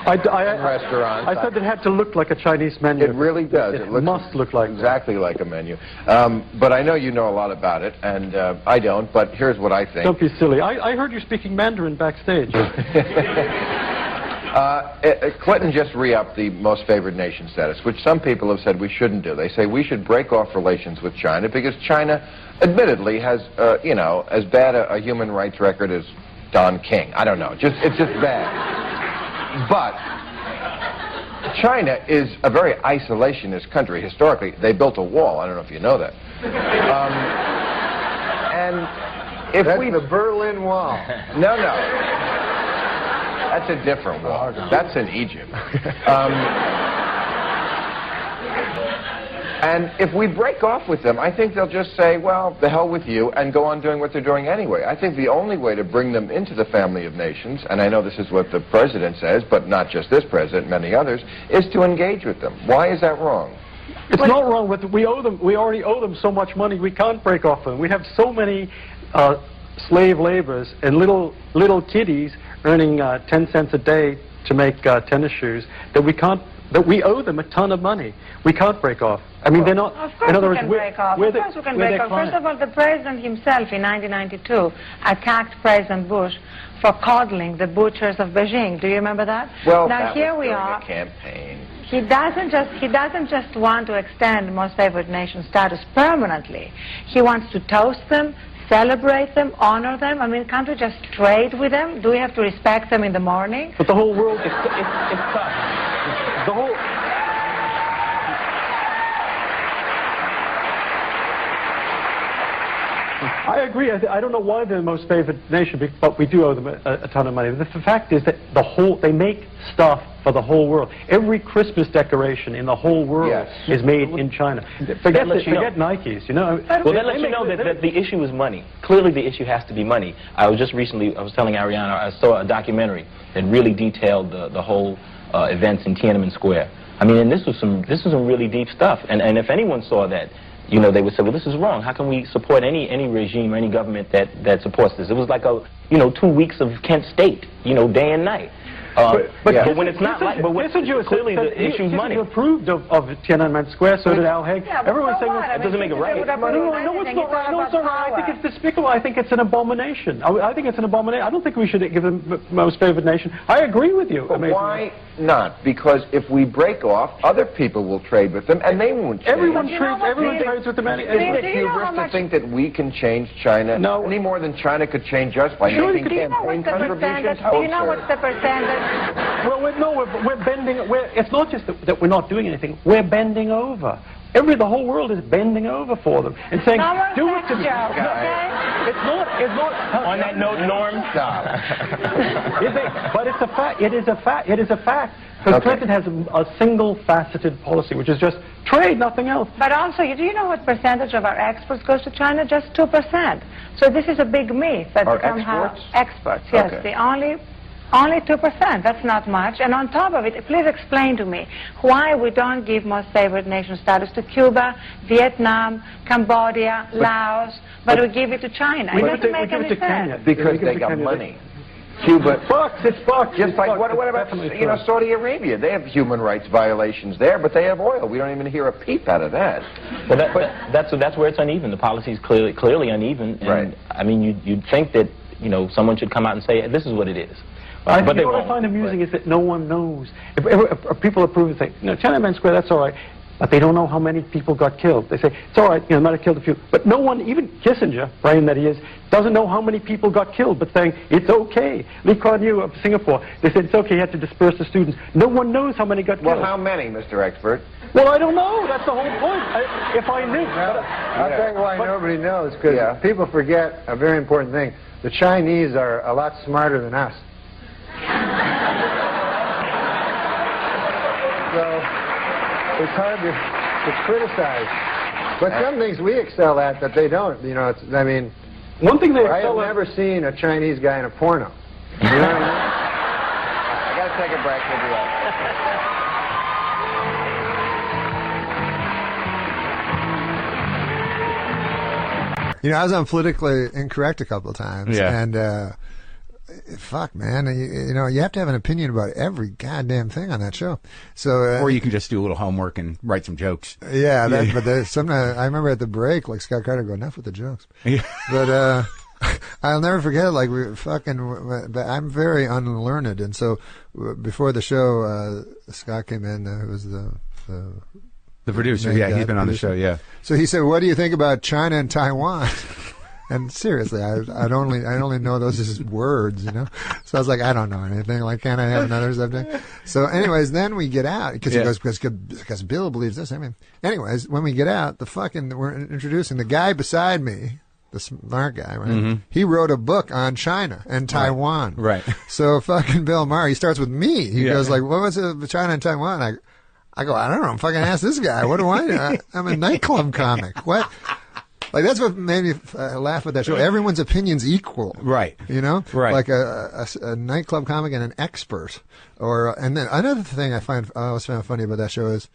restaurants. I said it had to look like a Chinese menu. It really does. It must look like exactly like a menu. But I know you know a lot about it, and I don't, but here's what I think. Don't be silly. I heard you speaking Mandarin backstage. Clinton just re-upped the most favored nation status, which some people have said we shouldn't do. They say we should break off relations with China because China, admittedly, has, you know, as bad a human rights record as Don King. I don't know. It's just bad. But China is a very isolationist country. Historically, they built a wall. I don't know if you know that. And if That's the Berlin Wall. No. That's a different wall. That's in Egypt. And if we break off with them, I think they'll just say, well, the hell with you, and go on doing what they're doing anyway. I think the only way to bring them into the family of nations, and I know this is what the president says, but not just this president, many others, is to engage with them. Why is that wrong? It's not wrong. We already owe them so much money, we can't break off them. We have so many slave laborers and little kiddies earning 10 cents a day to make tennis shoes that we owe them a ton of money. We can't break off. I mean, they're not. Of course in other we words, can break off. Of course we can break off. First of all, the president himself in 1992 attacked President Bush for coddling the butchers of Beijing. Do you remember that? Well, now that here was we during are. a campaign. He doesn't just want to extend most favored nation status permanently. He wants to toast them, celebrate them, honor them. I mean, can't we just trade with them? Do we have to respect them in the morning? But the whole world, it's tough. The whole... I agree. I don't know why they're the most favored nation, but we do owe them a ton of money. The fact is that they make stuff for the whole world. Every Christmas decoration in the whole world is made in China. Forget Nikes, you know. Well, that lets you know that the issue is money. Clearly, the issue has to be money. I was telling Ariana, I saw a documentary that really detailed the whole events in Tiananmen Square. I mean, and this was some really deep stuff. And if anyone saw that, you know, they would say, well, this is wrong. How can we support any regime or any government that supports this? It was like 2 weeks of Kent State, you know, day and night. But when it's not like, clearly the issue is money. You approved of Tiananmen Square, so did Al Haig. Everyone's saying that doesn't make it right. No, it's not right. No, it's not right. I think it's despicable. I think it's an abomination. I think it's an abomination. I don't think we should give them most favored nation. I agree with you. But why not? Because if we break off, other people will trade with them, and they won't change. Everyone trades with them. Isn't it hubris to think that we can change China any more than China could change us by making campaign contributions? Do you know what's the percentage? Well, we're bending. It's not just that we're not doing anything. We're bending over. The whole world is bending over for them and saying, "Do it to me." It's not. On that note, Norm, stop. But it's a fact. It is a fact. It is a fact. Because Clinton has a single-faceted policy, which is just trade, nothing else. But also, do you know what percentage of our exports goes to China? Just 2%. So this is a big myth that somehow exports. Yes, only 2%. That's not much. And on top of it, please explain to me why we don't give most favored nation status to Cuba, Vietnam, Cambodia, Laos, but we give it to China. It doesn't make any sense. Because they got money. Cuba, it's bucks. Just like what about Saudi Arabia? They have human rights violations there, but they have oil. We don't even hear a peep out of that. Well, that's where it's uneven. The policy is clearly uneven. And, I mean, you'd think that someone should come out and say this is what it is. But they what I won't. find amusing is that no one knows. If people approve and say, Tiananmen Square, that's all right. But they don't know how many people got killed. They say, it's all right, might have killed a few. But no one, even Kissinger, brain that he is, doesn't know how many people got killed, but saying, it's okay. Lee Kuan Yew of Singapore, they said, it's okay, you have to disperse the students. No one knows how many got killed. Well, how many, Mr. Expert? Well, I don't know. That's the whole point. If I knew. I'll tell you why nobody knows, because people forget a very important thing. The Chinese are a lot smarter than us. So it's hard to criticize. But some things we excel at that they don't. One thing they I've never seen a Chinese guy in a porno. You know what I mean? I got to take a break. We'll be right I was on Politically Incorrect a couple of times, and fuck, man, you have to have an opinion about every goddamn thing on that show. So, or you can just do a little homework and write some jokes. Yeah, but sometimes I remember at the break, like Scott Carter go, enough with the jokes. Yeah. But I'll never forget it. Like but I'm very unlearned, and so before the show, Scott came in, who was the producer. Yeah, he's been on the show. Yeah. So he said, "What do you think about China and Taiwan?" And seriously, I only know those as words, So I was like, I don't know anything. Like, can't I have another subject? So, anyways, then we get out because he goes because Bill believes this. Anyways, when we get out, we're introducing the guy beside me, the smart guy, right? Mm-hmm. He wrote a book on China and Taiwan. Right. So fucking Bill Maher, he starts with me. He goes like, "What was it, China and Taiwan?" I go, "I don't know. I'm fucking ask this guy. What do I know? I'm a nightclub comic. What?" Like, that's what made me laugh at that show. Everyone's opinion's equal. Right. Right. Like a nightclub comic and an expert. And then another thing I always found funny about that show is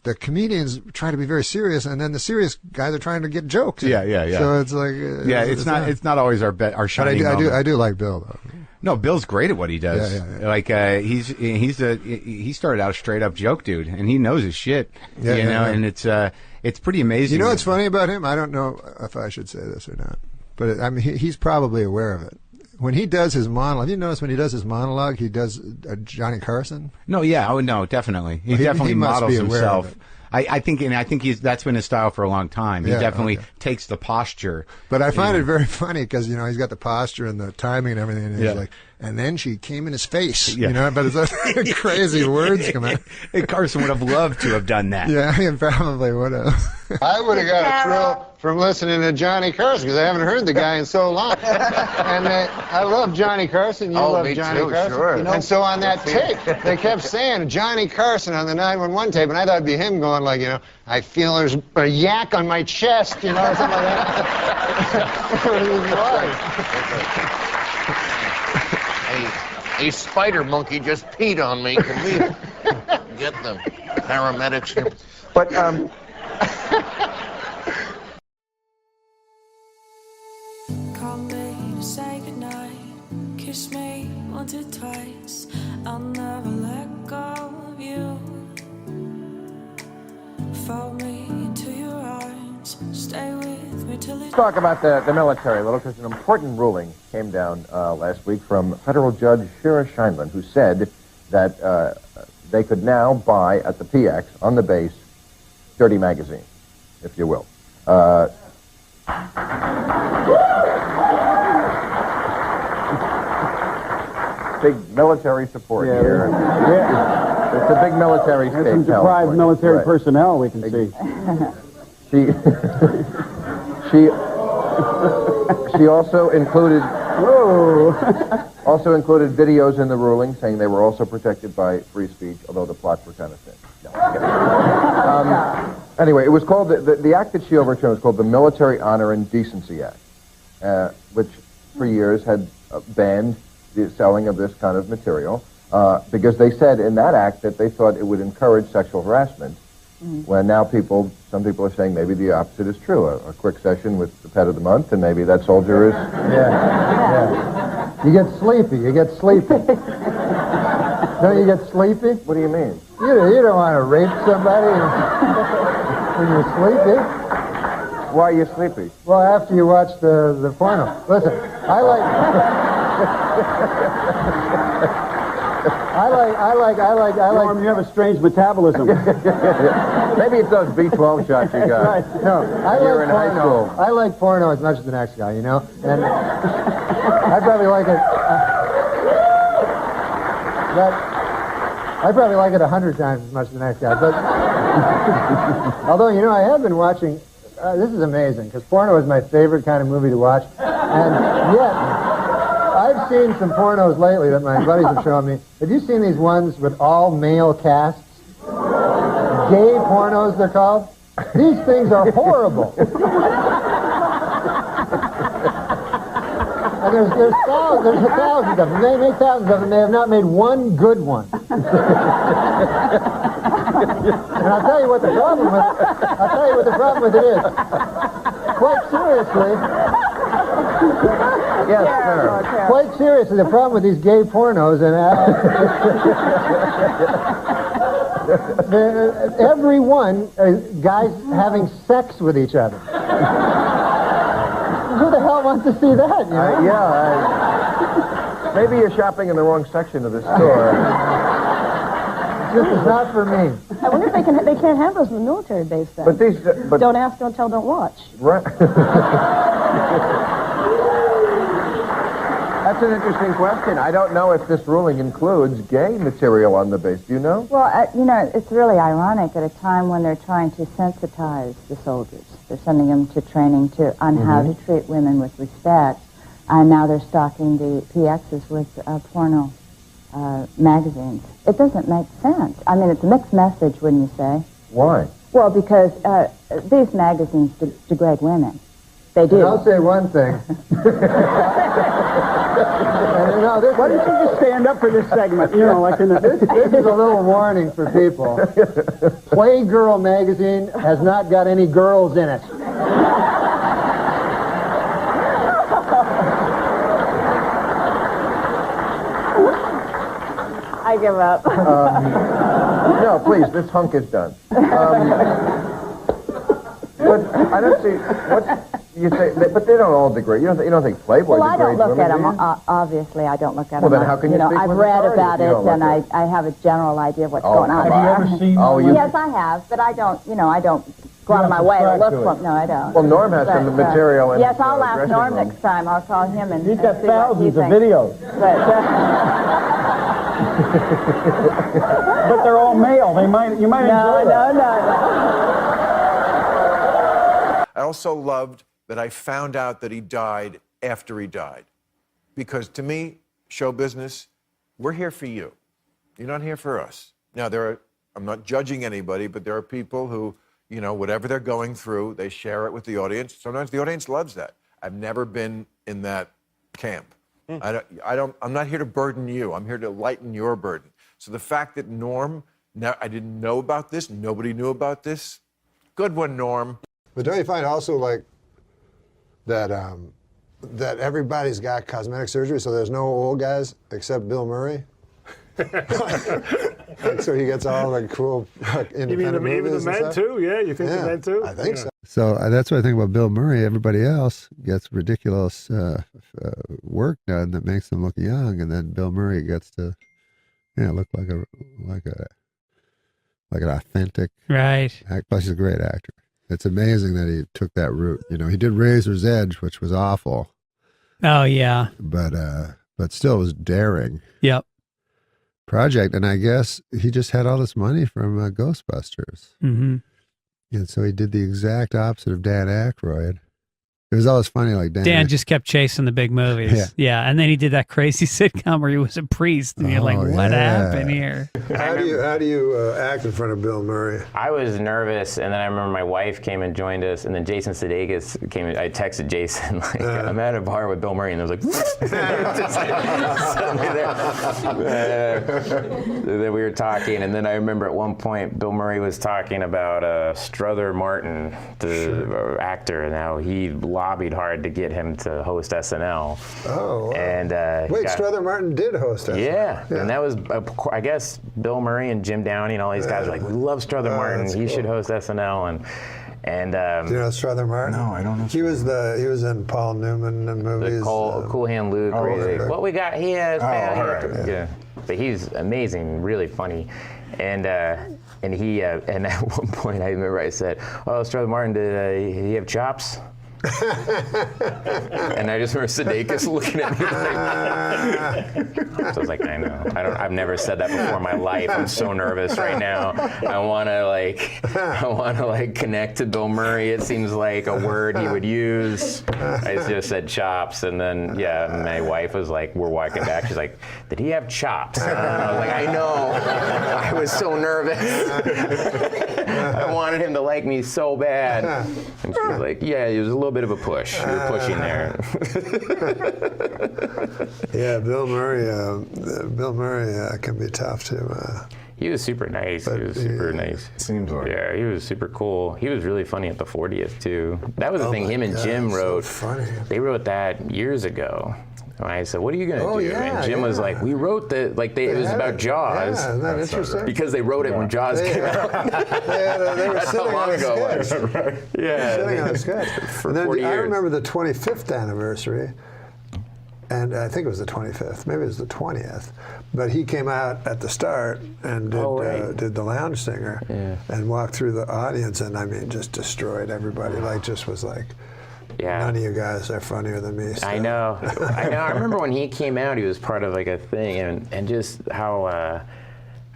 the comedians try to be very serious, and then the serious guys are trying to get jokes. Yeah. So it's like... it's not always our shining moment. I do like Bill, though. No, Bill's great at what he does. Yeah. Like he started out a straight up joke dude, and he knows his shit. And it's pretty amazing. You know what's funny about him? I don't know if I should say this or not, but he's probably aware of it. When he does his monologue, have you noticed when he does his monologue, he does Johnny Carson? No, no, definitely. He definitely models himself. I think that's been his style for a long time. He definitely takes the posture. But I find it very funny because he's got the posture and the timing and everything, and he's like, and then she came in his face, but it's like crazy words come out. Carson would have loved to have done that. Yeah, he probably would have. I would have got a thrill from listening to Johnny Carson because I haven't heard the guy in so long. And I love Johnny Carson. You love Johnny Carson. Sure. And so on that tape, they kept saying Johnny Carson on the 911 tape, and I thought it'd be him going like, I feel there's a yak on my chest, or something like that. A spider monkey just peed on me. Can we get the paramedics here? But, Call me to say goodnight. Kiss me once or twice. I'll never let go of you. Follow me into your arms. Stay with me till Let's talk about the military a little, because an important ruling came down last week from federal judge Shira Scheindlin, who said that they could now buy at the PX on the base dirty magazines, if you will. Big military support here. Yeah. It's a big military state. Some deprived military personnel, we can see. She also included videos in the ruling saying they were also protected by free speech, although the plots were kind of thin. Anyway, it was called the act that she overturned was called the Military Honor and Decency Act, which for years had banned the selling of this kind of material because they said in that act that they thought it would encourage sexual harassment. When now some people are saying maybe the opposite is true. A quick session with the pet of the month, and maybe that soldier is... You get sleepy. Don't you get sleepy? What do you mean? You don't want to rape somebody when you're sleepy. Why are you sleepy? Well, after you watch the porno. Listen, I like... Norm, you have a strange metabolism. Maybe it's those B12 shots you got. Right. No, You're in high school. I like porno as much as the next guy, you know? And I probably like it. I probably like it 100 times as much as the next guy. But although, you know, I have been watching. This is amazing because porno is my favorite kind of movie to watch, and yet I've seen some pornos lately that my buddies have shown me. Have you seen these ones with all male casts? Gay pornos, they're called. These things are horrible. And there's thousands of them. They make thousands of them. They have not made one good one. And I'll tell you what the problem with it is. Quite seriously. Yes, sir. Quite seriously, the problem with these gay pornos and every one guys having sex with each other. Who the hell wants to see that? You know? Maybe you're shopping in the wrong section of the store. This is not for me. I wonder if they can't have those in the military base then. But these, don't ask, don't tell, don't watch. Right. That's an interesting question. I don't know if this ruling includes gay material on the base. Do you know? Well, you know, it's really ironic at a time when they're trying to sensitize the soldiers. They're sending them to training on how to treat women with respect, and now they're stocking the PXs with porno magazines. It doesn't make sense. I mean, it's a mixed message, wouldn't you say? Why? Well, because these magazines degrade women. They do. And I'll say one thing. Why don't you just stand up for this segment? You know, like in the... This is a little warning for people. Playgirl magazine has not got any girls in it. I give up. No, please, this hunk is done. But I don't see what you say. But they don't all degrade. You don't think Playboy well, degrades women? Well, I don't look at them. Obviously, I don't look at them. Well, then how can you speak I've with read authority about if you it, don't and look I have a general idea of what's Oh, going on. come on. Have you ever seen? Oh, you... Yes, I have, but I don't. I don't go out of my way to look for them. No, I don't. Well, Norm has some material in. Yes, I'll ask Norm next time. I'll call him and. He's got see thousands what of he thinks. videos. But they're all male. You might enjoy that. No. I also loved that I found out that he died after he died. Because to me, show business, we're here for you. You're not here for us. Now, I'm not judging anybody, but there are people who, whatever they're going through, they share it with the audience. Sometimes the audience loves that. I've never been in that camp. I'm not here to burden you. I'm here to lighten your burden. So the fact that Norm, I didn't know about this, nobody knew about this. Good one, Norm. But don't you find also like that that everybody's got cosmetic surgery, so there's no old guys except Bill Murray? So he gets all the cool independent movies. Even the men too? Yeah, you think the men too? I think so. So that's what I think about Bill Murray. Everybody else gets ridiculous work done that makes them look young, and then Bill Murray gets to look like an authentic right. Plus, he's a great actor. It's amazing that he took that route. He did Razor's Edge, which was awful. Oh yeah. But still, it was daring. Yep. Project, and I guess he just had all this money from Ghostbusters. Mm-hmm. And so he did the exact opposite of Dan Aykroyd. It was always funny, like Dan just kept chasing the big movies. Yeah, and then he did that crazy sitcom where he was a priest, and you're like, what happened here? How do you act in front of Bill Murray? I was nervous, and then I remember my wife came and joined us, and then Jason Sudeikis came. I texted Jason like, I'm at a bar with Bill Murray, and I was like, suddenly then we were talking, and then I remember at one point Bill Murray was talking about Strother Martin, the actor, and how he lobbied hard to get him to host SNL. Oh, wow. And wait, Strother Martin did host SNL. Yeah, and that was, I guess, Bill Murray and Jim Downey and all these guys were like, we love Strother Martin. He should host SNL. And do you know Strother Martin? No, I don't know. He was in Paul Newman movies. Cool Hand Luke. What we got here is yeah. But he's amazing, really funny, and he and at one point I remember I said, "Oh, Strother Martin, did he have chops?" And I just remember Sudeikis looking at me like, so I was like, I know. I've never said that before in my life. I'm so nervous right now. I want to like connect to Bill Murray. It seems like a word he would use. I just said chops, and then my wife was like, we're walking back. She's like, did he have chops? And I was like, I know. I was so nervous. I wanted him to like me so bad. And she was like, yeah, it was a little bit of a push. You're pushing there. Yeah, Bill Murray can be tough to. He was super nice. Nice. Seems like. Yeah, he was super cool. He was really funny at the 40th too. That was the thing him and Jim wrote. So funny. They wrote that years ago. And I said, what are you going to do? And Jim was like, we wrote it was about Jaws. Yeah, isn't that interesting? Because they wrote it when Jaws came out. They were That's sitting how long on a ago it was. sketch. Yeah. Sitting on a sketch. For And then 40 I years. remember the 25th anniversary, and I think it was the 25th, maybe it was the 20th, but he came out at the start and did the Lounge Singer and walked through the audience, and I mean, just destroyed everybody. None of you guys are funnier than me. I know. I remember when he came out, he was part of like a thing, and just how I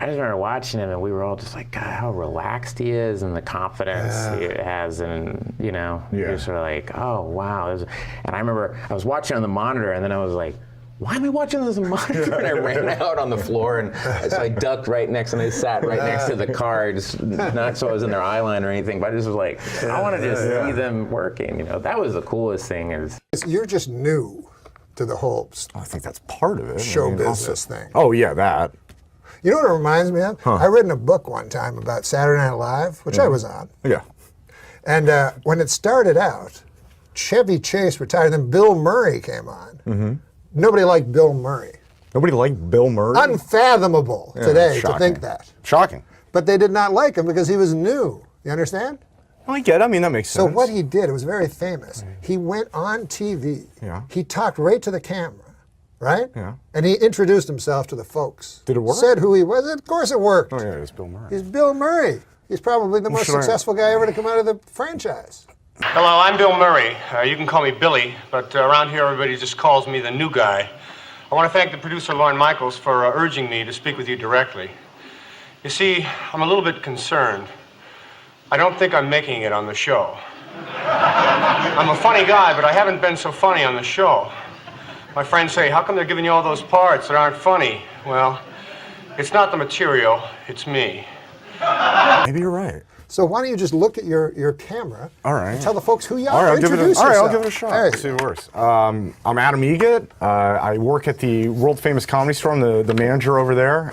just remember watching him, and we were all just like, God, how relaxed he is, and the confidence he has, and you're sort of like, oh wow. And I remember I was watching on the monitor, and then I was like, why am I watching this on the monitor? And I ran out on the floor, and so I ducked right next, and I sat right next to the car, just not so I was in their eye line or anything, but I just was like, I want to just see them working. That was the coolest thing. You're just new to the whole I think that's part of it. show business thing. Oh, yeah, that. You know what it reminds me of? I read in a book one time about Saturday Night Live, which I was on. Yeah. And when it started out, Chevy Chase retired, then Bill Murray came on. Mm-hmm. Nobody liked Bill Murray. Nobody liked Bill Murray? Unfathomable today to think that. Shocking. But they did not like him because he was new. You understand? I get it. I mean, that makes sense. So what he did, it was very famous. He went on TV. Yeah. He talked right to the camera, right? Yeah. And he introduced himself to the folks. Did it work? Said who he was. Of course it worked. Oh, yeah, it was Bill Murray. He's Bill Murray. He's probably the most successful guy ever to come out of the franchise. Hello, I'm Bill Murray. You can call me Billy, but around here everybody just calls me the new guy. I want to thank the producer, Lorne Michaels, for urging me to speak with you directly. You see, I'm a little bit concerned. I don't think I'm making it on the show. I'm a funny guy, but I haven't been so funny on the show. My friends say, how come they're giving you all those parts that aren't funny? Well, it's not the material, it's me. Maybe you're right. So why don't you just look at your camera and tell the folks who you are. All right, Introduce yourself. I'll give it a shot. Let's see what works. I'm Adam Egget. I work at the world-famous Comedy Store. I'm the manager over there.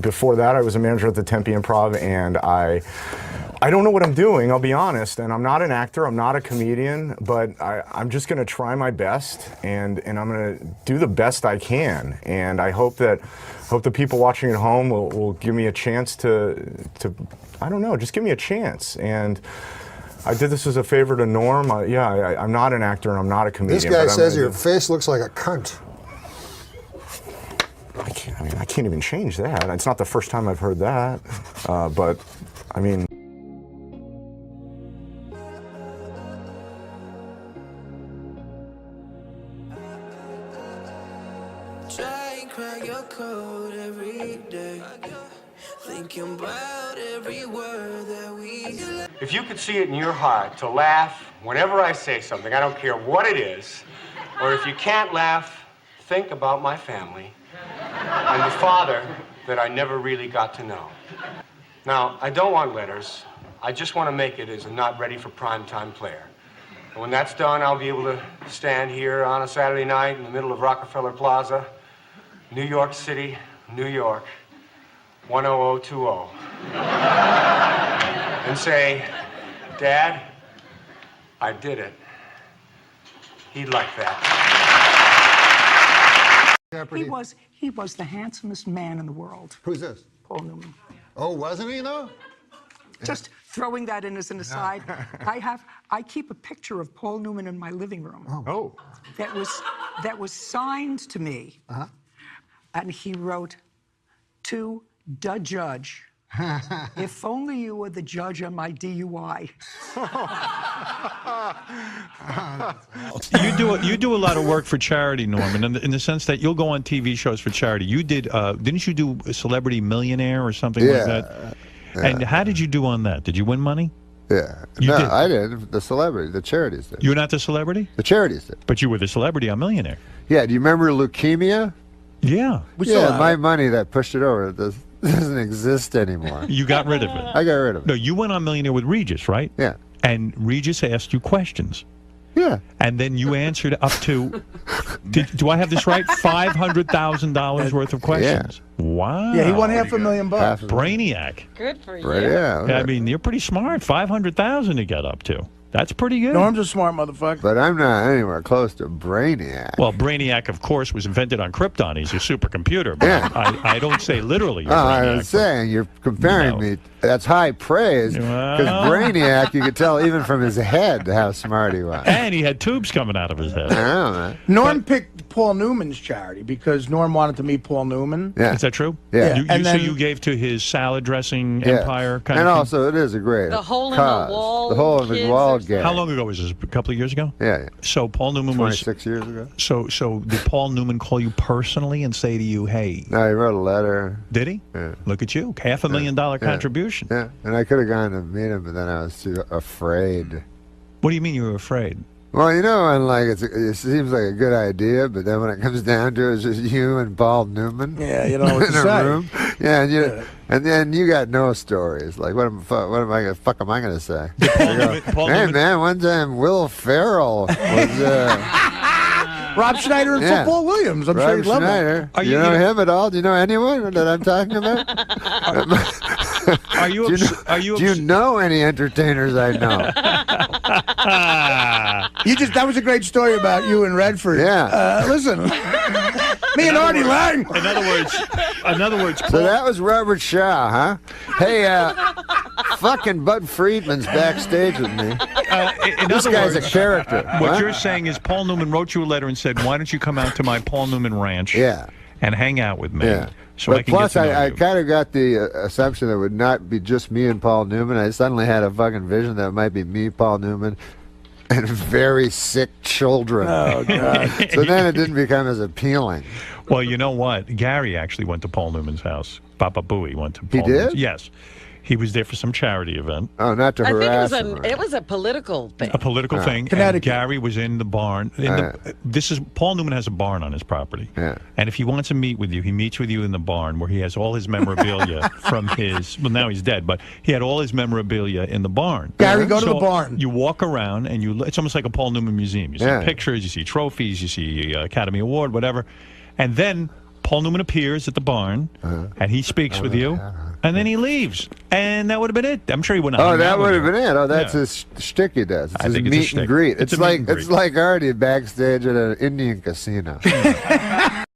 Before that, I was a manager at the Tempe Improv, and I don't know what I'm doing, I'll be honest, and I'm not an actor, I'm not a comedian, but I'm just going to try my best, and I'm going to do the best I can, and I hope the people watching at home will give me a chance to I don't know, just give me a chance. And I did this as a favor to Norm. I'm not an actor and I'm not a comedian. This guy says your face looks like a cunt. I can't even change that. It's not the first time I've heard that, but I mean. Try and crack your code every day. Thinking about every word that we. If you could see it in your heart to laugh whenever I say something, I don't care what it is, or if you can't laugh, think about my family and the father that I never really got to know. Now, I don't want letters. I just want to make it as a not ready for primetime player. And when that's done, I'll be able to stand here on a Saturday night in the middle of Rockefeller Plaza, New York City, New York, 10020, and say, Dad, I did it. He'd like that. He was the handsomest man in the world. Who's this? Paul Newman. Oh, wasn't he though? Just throwing that in as an aside. I keep a picture of Paul Newman in my living room. Oh. That was signed to me. And he wrote, to the judge, if only you were the judge on my DUI. You do a lot of work for charity, Norman, in the sense that you'll go on TV shows for charity. You did, didn't you do a Celebrity Millionaire or something like that? And how did you do on that? Did you win money? Yeah. You did. I did. The celebrity, the charities did. You're not the celebrity? The charities did. But you were the celebrity on Millionaire. Yeah. Do you remember leukemia? Yeah. My money that pushed it over doesn't exist anymore. You got rid of it. I got rid of it. No, you went on Millionaire with Regis, right? Yeah. And Regis asked you questions. Yeah. And then you answered up to, do I have this right? $500,000 worth of questions. Yeah. Wow. Yeah, he won $500,000. Brainiac. Good for you. Yeah. I mean, you're pretty smart. 500,000 to get up to. That's pretty good. Norm's a smart motherfucker. But I'm not anywhere close to Brainiac. Well, Brainiac, of course, was invented on Krypton. He's a supercomputer. But I don't say literally. I'm saying you're comparing me. That's high praise. Because Brainiac, you could tell even from his head how smart he was. And he had tubes coming out of his head. I know, man. Norm picked Paul Newman's charity because Norm wanted to meet Paul Newman. Yeah. Is that true? Yeah. So you gave to his salad dressing empire kind and of thing? Also, it is a great The hole cause. in the wall. The hole in the wall game. How long ago was this? A couple of years ago? Yeah. So Paul Newman 26 years ago. So did Paul Newman call you personally and say to you, hey? No, he wrote a letter. Did he? Yeah. Look at you. $500,000 contribution. Yeah. And I could have gone to meet him, but then I was too afraid. What do you mean you were afraid? Well, you know, and like it seems like a good idea, but then when it comes down to it, it's just you and Paul Newman. Yeah, you don't know what in to a say. room. Yeah, and then you got no stories. Like, what am I gonna say? Hey, man, one time Will Ferrell was. Rob Schneider and Football Williams. I'm sure you'd love Schneider. that. Do you know him at all? Do you know anyone that I'm talking about? Do you know any entertainers I know? That was a great story about you and Redford. Yeah. Listen, me and Artie Lang. In other words. So that was Robert Shaw, huh? Hey, fucking Bud Friedman's backstage with me. This guy's a character. What you're saying is Paul Newman wrote you a letter and said, why don't you come out to my Paul Newman ranch and hang out with me? Yeah. So but I can plus, get to know I you. kind of got the assumption that it would not be just me and Paul Newman. I suddenly had a fucking vision that it might be me, Paul Newman, and very sick children. Oh, God. So then it didn't become as appealing. Well, you know what? Gary actually went to Paul Newman's house. Papa Booey went to Paul He did? Newman's. Yes. He was there for some charity event. Oh, not to I think harass him. it was a political thing. A political thing. And Gary was in the barn. Paul Newman has a barn on his property. Yeah. And if he wants to meet with you, he meets with you in the barn where he has all his memorabilia from his, well, now he's dead, but he had all his memorabilia in the barn. Gary, go to the barn. You walk around and it's almost like a Paul Newman museum. You see pictures, you see trophies, you see Academy Award, whatever. And then Paul Newman appears at the barn, and he speaks with you, and then he leaves. And that would have been it. I'm sure he wouldn't have hung that out would with have you. been it. Oh, that's his shtick he does. It's I his think it's a meet shtick. and greet. It's It's a meet like and greet. it's like Artie backstage at an Indian casino. I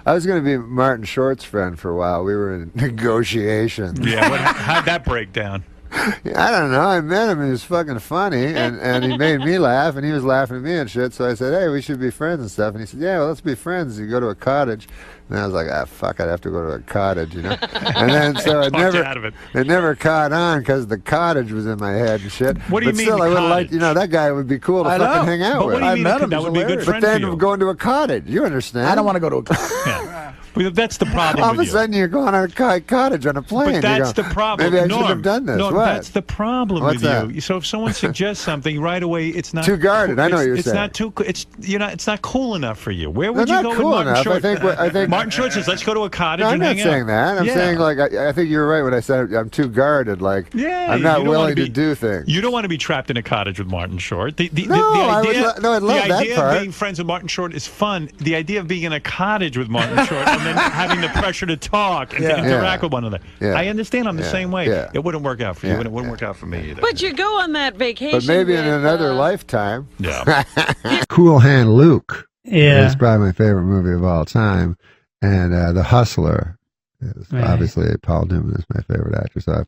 was going to be Martin Short's friend for a while. We were in negotiations. Yeah, how'd that break down? I don't know. I met him. He was fucking funny, and he made me laugh, and he was laughing at me and shit. So I said, hey, we should be friends and stuff. And he said, yeah, well, let's be friends. You go to a cottage. And I was like, fuck, I'd have to go to a cottage, you know? And then so it never caught on because the cottage was in my head and shit. What do you but mean still, the I would cottage? like, that guy would be cool to fucking hang out But with. what do you mean met him. that He's would be a good hilarious. friend But then for you? going to a cottage, you understand? I don't want to go to a Yeah. Well, that's the problem All of with a you. sudden, you're going on a cottage on a plane. But that's You go, the problem. Maybe I Norm, should have done this. Norm, What? that's the problem What's with that? you. So if someone suggests something right away, it's not Too guarded. I know what you're it's saying. not too. It's not cool enough for you. Where would They're you not go cool with Martin enough. Short? I think Martin Short says, "Let's go to a cottage No, I'm and not hang saying out." that. I'm saying like I think you're right when I said I'm too guarded. Like Yeah, I'm not you don't wanna willing to be- do things. You don't want to be trapped in a cottage with Martin Short. The No, I would idea, no, I'd love the that idea part. of being friends with Martin Short is fun. The idea of being in a cottage with Martin Short and then having the pressure to talk and to interact with one another. Yeah. I understand. I'm the same way. Yeah. It wouldn't work out for you. Yeah. It wouldn't work out for me either. But you go on that vacation. But maybe in with, another lifetime. Yeah. Cool Hand Luke. Yeah. It's probably my favorite movie of all time. And The Hustler. Is obviously, Paul Newman is my favorite actor. So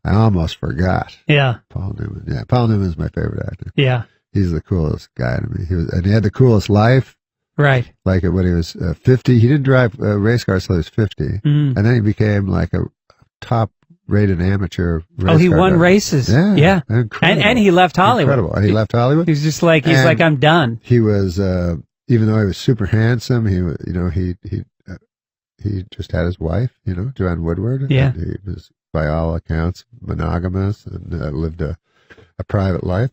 I almost forgot. Yeah. Paul Newman. Yeah, Paul Newman's my favorite actor. Yeah. He's the coolest guy to me. And he had the coolest life. Right. Like when he was 50. He didn't drive race cars until he was 50. Mm. And then he became like a top-rated amateur race Oh, he car won driver. race. Yeah. And he left Hollywood. Incredible. And he left Hollywood? He's just like, I'm done. He was, even though he was super handsome, he just had his wife, Joanne Woodward. Yeah. And he was, by all accounts, monogamous and lived a private life.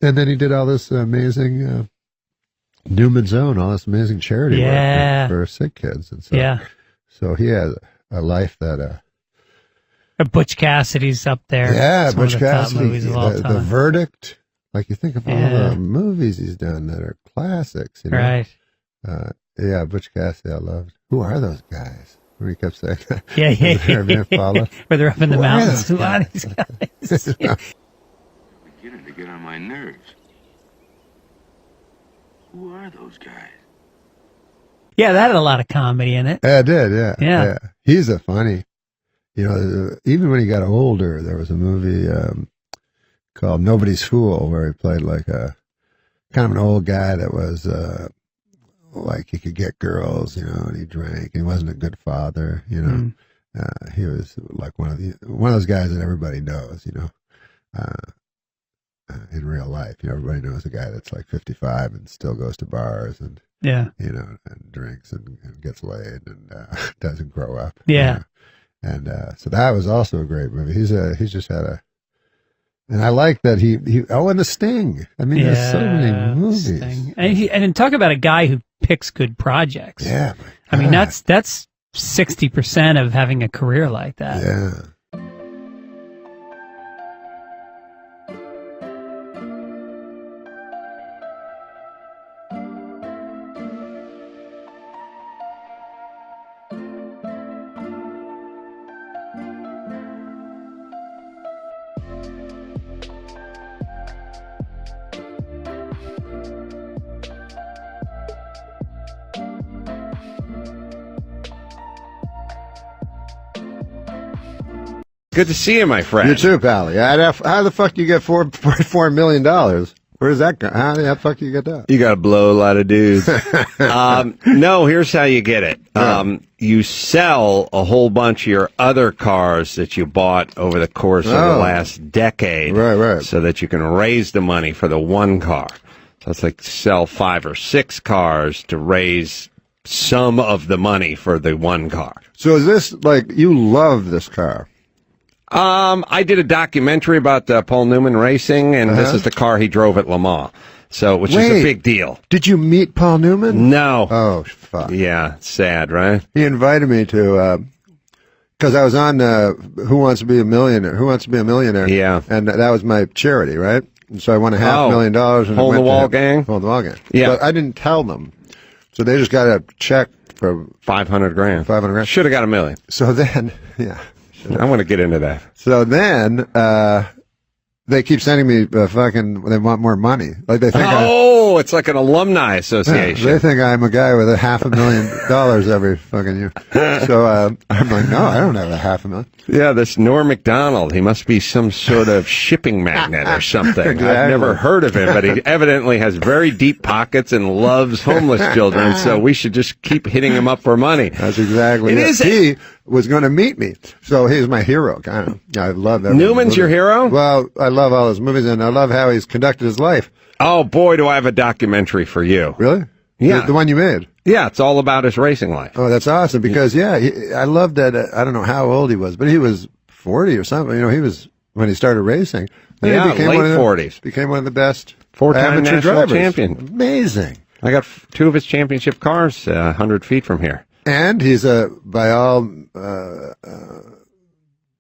And then he did all this amazing Newman's Own, all this amazing charity work for sick kids. And so, so he had a life that... Butch Cassidy's up there. Yeah, It's one Butch of the top Cassidy. movies of all The time. Verdict. Like you think of all the movies he's done that are classics. Right. Yeah, Butch Cassidy I loved. Who are those guys? We kept saying that. Yeah. Where they're up in the Who are mountains. those Who are these guys? Beginning to get on my nerves. Who are those guys? Yeah, that had a lot of comedy in it. Yeah, it did, yeah. Yeah. He's a funny, even when he got older, there was a movie called Nobody's Fool where he played like a kind of an old guy that was like he could get girls, and he drank. He wasn't a good father, he was like one of those guys that everybody knows, in real life. Everybody knows a guy that's like 55 and still goes to bars and and drinks and gets laid and doesn't grow up. Yeah. And so that was also a great movie. He's just had and I like that he and The Sting. I mean, there's so many movies. Sting. And talk about a guy who picks good projects. Yeah. I mean, that's 60% of having a career like that. Yeah. Good to see you, my friend. You too, Pally. How the fuck do you get $4 million? Where's that go? How the fuck do you get that? You got to blow a lot of dudes. No, here's how you get it. You sell a whole bunch of your other cars that you bought over the course of the last decade. Right. So that you can raise the money for the one car. So it's like sell 5 or 6 cars to raise some of the money for the one car. So is this like, you love this car? I did a documentary about Paul Newman racing, and this is the car he drove at Le Mans. So, which is a big deal. Did you meet Paul Newman? No. Oh, fuck. Yeah, sad, right? He invited me to, because I was on Who Wants to Be a Millionaire? Yeah. And that was my charity, right? And so I won $500,000. And Hole in the Wall gang? Hole in the Wall gang. Yeah. But I didn't tell them. So they just got a check for $500,000. $500,000. Should have got $1 million. So then, yeah. I want to get into that. So then, they keep sending me they want more money. Like they think it's like an alumni association. They think I'm a guy with $500,000 every fucking year. So, I'm like, no, I don't have $500,000. Yeah, this NORM MACDONALD, he must be some sort of shipping magnate or something. Exactly. I've never heard of him, but he evidently has very deep pockets and loves homeless children, so we should just keep hitting him up for money. That's exactly it. He was going to meet me, so he's my hero. I love that. Newman's your hero? Well, I love all his movies, and I love how he's conducted his life. Oh, boy, do I have a documentary for you. Really? Yeah. The one you made? Yeah, it's all about his racing life. Oh, that's awesome, because, I love that, I don't know how old he was, but he was 40 or something. He was, when he started racing. Yeah, he became late 40s. Became one of the best 4-time amateur national drivers. champion. Amazing. I got 2 of his championship cars 100 feet from here. And he's by all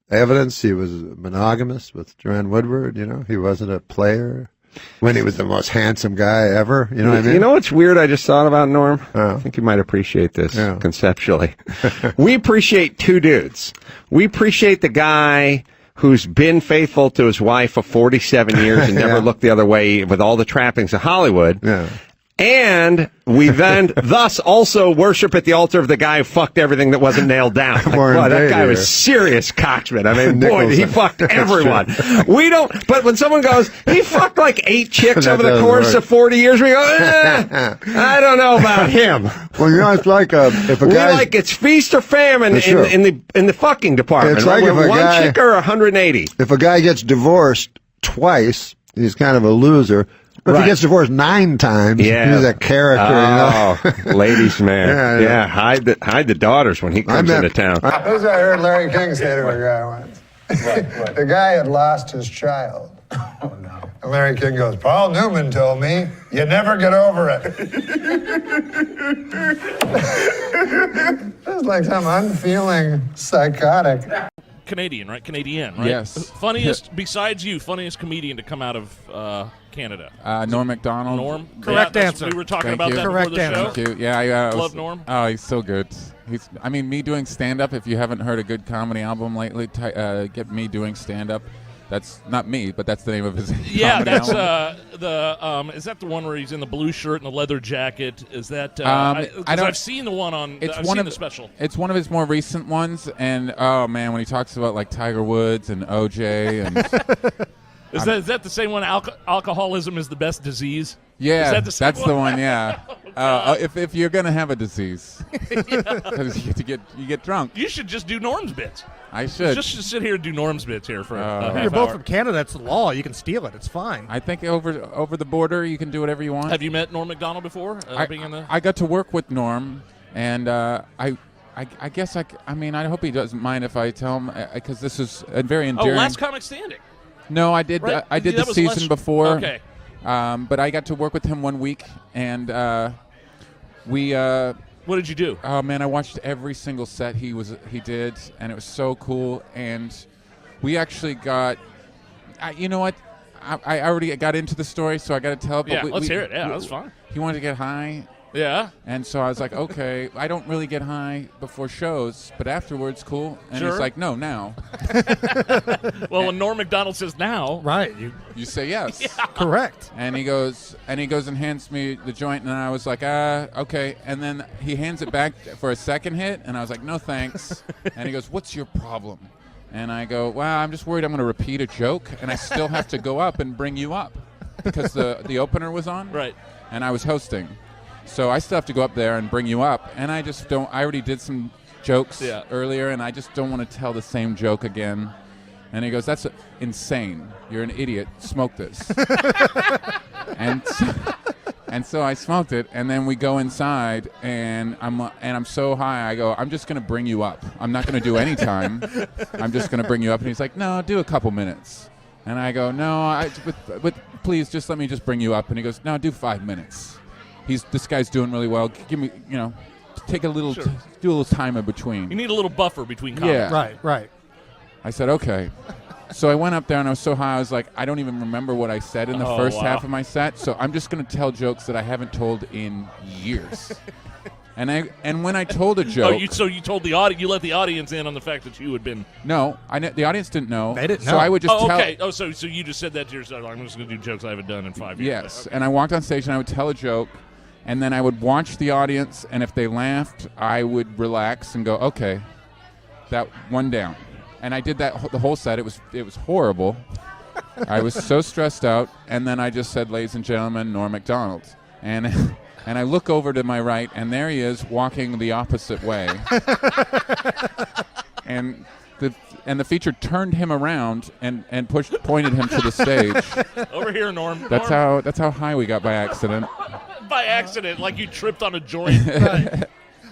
evidence, he was monogamous with Joanne Woodward. He wasn't a player when he was the most handsome guy ever. You know what I mean? You know what's weird? I just thought about Norm. I think you might appreciate this conceptually. We appreciate 2 dudes. We appreciate the guy who's been faithful to his wife for 47 years and never looked the other way with all the trappings of Hollywood. Yeah. And we then thus also worship at the altar of the guy who fucked everything that wasn't nailed down. Like, boy, that guy was serious cocksman. I mean, boy, he fucked everyone. We don't, but when someone goes, he fucked like 8 chicks over the course of 40 years, we go, I don't know about him. Well, you know, it's like if a guy, it's feast or famine in the fucking department. It's like if a one guy, chick or 180. If a guy gets divorced twice, he's kind of a loser. But if he gets divorced 9 times, he's a character. You know? Ladies' man. Yeah, hide the daughters when he comes into town. This is what I heard Larry King say to a guy once. The guy had lost his child. Oh, no. And Larry King goes, Paul Newman told me, you never get over it. It's like some unfeeling psychotic. Canadian, right? Canadian, right? Yes. Funniest, besides you, funniest comedian to come out of Canada? Norm MacDonald. Norm? Correct answer. We were talking about that before the show. Thank you. Yeah, I love Norm. Oh, he's so good. I mean, me doing stand-up, if you haven't heard a good comedy album lately, get me doing stand-up. That's not me, but that's the name of his Yeah, that's album. is that the one where he's in the blue shirt and the leather jacket? Is that I've seen the one on I've seen the special. It's one of his more recent ones, and oh man, when he talks about like Tiger Woods and OJ and is that the same one? Alcoholism is the best disease. Yeah, is that the same that's one? the one. Yeah. If you're gonna have a disease, because you get drunk. You should just do Norm's bits. I should just sit here and do Norm's bits here for a half You're both hour. from Canada. It's the law. You can steal it. It's fine. I think over the border you can do whatever you want. Have you met Norm MacDonald before? I got to work with Norm, and I guess I mean I hope he doesn't mind if I tell him because this is a very endearing. Last comic standing. No, I did. Right? I did That the was season less- before. Okay. But I got to work with him one week, and we. What did you do? Oh man, I watched every single set he did, and it was so cool. And we actually got. You know what? I already got into the story, so I got to tell it. Yeah, let's hear it. Yeah, that's fine. He wanted to get high. Yeah. And so I was like, okay, I don't really get high before shows, but afterwards, cool. And Sure. he's like, no, now. Well, when Norm MacDonald says now, right? You say yes. Yeah. Correct. And he goes and hands me the joint, and I was like, okay. And then he hands it back for a second hit, and I was like, no thanks. And he goes, what's your problem? And I go, well, I'm just worried I'm going to repeat a joke, and I still have to go up and bring you up because the opener was on, right? And I was hosting, so I still have to go up there and bring you up, and I just don't. I already did some jokes earlier, and I just don't want to tell the same joke again. And he goes, that's insane. You're an idiot. Smoke this. And so I smoked it, and then we go inside, and I'm so high. I go, I'm just going to bring you up. I'm not going to do any time. I'm just going to bring you up. And he's like, no, do a couple minutes. And I go, no, please just let me just bring you up. And he goes, no, do 5 minutes. This guy's doing really well. Give me, take a little, Sure. do a little time in between. you need a little buffer between comics. Yeah. Right. I said, okay. So I went up there, and I was so high, I was like, I don't even remember what I said in the Oh, first wow. half of my set, so I'm just going to tell jokes that I haven't told in years. And when I told a joke... So you told the audience, you let the audience in on the fact that you had been... No, the audience didn't know. They didn't know. So I would just tell... okay. Oh, so you just said that to yourself, I'm just going to do jokes I haven't done in 5 years. Yes, and I walked on stage, and I would tell a joke, and then I would watch the audience, and if they laughed, I would relax and go, okay, that one down. And I did that the whole set. It was horrible. I was so stressed out. And then I just said, ladies and gentlemen, Norm MacDonald. And I look over to my right, and there he is walking the opposite way. and the feature turned him around and pointed him to the stage. Over here, Norm. That's Norm. how high we got by accident. By accident, like you tripped on a joint. Right.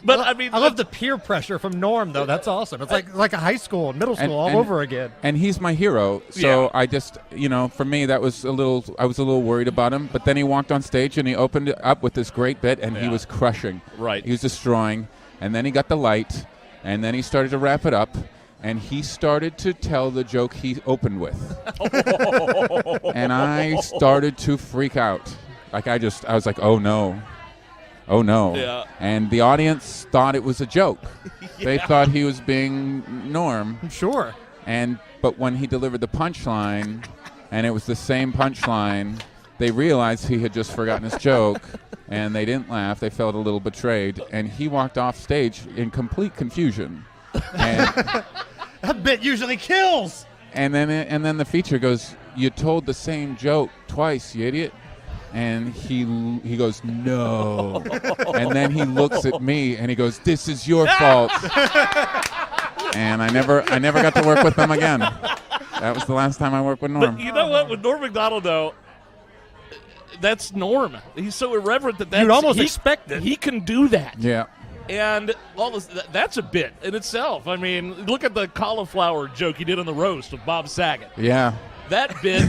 But I mean, I love the peer pressure from Norm, though. That's awesome. It's like a high school and middle school all over again. And he's my hero. So Yeah. I just, for me, I was a little worried about him. But then he walked on stage and he opened it up with this great bit, and he was crushing. Right. He was destroying. And then he got the light, and then he started to wrap it up, and he started to tell the joke he opened with. And I started to freak out. I was like, oh no. Oh no. Yeah. And the audience thought it was a joke. They thought he was being Norm. Sure. But when he delivered the punchline, and it was the same punchline, they realized he had just forgotten his joke, and they didn't laugh. They felt a little betrayed, and he walked off stage in complete confusion. And that bit usually kills. And then the feature goes, "You told the same joke twice, you idiot." And he goes, "No." And then he looks at me and he goes, "This is your fault." And I never got to work with them again. That was the last time I worked with Norm. But you know what? With Norm MacDonald, though, that's Norm. He's so irreverent that you'd almost expect it. He can do that. Yeah. And all this, that's a bit in itself. I mean, look at the cauliflower joke he did on the roast of Bob Saget. Yeah. That bit,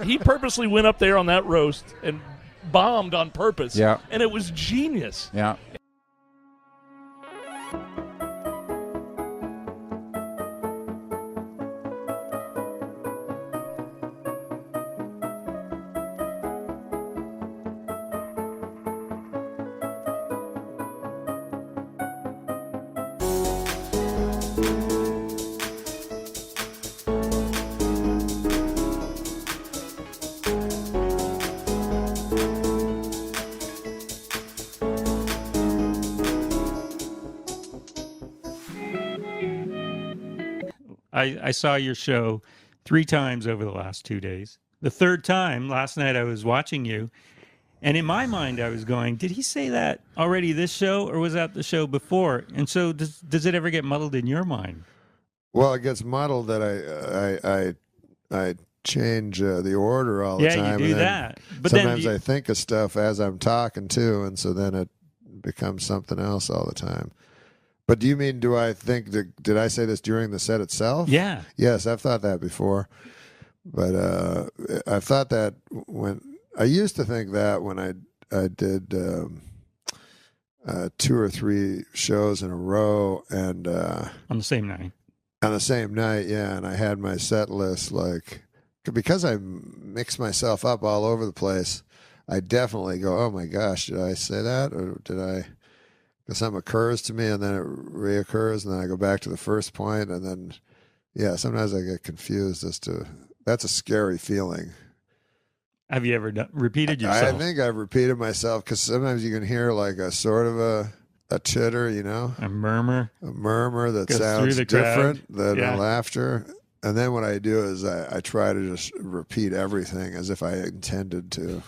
he purposely went up there on that roast and bombed on purpose. Yeah. And it was genius. Yeah. I saw your show 3 times over the last 2 days. The third time, last night, I was watching you, and in my mind, I was going, did he say that already this show, or was that the show before? And so does it ever get muddled in your mind? Well, it gets muddled that I change the order all the time. Yeah, you do that. But sometimes I think of stuff as I'm talking too, and so then it becomes something else all the time. But do you mean, do I think did I say this during the set itself? Yeah. Yes, I've thought that before. But I've thought that when I used to think that when I did 2 or 3 shows in a row and on the same night. On the same night, yeah, and I had my set list because I mix myself up all over the place. I definitely go, oh my gosh, did I say that, or did I? Because something occurs to me and then it reoccurs, and then I go back to the first point, and then, yeah, sometimes I get confused as to, that's a scary feeling. Have you ever repeated yourself? I think I've repeated myself, because sometimes you can hear like a sort of a chitter, you know? A murmur. A murmur that goes sounds different than a laughter. And then what I do is I try to just repeat everything as if I intended to.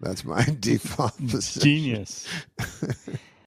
That's my default position. Genius.